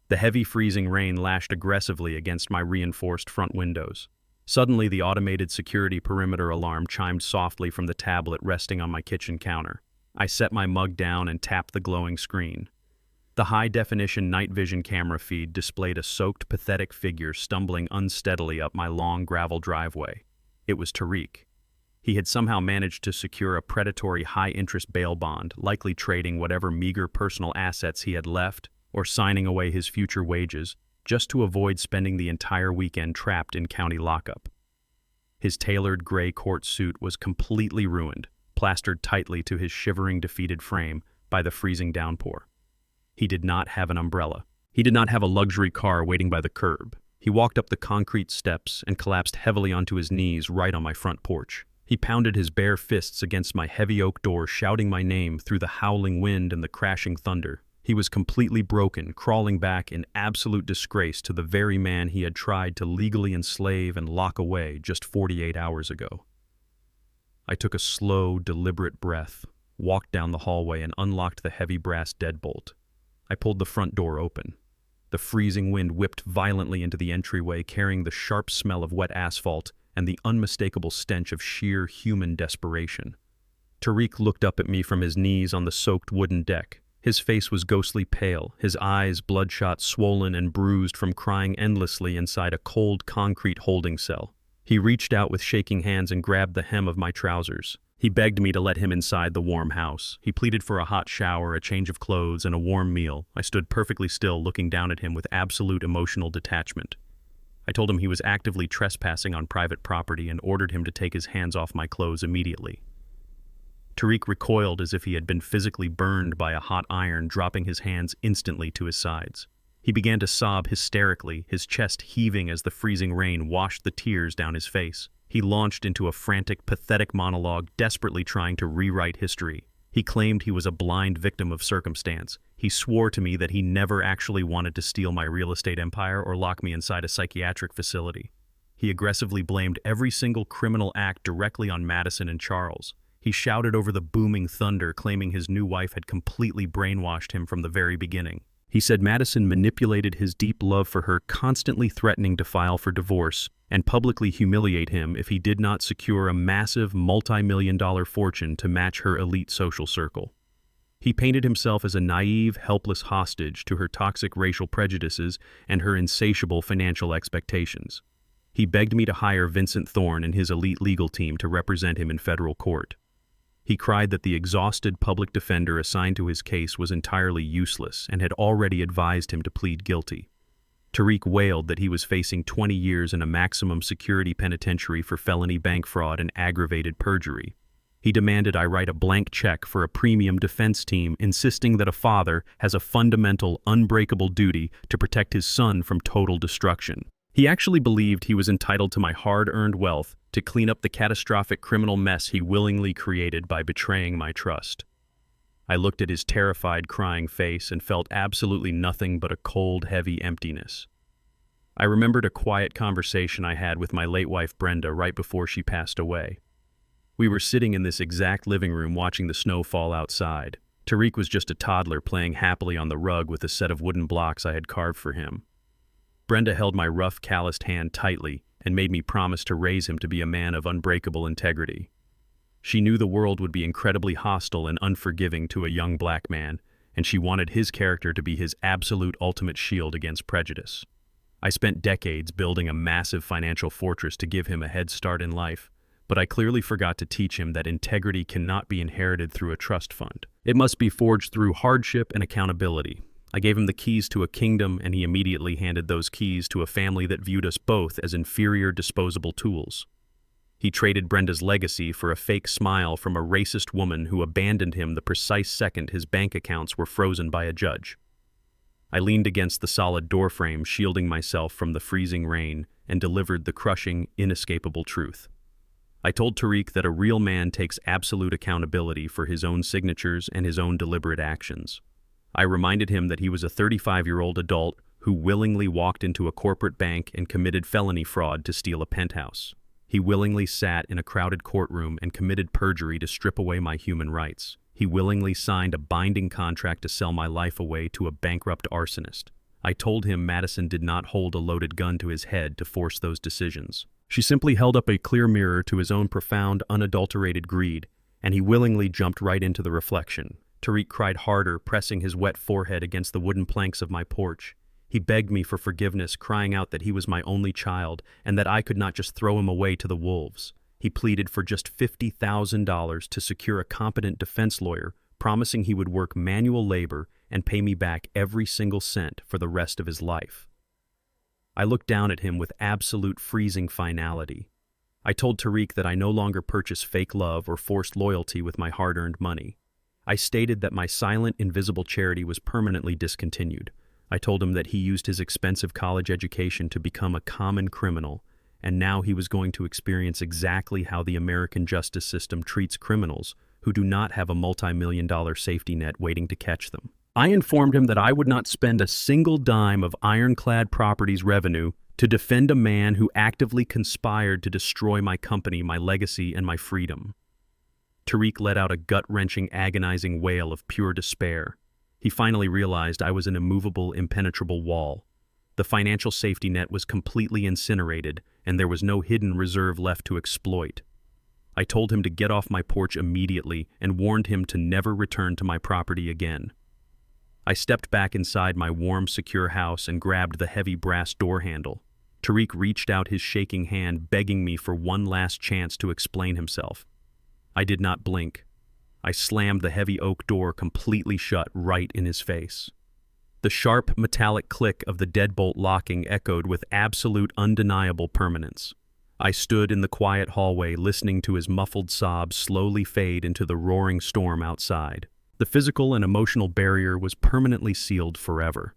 The heavy freezing rain lashed aggressively against my reinforced front windows. Suddenly, the automated security perimeter alarm chimed softly from the tablet resting on my kitchen counter. I set my mug down and tapped the glowing screen. The high-definition night vision camera feed displayed a soaked, pathetic figure stumbling unsteadily up my long gravel driveway. It was Tariq. He had somehow managed to secure a predatory high-interest bail bond, likely trading whatever meager personal assets he had left or signing away his future wages, just to avoid spending the entire weekend trapped in county lockup. His tailored gray court suit was completely ruined, plastered tightly to his shivering, defeated frame by the freezing downpour. He did not have an umbrella. He did not have a luxury car waiting by the curb. He walked up the concrete steps and collapsed heavily onto his knees right on my front porch. He pounded his bare fists against my heavy oak door, shouting my name through the howling wind and the crashing thunder. He was completely broken, crawling back in absolute disgrace to the very man he had tried to legally enslave and lock away just 48 hours ago. I took a slow, deliberate breath, walked down the hallway, and unlocked the heavy brass deadbolt. I pulled the front door open. The freezing wind whipped violently into the entryway, carrying the sharp smell of wet asphalt and the unmistakable stench of sheer human desperation. Tariq looked up at me from his knees on the soaked wooden deck. His face was ghostly pale, his eyes bloodshot, swollen, and bruised from crying endlessly inside a cold concrete holding cell. He reached out with shaking hands and grabbed the hem of my trousers. He begged me to let him inside the warm house. He pleaded for a hot shower, a change of clothes, and a warm meal. I stood perfectly still, looking down at him with absolute emotional detachment. I told him he was actively trespassing on private property and ordered him to take his hands off my clothes immediately. Tariq recoiled as if he had been physically burned by a hot iron, dropping his hands instantly to his sides. He began to sob hysterically, his chest heaving as the freezing rain washed the tears down his face. He launched into a frantic, pathetic monologue, desperately trying to rewrite history. He claimed he was a blind victim of circumstance. He swore to me that he never actually wanted to steal my real estate empire or lock me inside a psychiatric facility. He aggressively blamed every single criminal act directly on Madison and Charles. He shouted over the booming thunder, claiming his new wife had completely brainwashed him from the very beginning. He said Madison manipulated his deep love for her, constantly threatening to file for divorce and publicly humiliate him if he did not secure a massive multi-million-dollar fortune to match her elite social circle. He painted himself as a naive, helpless hostage to her toxic racial prejudices and her insatiable financial expectations. He begged me to hire Vincent Thorne and his elite legal team to represent him in federal court. He cried that the exhausted public defender assigned to his case was entirely useless and had already advised him to plead guilty. Tariq wailed that he was facing 20 years in a maximum security penitentiary for felony bank fraud and aggravated perjury. He demanded I write a blank check for a premium defense team, insisting that a father has a fundamental, unbreakable duty to protect his son from total destruction. He actually believed he was entitled to my hard-earned wealth to clean up the catastrophic criminal mess he willingly created by betraying my trust. I looked at his terrified, crying face and felt absolutely nothing but a cold, heavy emptiness. I remembered a quiet conversation I had with my late wife Brenda right before she passed away. We were sitting in this exact living room watching the snow fall outside. Tariq was just a toddler playing happily on the rug with a set of wooden blocks I had carved for him. Brenda held my rough, calloused hand tightly and made me promise to raise him to be a man of unbreakable integrity. She knew the world would be incredibly hostile and unforgiving to a young black man, and she wanted his character to be his absolute ultimate shield against prejudice. I spent decades building a massive financial fortress to give him a head start in life, but I clearly forgot to teach him that integrity cannot be inherited through a trust fund. It must be forged through hardship and accountability. I gave him the keys to a kingdom, and he immediately handed those keys to a family that viewed us both as inferior disposable tools. He traded Brenda's legacy for a fake smile from a racist woman who abandoned him the precise second his bank accounts were frozen by a judge. I leaned against the solid doorframe, shielding myself from the freezing rain, and delivered the crushing, inescapable truth. I told Tariq that a real man takes absolute accountability for his own signatures and his own deliberate actions. I reminded him that he was a 35-year-old adult who willingly walked into a corporate bank and committed felony fraud to steal a penthouse. He willingly sat in a crowded courtroom and committed perjury to strip away my human rights. He willingly signed a binding contract to sell my life away to a bankrupt arsonist. I told him Madison did not hold a loaded gun to his head to force those decisions. She simply held up a clear mirror to his own profound, unadulterated greed, and he willingly jumped right into the reflection. Tariq cried harder, pressing his wet forehead against the wooden planks of my porch. He begged me for forgiveness, crying out that he was my only child and that I could not just throw him away to the wolves. He pleaded for just $50,000 to secure a competent defense lawyer, promising he would work manual labor and pay me back every single cent for the rest of his life. I looked down at him with absolute freezing finality. I told Tariq that I no longer purchase fake love or forced loyalty with my hard-earned money. I stated that my silent, invisible charity was permanently discontinued. I told him that he used his expensive college education to become a common criminal, and now he was going to experience exactly how the American justice system treats criminals who do not have a multi-million-dollar safety net waiting to catch them. I informed him that I would not spend a single dime of Ironclad Properties revenue to defend a man who actively conspired to destroy my company, my legacy, and my freedom. Tariq let out a gut-wrenching, agonizing wail of pure despair. He finally realized I was an immovable, impenetrable wall. The financial safety net was completely incinerated, and there was no hidden reserve left to exploit. I told him to get off my porch immediately and warned him to never return to my property again. I stepped back inside my warm, secure house and grabbed the heavy brass door handle. Tariq reached out his shaking hand, begging me for one last chance to explain himself. I did not blink. I slammed the heavy oak door completely shut right in his face. The sharp, metallic click of the deadbolt locking echoed with absolute, undeniable permanence. I stood in the quiet hallway listening to his muffled sobs slowly fade into the roaring storm outside. The physical and emotional barrier was permanently sealed forever.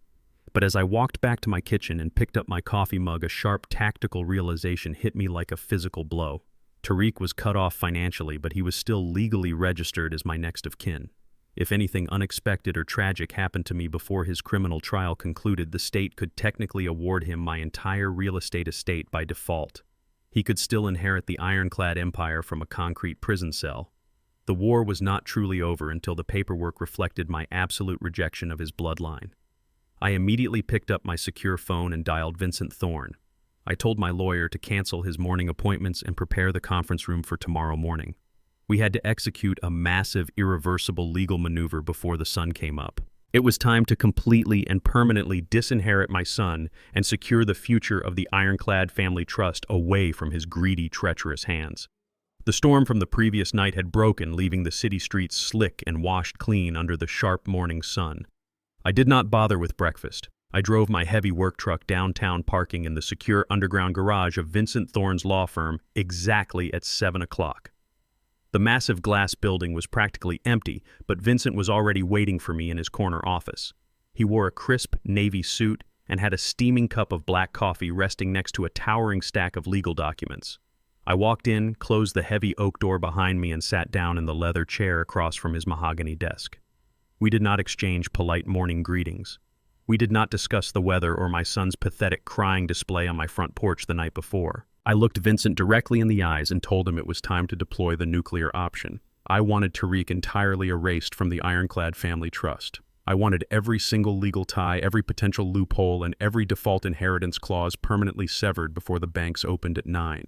But as I walked back to my kitchen and picked up my coffee mug, a sharp tactical realization hit me like a physical blow. Tariq was cut off financially, but he was still legally registered as my next of kin. If anything unexpected or tragic happened to me before his criminal trial concluded, the state could technically award him my entire real estate estate by default. He could still inherit the ironclad empire from a concrete prison cell. The war was not truly over until the paperwork reflected my absolute rejection of his bloodline. I immediately picked up my secure phone and dialed Vincent Thorne. I told my lawyer to cancel his morning appointments and prepare the conference room for tomorrow morning. We had to execute a massive, irreversible legal maneuver before the sun came up. It was time to completely and permanently disinherit my son and secure the future of the ironclad family trust away from his greedy, treacherous hands. The storm from the previous night had broken, leaving the city streets slick and washed clean under the sharp morning sun. I did not bother with breakfast. I drove my heavy work truck downtown, parking in the secure underground garage of Vincent Thorne's law firm exactly at 7 o'clock. The massive glass building was practically empty, but Vincent was already waiting for me in his corner office. He wore a crisp navy suit and had a steaming cup of black coffee resting next to a towering stack of legal documents. I walked in, closed the heavy oak door behind me, and sat down in the leather chair across from his mahogany desk. We did not exchange polite morning greetings. We did not discuss the weather or my son's pathetic crying display on my front porch the night before. I looked Vincent directly in the eyes and told him it was time to deploy the nuclear option. I wanted Tariq entirely erased from the ironclad family trust. I wanted every single legal tie, every potential loophole, and every default inheritance clause permanently severed before the banks opened at 9.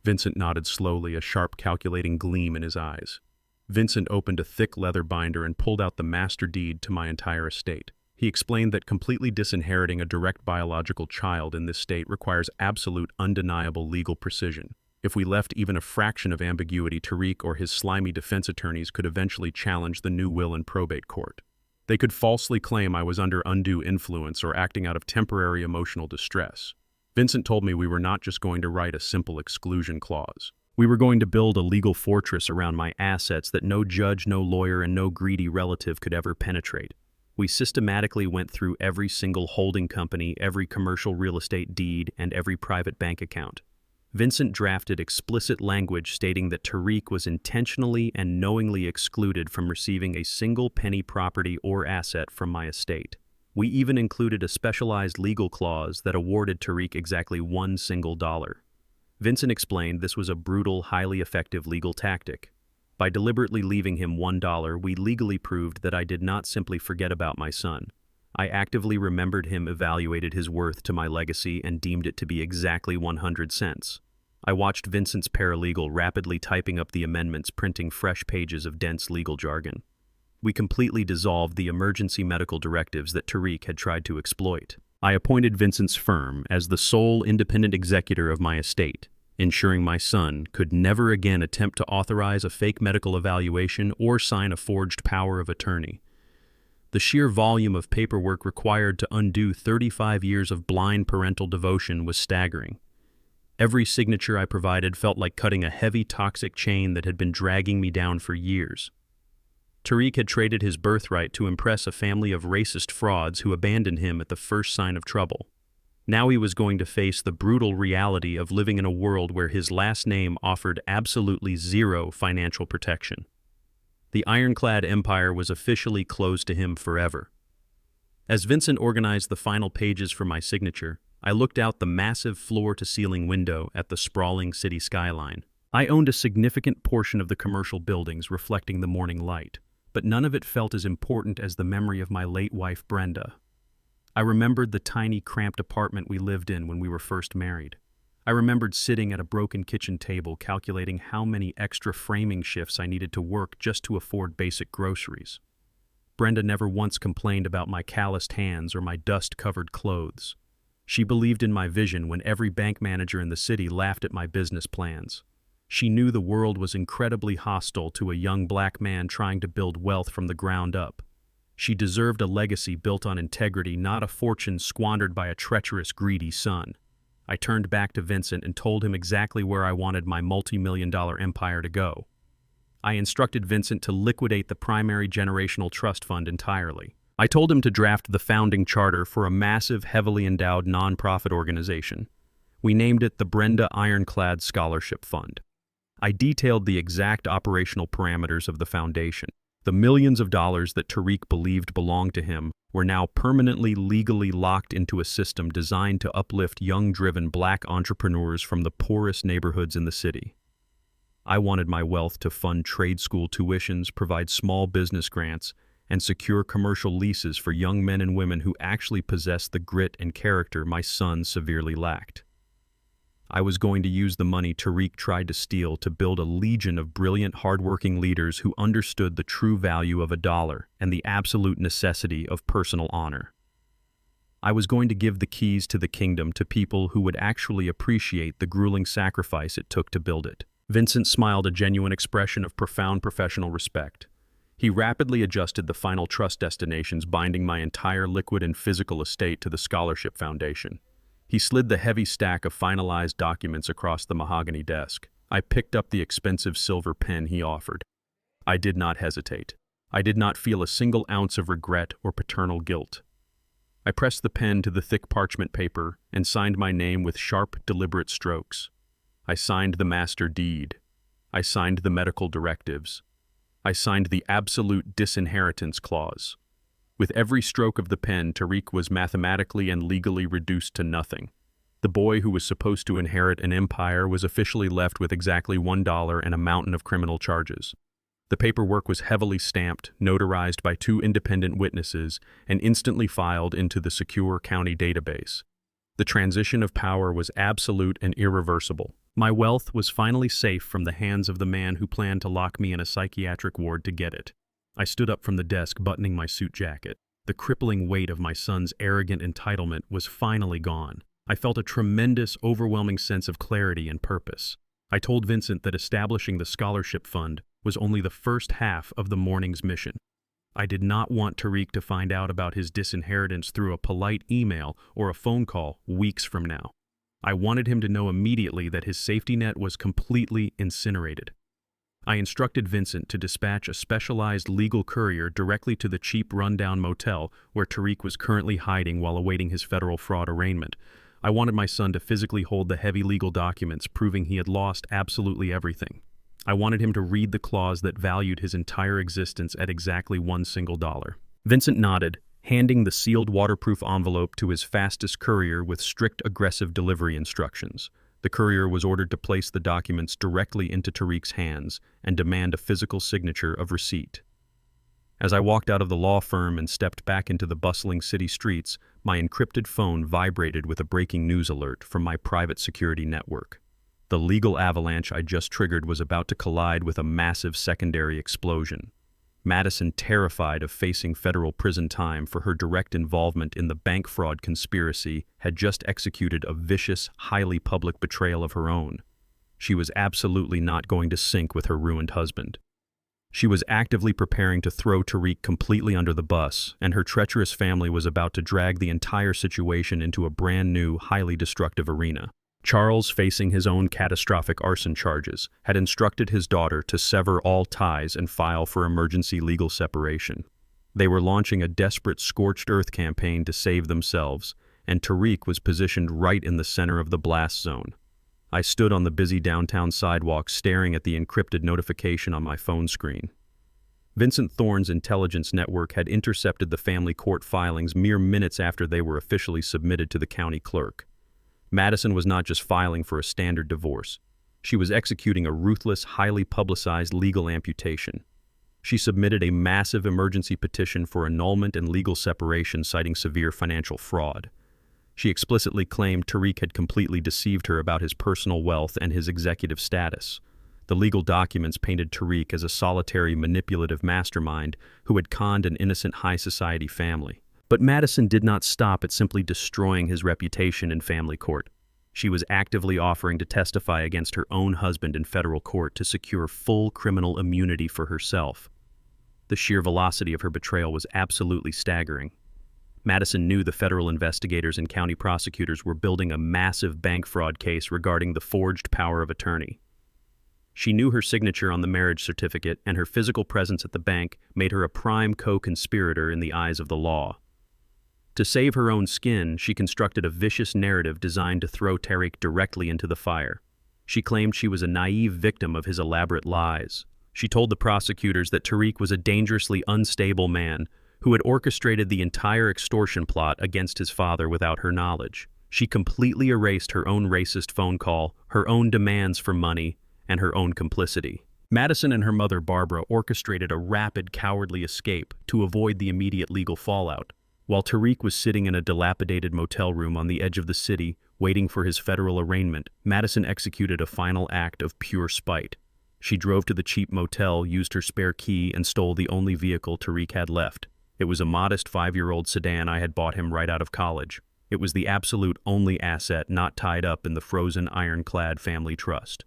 Vincent nodded slowly, a sharp calculating gleam in his eyes. Vincent opened a thick leather binder and pulled out the master deed to my entire estate. He explained that completely disinheriting a direct biological child in this state requires absolute, undeniable legal precision. If we left even a fraction of ambiguity, Tariq or his slimy defense attorneys could eventually challenge the new will in probate court. They could falsely claim I was under undue influence or acting out of temporary emotional distress. Vincent told me we were not just going to write a simple exclusion clause. We were going to build a legal fortress around my assets that no judge, no lawyer, and no greedy relative could ever penetrate. We systematically went through every single holding company, every commercial real estate deed, and every private bank account. Vincent drafted explicit language stating that Tariq was intentionally and knowingly excluded from receiving a single penny property or asset from my estate. We even included a specialized legal clause that awarded Tariq exactly $1 single. Vincent explained this was a brutal, highly effective legal tactic. By deliberately leaving him $1, we legally proved that I did not simply forget about my son. I actively remembered him, evaluated his worth to my legacy, and deemed it to be exactly 100 cents. I watched Vincent's paralegal rapidly typing up the amendments, printing fresh pages of dense legal jargon. We completely dissolved the emergency medical directives that Tariq had tried to exploit. I appointed Vincent's firm as the sole independent executor of my estate, ensuring my son could never again attempt to authorize a fake medical evaluation or sign a forged power of attorney. The sheer volume of paperwork required to undo 35 years of blind parental devotion was staggering. Every signature I provided felt like cutting a heavy, toxic chain that had been dragging me down for years. Tariq had traded his birthright to impress a family of racist frauds who abandoned him at the first sign of trouble. Now he was going to face the brutal reality of living in a world where his last name offered absolutely zero financial protection. The ironclad empire was officially closed to him forever. As Vincent organized the final pages for my signature, I looked out the massive floor-to-ceiling window at the sprawling city skyline. I owned a significant portion of the commercial buildings reflecting the morning light, but none of it felt as important as the memory of my late wife, Brenda. I remembered the tiny, cramped apartment we lived in when we were first married. I remembered sitting at a broken kitchen table calculating how many extra framing shifts I needed to work just to afford basic groceries. Brenda never once complained about my calloused hands or my dust-covered clothes. She believed in my vision when every bank manager in the city laughed at my business plans. She knew the world was incredibly hostile to a young black man trying to build wealth from the ground up. She deserved a legacy built on integrity, not a fortune squandered by a treacherous, greedy son. I turned back to Vincent and told him exactly where I wanted my multi-million-dollar empire to go. I instructed Vincent to liquidate the primary generational trust fund entirely. I told him to draft the founding charter for a massive, heavily endowed nonprofit organization. We named it the Brenda Ironclad Scholarship Fund. I detailed the exact operational parameters of the foundation. The millions of dollars that Tariq believed belonged to him were now permanently legally locked into a system designed to uplift young, driven black entrepreneurs from the poorest neighborhoods in the city. I wanted my wealth to fund trade school tuitions, provide small business grants, and secure commercial leases for young men and women who actually possessed the grit and character my son severely lacked. I was going to use the money Tariq tried to steal to build a legion of brilliant, hardworking leaders who understood the true value of a dollar and the absolute necessity of personal honor. I was going to give the keys to the kingdom to people who would actually appreciate the grueling sacrifice it took to build it. Vincent smiled, a genuine expression of profound professional respect. He rapidly adjusted the final trust destinations, binding my entire liquid and physical estate to the scholarship foundation. He slid the heavy stack of finalized documents across the mahogany desk. I picked up the expensive silver pen he offered. I did not hesitate. I did not feel a single ounce of regret or paternal guilt. I pressed the pen to the thick parchment paper and signed my name with sharp, deliberate strokes. I signed the master deed. I signed the medical directives. I signed the absolute disinheritance clause. With every stroke of the pen, Tariq was mathematically and legally reduced to nothing. The boy who was supposed to inherit an empire was officially left with exactly $1 and a mountain of criminal charges. The paperwork was heavily stamped, notarized by 2 independent witnesses, and instantly filed into the secure county database. The transition of power was absolute and irreversible. My wealth was finally safe from the hands of the man who planned to lock me in a psychiatric ward to get it. I stood up from the desk, buttoning my suit jacket. The crippling weight of my son's arrogant entitlement was finally gone. I felt a tremendous, overwhelming sense of clarity and purpose. I told Vincent that establishing the scholarship fund was only the first half of the morning's mission. I did not want Tariq to find out about his disinheritance through a polite email or a phone call weeks from now. I wanted him to know immediately that his safety net was completely incinerated. I instructed Vincent to dispatch a specialized legal courier directly to the cheap rundown motel where Tariq was currently hiding while awaiting his federal fraud arraignment. I wanted my son to physically hold the heavy legal documents proving he had lost absolutely everything. I wanted him to read the clause that valued his entire existence at exactly $1 single. Vincent nodded, handing the sealed waterproof envelope to his fastest courier with strict aggressive delivery instructions. The courier was ordered to place the documents directly into Tariq's hands and demand a physical signature of receipt. As I walked out of the law firm and stepped back into the bustling city streets, my encrypted phone vibrated with a breaking news alert from my private security network. The legal avalanche I just triggered was about to collide with a massive secondary explosion. Madison, terrified of facing federal prison time for her direct involvement in the bank fraud conspiracy, had just executed a vicious, highly public betrayal of her own. She was absolutely not going to sink with her ruined husband. She was actively preparing to throw Tariq completely under the bus, and her treacherous family was about to drag the entire situation into a brand new, highly destructive arena. Charles, facing his own catastrophic arson charges, had instructed his daughter to sever all ties and file for emergency legal separation. They were launching a desperate scorched earth campaign to save themselves, and Tariq was positioned right in the center of the blast zone. I stood on the busy downtown sidewalk staring at the encrypted notification on my phone screen. Vincent Thorne's intelligence network had intercepted the family court filings mere minutes after they were officially submitted to the county clerk. Madison was not just filing for a standard divorce. She was executing a ruthless, highly publicized legal amputation. She submitted a massive emergency petition for annulment and legal separation citing severe financial fraud. She explicitly claimed Tariq had completely deceived her about his personal wealth and his executive status. The legal documents painted Tariq as a solitary, manipulative mastermind who had conned an innocent high society family. But Madison did not stop at simply destroying his reputation in family court. She was actively offering to testify against her own husband in federal court to secure full criminal immunity for herself. The sheer velocity of her betrayal was absolutely staggering. Madison knew the federal investigators and county prosecutors were building a massive bank fraud case regarding the forged power of attorney. She knew her signature on the marriage certificate and her physical presence at the bank made her a prime co-conspirator in the eyes of the law. To save her own skin, she constructed a vicious narrative designed to throw Tariq directly into the fire. She claimed she was a naive victim of his elaborate lies. She told the prosecutors that Tariq was a dangerously unstable man who had orchestrated the entire extortion plot against his father without her knowledge. She completely erased her own racist phone call, her own demands for money, and her own complicity. Madison and her mother Barbara orchestrated a rapid, cowardly escape to avoid the immediate legal fallout. While Tariq was sitting in a dilapidated motel room on the edge of the city, waiting for his federal arraignment, Madison executed a final act of pure spite. She drove to the cheap motel, used her spare key, and stole the only vehicle Tariq had left. It was a modest 5-year-old sedan I had bought him right out of college. It was the absolute only asset not tied up in the frozen ironclad family trust.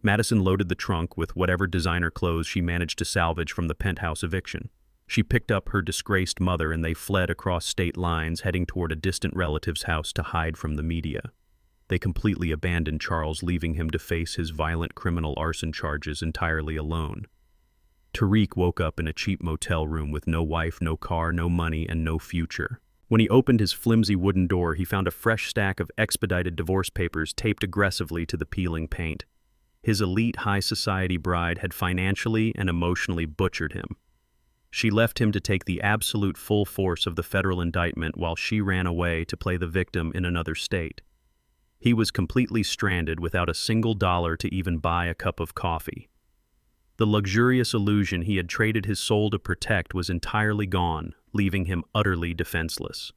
Madison loaded the trunk with whatever designer clothes she managed to salvage from the penthouse eviction. She picked up her disgraced mother and they fled across state lines, heading toward a distant relative's house to hide from the media. They completely abandoned Charles, leaving him to face his violent criminal arson charges entirely alone. Tariq woke up in a cheap motel room with no wife, no car, no money, and no future. When he opened his flimsy wooden door, he found a fresh stack of expedited divorce papers taped aggressively to the peeling paint. His elite high society bride had financially and emotionally butchered him. She left him to take the absolute full force of the federal indictment while she ran away to play the victim in another state. He was completely stranded without a single dollar to even buy a cup of coffee. The luxurious illusion he had traded his soul to protect was entirely gone, leaving him utterly defenseless.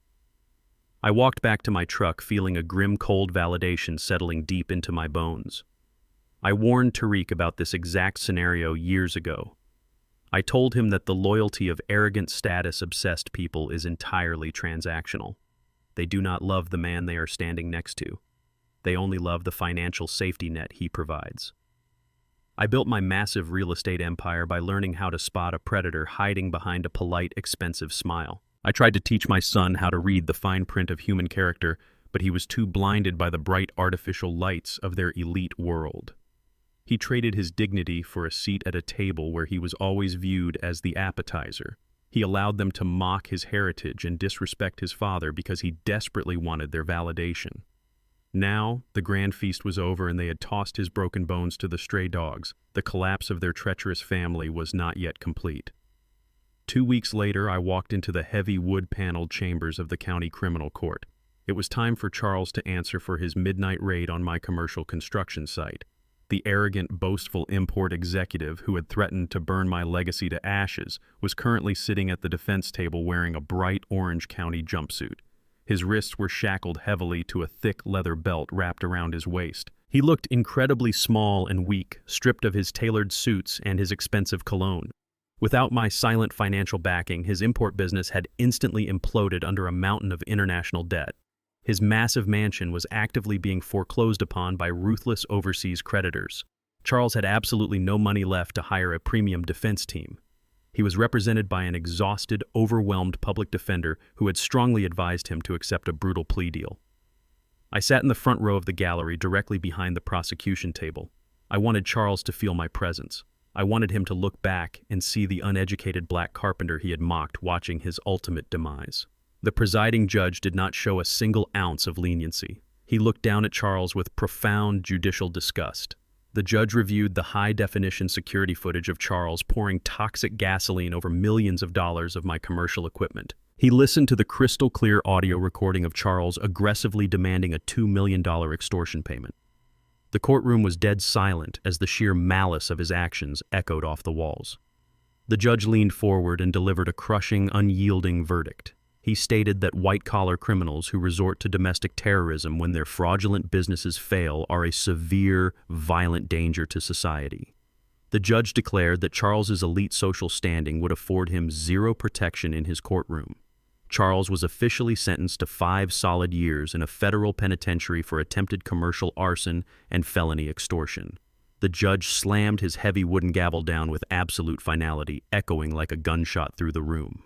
I walked back to my truck feeling a grim cold validation settling deep into my bones. I warned Tariq about this exact scenario years ago. I told him that the loyalty of arrogant, status-obsessed people is entirely transactional. They do not love the man they are standing next to. They only love the financial safety net he provides. I built my massive real estate empire by learning how to spot a predator hiding behind a polite, expensive smile. I tried to teach my son how to read the fine print of human character, but he was too blinded by the bright artificial lights of their elite world. He traded his dignity for a seat at a table where he was always viewed as the appetizer. He allowed them to mock his heritage and disrespect his father because he desperately wanted their validation. Now, the grand feast was over and they had tossed his broken bones to the stray dogs. The collapse of their treacherous family was not yet complete. 2 weeks later, I walked into the heavy wood-paneled chambers of the county criminal court. It was time for Charles to answer for his midnight raid on my commercial construction site. The arrogant, boastful import executive who had threatened to burn my legacy to ashes was currently sitting at the defense table wearing a bright orange county jumpsuit. His wrists were shackled heavily to a thick leather belt wrapped around his waist. He looked incredibly small and weak, stripped of his tailored suits and his expensive cologne. Without my silent financial backing, his import business had instantly imploded under a mountain of international debt. His massive mansion was actively being foreclosed upon by ruthless overseas creditors. Charles had absolutely no money left to hire a premium defense team. He was represented by an exhausted, overwhelmed public defender who had strongly advised him to accept a brutal plea deal. I sat in the front row of the gallery directly behind the prosecution table. I wanted Charles to feel my presence. I wanted him to look back and see the uneducated black carpenter he had mocked watching his ultimate demise. The presiding judge did not show a single ounce of leniency. He looked down at Charles with profound judicial disgust. The judge reviewed the high-definition security footage of Charles pouring toxic gasoline over millions of dollars of my commercial equipment. He listened to the crystal-clear audio recording of Charles aggressively demanding a $2 million extortion payment. The courtroom was dead silent as the sheer malice of his actions echoed off the walls. The judge leaned forward and delivered a crushing, unyielding verdict. He stated that white-collar criminals who resort to domestic terrorism when their fraudulent businesses fail are a severe, violent danger to society. The judge declared that Charles's elite social standing would afford him zero protection in his courtroom. Charles was officially sentenced to 5 solid years in a federal penitentiary for attempted commercial arson and felony extortion. The judge slammed his heavy wooden gavel down with absolute finality, echoing like a gunshot through the room.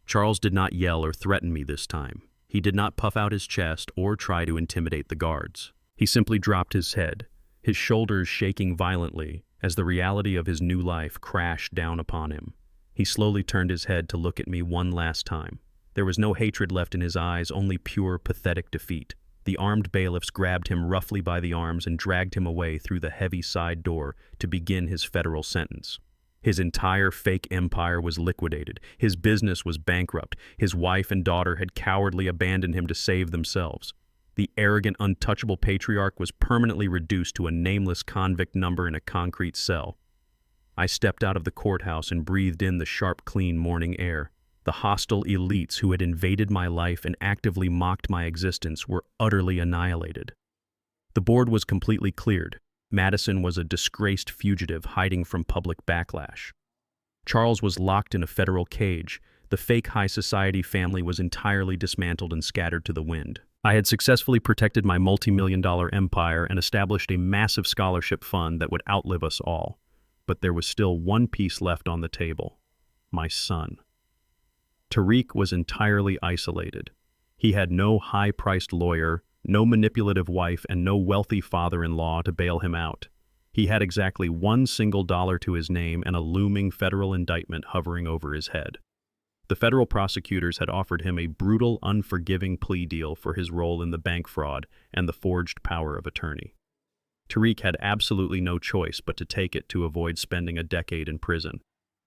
Charles did not yell or threaten me this time. He did not puff out his chest or try to intimidate the guards. He simply dropped his head, his shoulders shaking violently as the reality of his new life crashed down upon him. He slowly turned his head to look at me one last time. There was no hatred left in his eyes, only pure, pathetic defeat. The armed bailiffs grabbed him roughly by the arms and dragged him away through the heavy side door to begin his federal sentence. His entire fake empire was liquidated. His business was bankrupt. His wife and daughter had cowardly abandoned him to save themselves. The arrogant, untouchable patriarch was permanently reduced to a nameless convict number in a concrete cell. I stepped out of the courthouse and breathed in the sharp, clean morning air. The hostile elites who had invaded my life and actively mocked my existence were utterly annihilated. The board was completely cleared. Madison was a disgraced fugitive hiding from public backlash. Charles was locked in a federal cage. The fake high society family was entirely dismantled and scattered to the wind. I had successfully protected my multi-million-dollar empire and established a massive scholarship fund that would outlive us all. But there was still one piece left on the table: my son. Tariq was entirely isolated. He had no high-priced lawyer, no manipulative wife, and no wealthy father-in-law to bail him out. He had exactly $1 single to his name and a looming federal indictment hovering over his head. The federal prosecutors had offered him a brutal, unforgiving plea deal for his role in the bank fraud and the forged power of attorney. Tariq had absolutely no choice but to take it to avoid spending a decade in prison.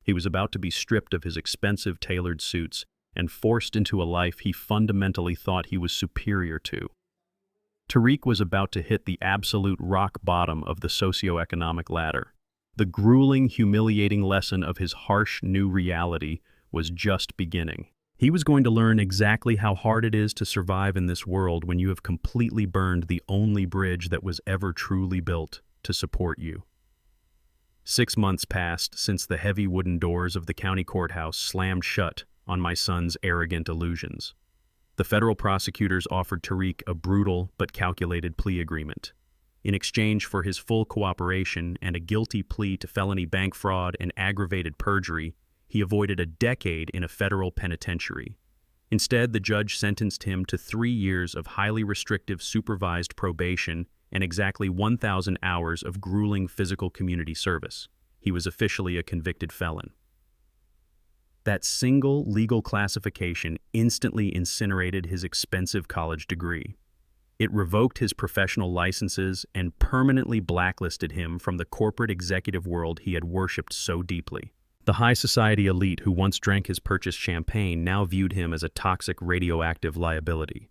He was about to be stripped of his expensive tailored suits and forced into a life he fundamentally thought he was superior to. Tariq was about to hit the absolute rock bottom of the socioeconomic ladder. The grueling, humiliating lesson of his harsh new reality was just beginning. He was going to learn exactly how hard it is to survive in this world when you have completely burned the only bridge that was ever truly built to support you. 6 months passed since the heavy wooden doors of the county courthouse slammed shut on my son's arrogant illusions. The federal prosecutors offered Tariq a brutal but calculated plea agreement. In exchange for his full cooperation and a guilty plea to felony bank fraud and aggravated perjury, he avoided a decade in a federal penitentiary. Instead, the judge sentenced him to 3 years of highly restrictive supervised probation and exactly 1,000 hours of grueling physical community service. He was officially a convicted felon. That single legal classification instantly incinerated his expensive college degree. It revoked his professional licenses and permanently blacklisted him from the corporate executive world he had worshipped so deeply. The high society elite who once drank his purchased champagne now viewed him as a toxic radioactive liability.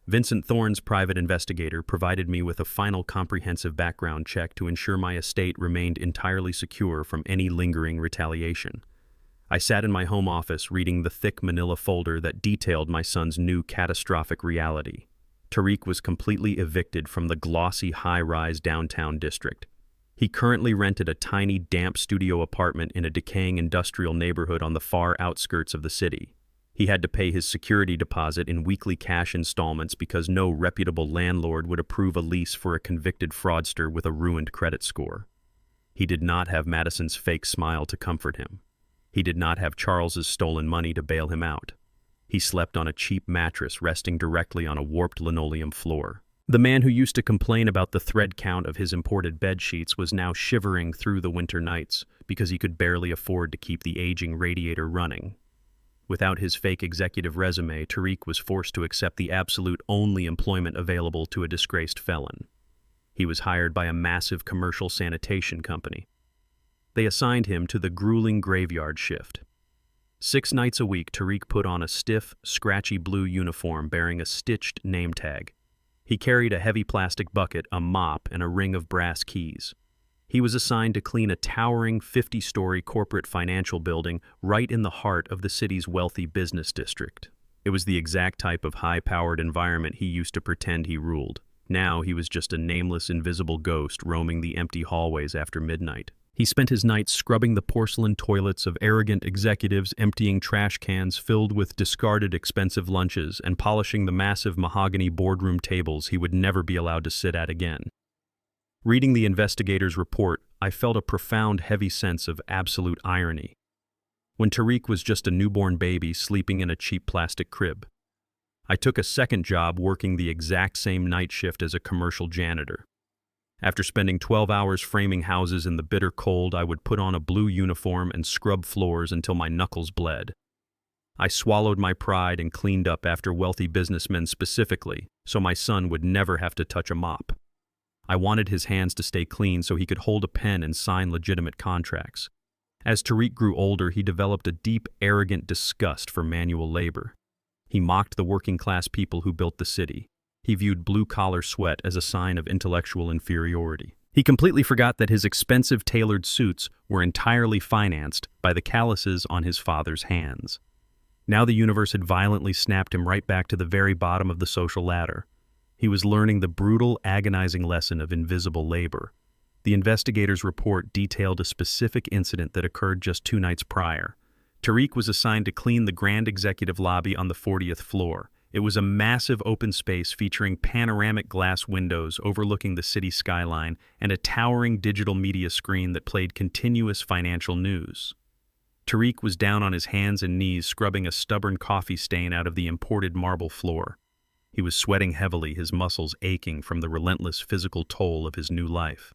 Vincent Thorne's private investigator provided me with a final comprehensive background check to ensure my estate remained entirely secure from any lingering retaliation. I sat in my home office reading the thick manila folder that detailed my son's new catastrophic reality. Tariq was completely evicted from the glossy high-rise downtown district. He currently rented a tiny, damp studio apartment in a decaying industrial neighborhood on the far outskirts of the city. He had to pay his security deposit in weekly cash installments because no reputable landlord would approve a lease for a convicted fraudster with a ruined credit score. He did not have Madison's fake smile to comfort him. He did not have Charles's stolen money to bail him out. He slept on a cheap mattress resting directly on a warped linoleum floor. The man who used to complain about the thread count of his imported bed sheets was now shivering through the winter nights because he could barely afford to keep the aging radiator running. Without his fake executive resume, Tariq was forced to accept the absolute only employment available to a disgraced felon. He was hired by a massive commercial sanitation company. They assigned him to the grueling graveyard shift. 6 nights a week, Tariq put on a stiff, scratchy blue uniform bearing a stitched name tag. He carried a heavy plastic bucket, a mop, and a ring of brass keys. He was assigned to clean a towering 50-story corporate financial building right in the heart of the city's wealthy business district. It was the exact type of high-powered environment he used to pretend he ruled. Now he was just a nameless, invisible ghost roaming the empty hallways after midnight. He spent his nights scrubbing the porcelain toilets of arrogant executives, emptying trash cans filled with discarded expensive lunches, and polishing the massive mahogany boardroom tables he would never be allowed to sit at again. Reading the investigator's report, I felt a profound, heavy sense of absolute irony. When Tariq was just a newborn baby sleeping in a cheap plastic crib, I took a second job working the exact same night shift as a commercial janitor. After spending 12 hours framing houses in the bitter cold, I would put on a blue uniform and scrub floors until my knuckles bled. I swallowed my pride and cleaned up after wealthy businessmen specifically, so my son would never have to touch a mop. I wanted his hands to stay clean so he could hold a pen and sign legitimate contracts. As Tariq grew older, he developed a deep, arrogant disgust for manual labor. He mocked the working-class people who built the city. He viewed blue-collar sweat as a sign of intellectual inferiority. He completely forgot that his expensive tailored suits were entirely financed by the calluses on his father's hands. Now the universe had violently snapped him right back to the very bottom of the social ladder. He was learning the brutal, agonizing lesson of invisible labor. The investigator's report detailed a specific incident that occurred just 2 nights prior. Tariq was assigned to clean the Grand Executive Lobby on the 40th floor. It was a massive open space featuring panoramic glass windows overlooking the city skyline and a towering digital media screen that played continuous financial news. Tariq was down on his hands and knees scrubbing a stubborn coffee stain out of the imported marble floor. He was sweating heavily, his muscles aching from the relentless physical toll of his new life.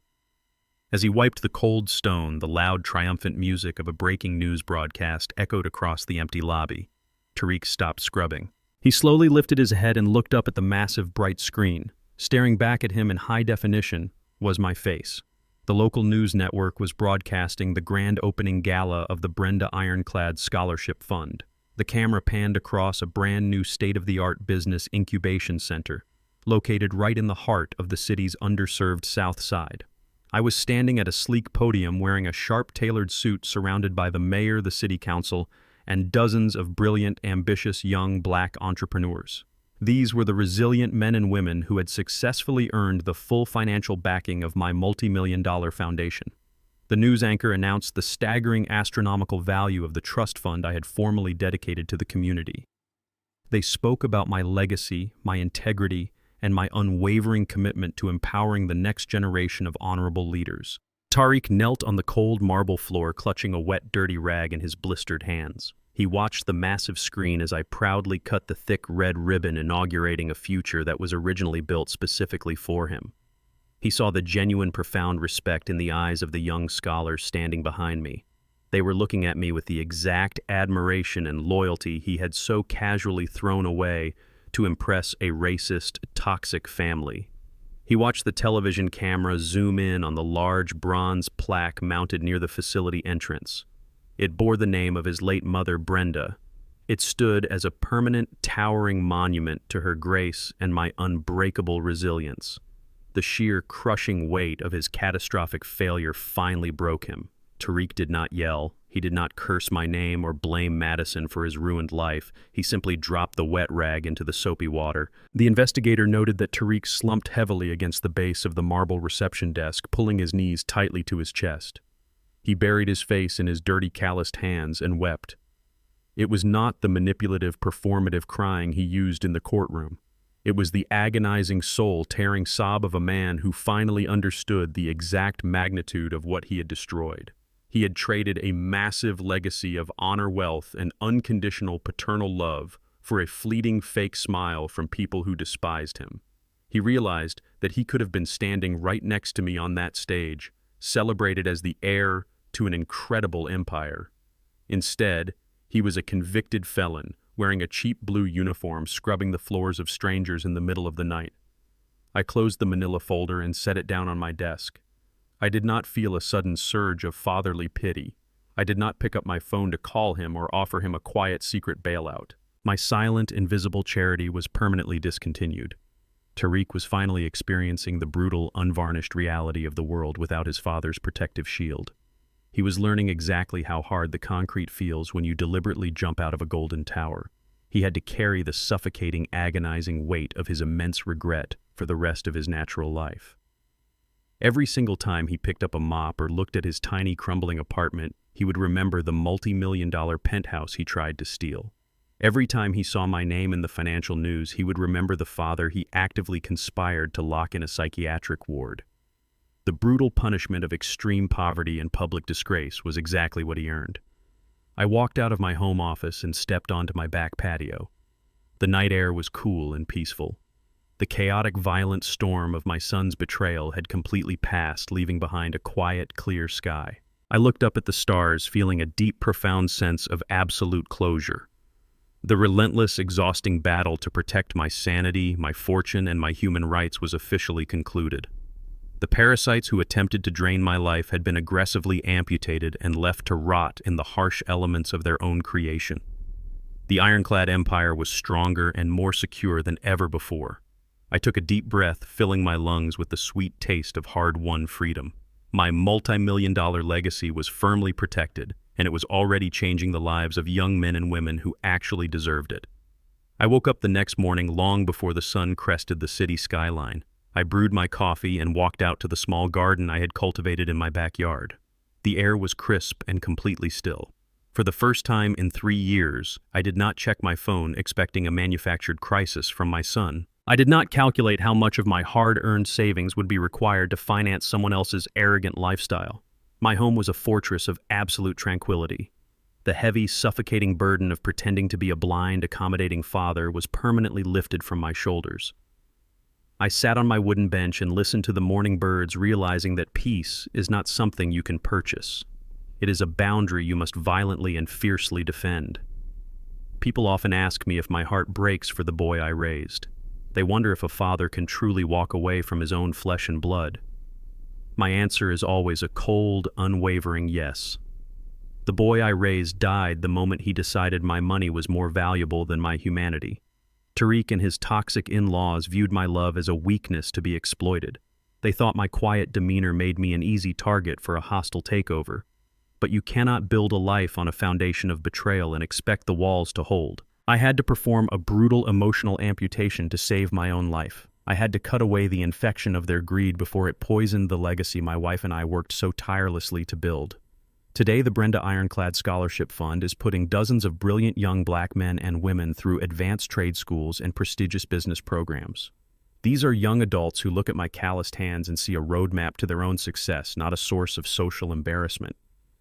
As he wiped the cold stone, the loud, triumphant music of a breaking news broadcast echoed across the empty lobby. Tariq stopped scrubbing. He slowly lifted his head and looked up at the massive, bright screen. Staring back at him in high definition was my face. The local news network was broadcasting the grand opening gala of the Brenda Ironclad Scholarship Fund. The camera panned across a brand new state-of-the-art business incubation center, located right in the heart of the city's underserved South Side. I was standing at a sleek podium wearing a sharp-tailored suit surrounded by the mayor, the city council, and dozens of brilliant, ambitious young black entrepreneurs. These were the resilient men and women who had successfully earned the full financial backing of my multi-million-dollar foundation. The news anchor announced the staggering astronomical value of the trust fund I had formally dedicated to the community. They spoke about my legacy, my integrity, and my unwavering commitment to empowering the next generation of honorable leaders. Tariq knelt on the cold marble floor, clutching a wet, dirty rag in his blistered hands. He watched the massive screen as I proudly cut the thick red ribbon inaugurating a future that was originally built specifically for him. He saw the genuine, profound respect in the eyes of the young scholars standing behind me. They were looking at me with the exact admiration and loyalty he had so casually thrown away to impress a racist, toxic family. He watched the television camera zoom in on the large bronze plaque mounted near the facility entrance. It bore the name of his late mother, Brenda. It stood as a permanent, towering monument to her grace and my unbreakable resilience. The sheer, crushing weight of his catastrophic failure finally broke him. Tariq did not yell. He did not curse my name or blame Madison for his ruined life. He simply dropped the wet rag into the soapy water. The investigator noted that Tariq slumped heavily against the base of the marble reception desk, pulling his knees tightly to his chest. He buried his face in his dirty, calloused hands and wept. It was not the manipulative, performative crying he used in the courtroom. It was the agonizing, soul-tearing sob of a man who finally understood the exact magnitude of what he had destroyed. He had traded a massive legacy of honor, wealth, and unconditional paternal love for a fleeting fake smile from people who despised him. He realized that he could have been standing right next to me on that stage, celebrated as the heir to an incredible empire. Instead, he was a convicted felon, wearing a cheap blue uniform, scrubbing the floors of strangers in the middle of the night. I closed the manila folder and set it down on my desk. I did not feel a sudden surge of fatherly pity. I did not pick up my phone to call him or offer him a quiet secret bailout. My silent, invisible charity was permanently discontinued. Tariq was finally experiencing the brutal, unvarnished reality of the world without his father's protective shield. He was learning exactly how hard the concrete feels when you deliberately jump out of a golden tower. He had to carry the suffocating, agonizing weight of his immense regret for the rest of his natural life. Every single time he picked up a mop or looked at his tiny, crumbling apartment, he would remember the multi-million-dollar penthouse he tried to steal. Every time he saw my name in the financial news, he would remember the father he actively conspired to lock in a psychiatric ward. The brutal punishment of extreme poverty and public disgrace was exactly what he earned. I walked out of my home office and stepped onto my back patio. The night air was cool and peaceful. The chaotic, violent storm of my son's betrayal had completely passed, leaving behind a quiet, clear sky. I looked up at the stars, feeling a deep, profound sense of absolute closure. The relentless, exhausting battle to protect my sanity, my fortune, and my human rights was officially concluded. The parasites who attempted to drain my life had been aggressively amputated and left to rot in the harsh elements of their own creation. The ironclad empire was stronger and more secure than ever before. I took a deep breath, filling my lungs with the sweet taste of hard-won freedom. My multi-million-dollar legacy was firmly protected, and it was already changing the lives of young men and women who actually deserved it. I woke up the next morning long before the sun crested the city skyline. I brewed my coffee and walked out to the small garden I had cultivated in my backyard. The air was crisp and completely still. For the first time in 3 years, I did not check my phone expecting a manufactured crisis from my son. I did not calculate how much of my hard-earned savings would be required to finance someone else's arrogant lifestyle. My home was a fortress of absolute tranquility. The heavy, suffocating burden of pretending to be a blind, accommodating father was permanently lifted from my shoulders. I sat on my wooden bench and listened to the morning birds, realizing that peace is not something you can purchase. It is a boundary you must violently and fiercely defend. People often ask me if my heart breaks for the boy I raised. They wonder if a father can truly walk away from his own flesh and blood. My answer is always a cold, unwavering yes. The boy I raised died the moment he decided my money was more valuable than my humanity. Tariq and his toxic in-laws viewed my love as a weakness to be exploited. They thought my quiet demeanor made me an easy target for a hostile takeover. But you cannot build a life on a foundation of betrayal and expect the walls to hold. I had to perform a brutal emotional amputation to save my own life. I had to cut away the infection of their greed before it poisoned the legacy my wife and I worked so tirelessly to build. Today, the Brenda Ironclad Scholarship Fund is putting dozens of brilliant young black men and women through advanced trade schools and prestigious business programs. These are young adults who look at my calloused hands and see a roadmap to their own success, not a source of social embarrassment.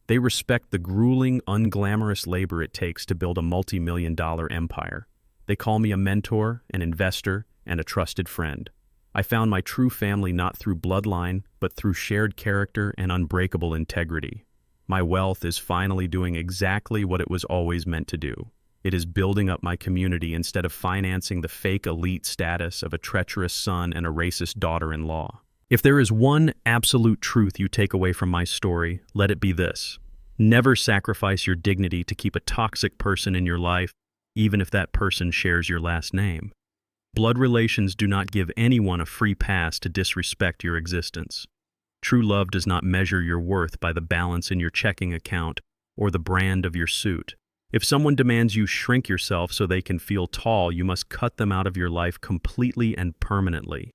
They respect the grueling, unglamorous labor it takes to build a multi-million-dollar empire. They call me a mentor, an investor, and a trusted friend. I found my true family not through bloodline, but through shared character and unbreakable integrity. My wealth is finally doing exactly what it was always meant to do. It is building up my community instead of financing the fake elite status of a treacherous son and a racist daughter-in-law. If there is one absolute truth you take away from my story, let it be this. Never sacrifice your dignity to keep a toxic person in your life, even if that person shares your last name. Blood relations do not give anyone a free pass to disrespect your existence. True love does not measure your worth by the balance in your checking account or the brand of your suit. If someone demands you shrink yourself so they can feel tall, you must cut them out of your life completely and permanently.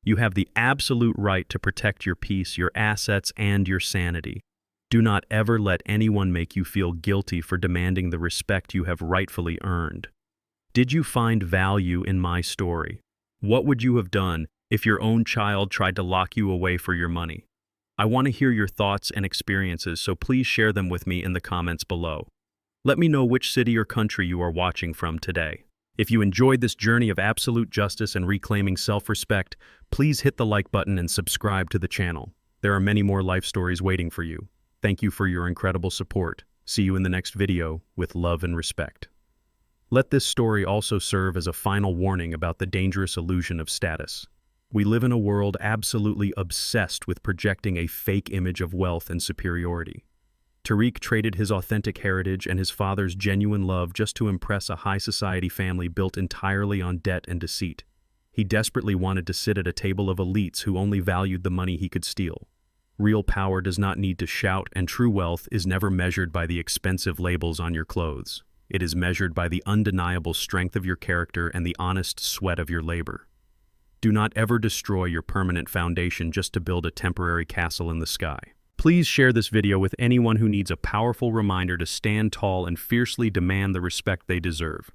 You have the absolute right to protect your peace, your assets, and your sanity. Do not ever let anyone make you feel guilty for demanding the respect you have rightfully earned. Did you find value in my story? What would you have done if your own child tried to lock you away for your money? I want to hear your thoughts and experiences, so please share them with me in the comments below. Let me know which city or country you are watching from today. If you enjoyed this journey of absolute justice and reclaiming self-respect, please hit the like button and subscribe to the channel. There are many more life stories waiting for you. Thank you for your incredible support. See you in the next video with love and respect. Let this story also serve as a final warning about the dangerous illusion of status. We live in a world absolutely obsessed with projecting a fake image of wealth and superiority. Tariq traded his authentic heritage and his father's genuine love just to impress a high society family built entirely on debt and deceit. He desperately wanted to sit at a table of elites who only valued the money he could steal. Real power does not need to shout, and true wealth is never measured by the expensive labels on your clothes. It is measured by the undeniable strength of your character and the honest sweat of your labor. Do not ever destroy your permanent foundation just to build a temporary castle in the sky. Please share this video with anyone who needs a powerful reminder to stand tall and fiercely demand the respect they deserve.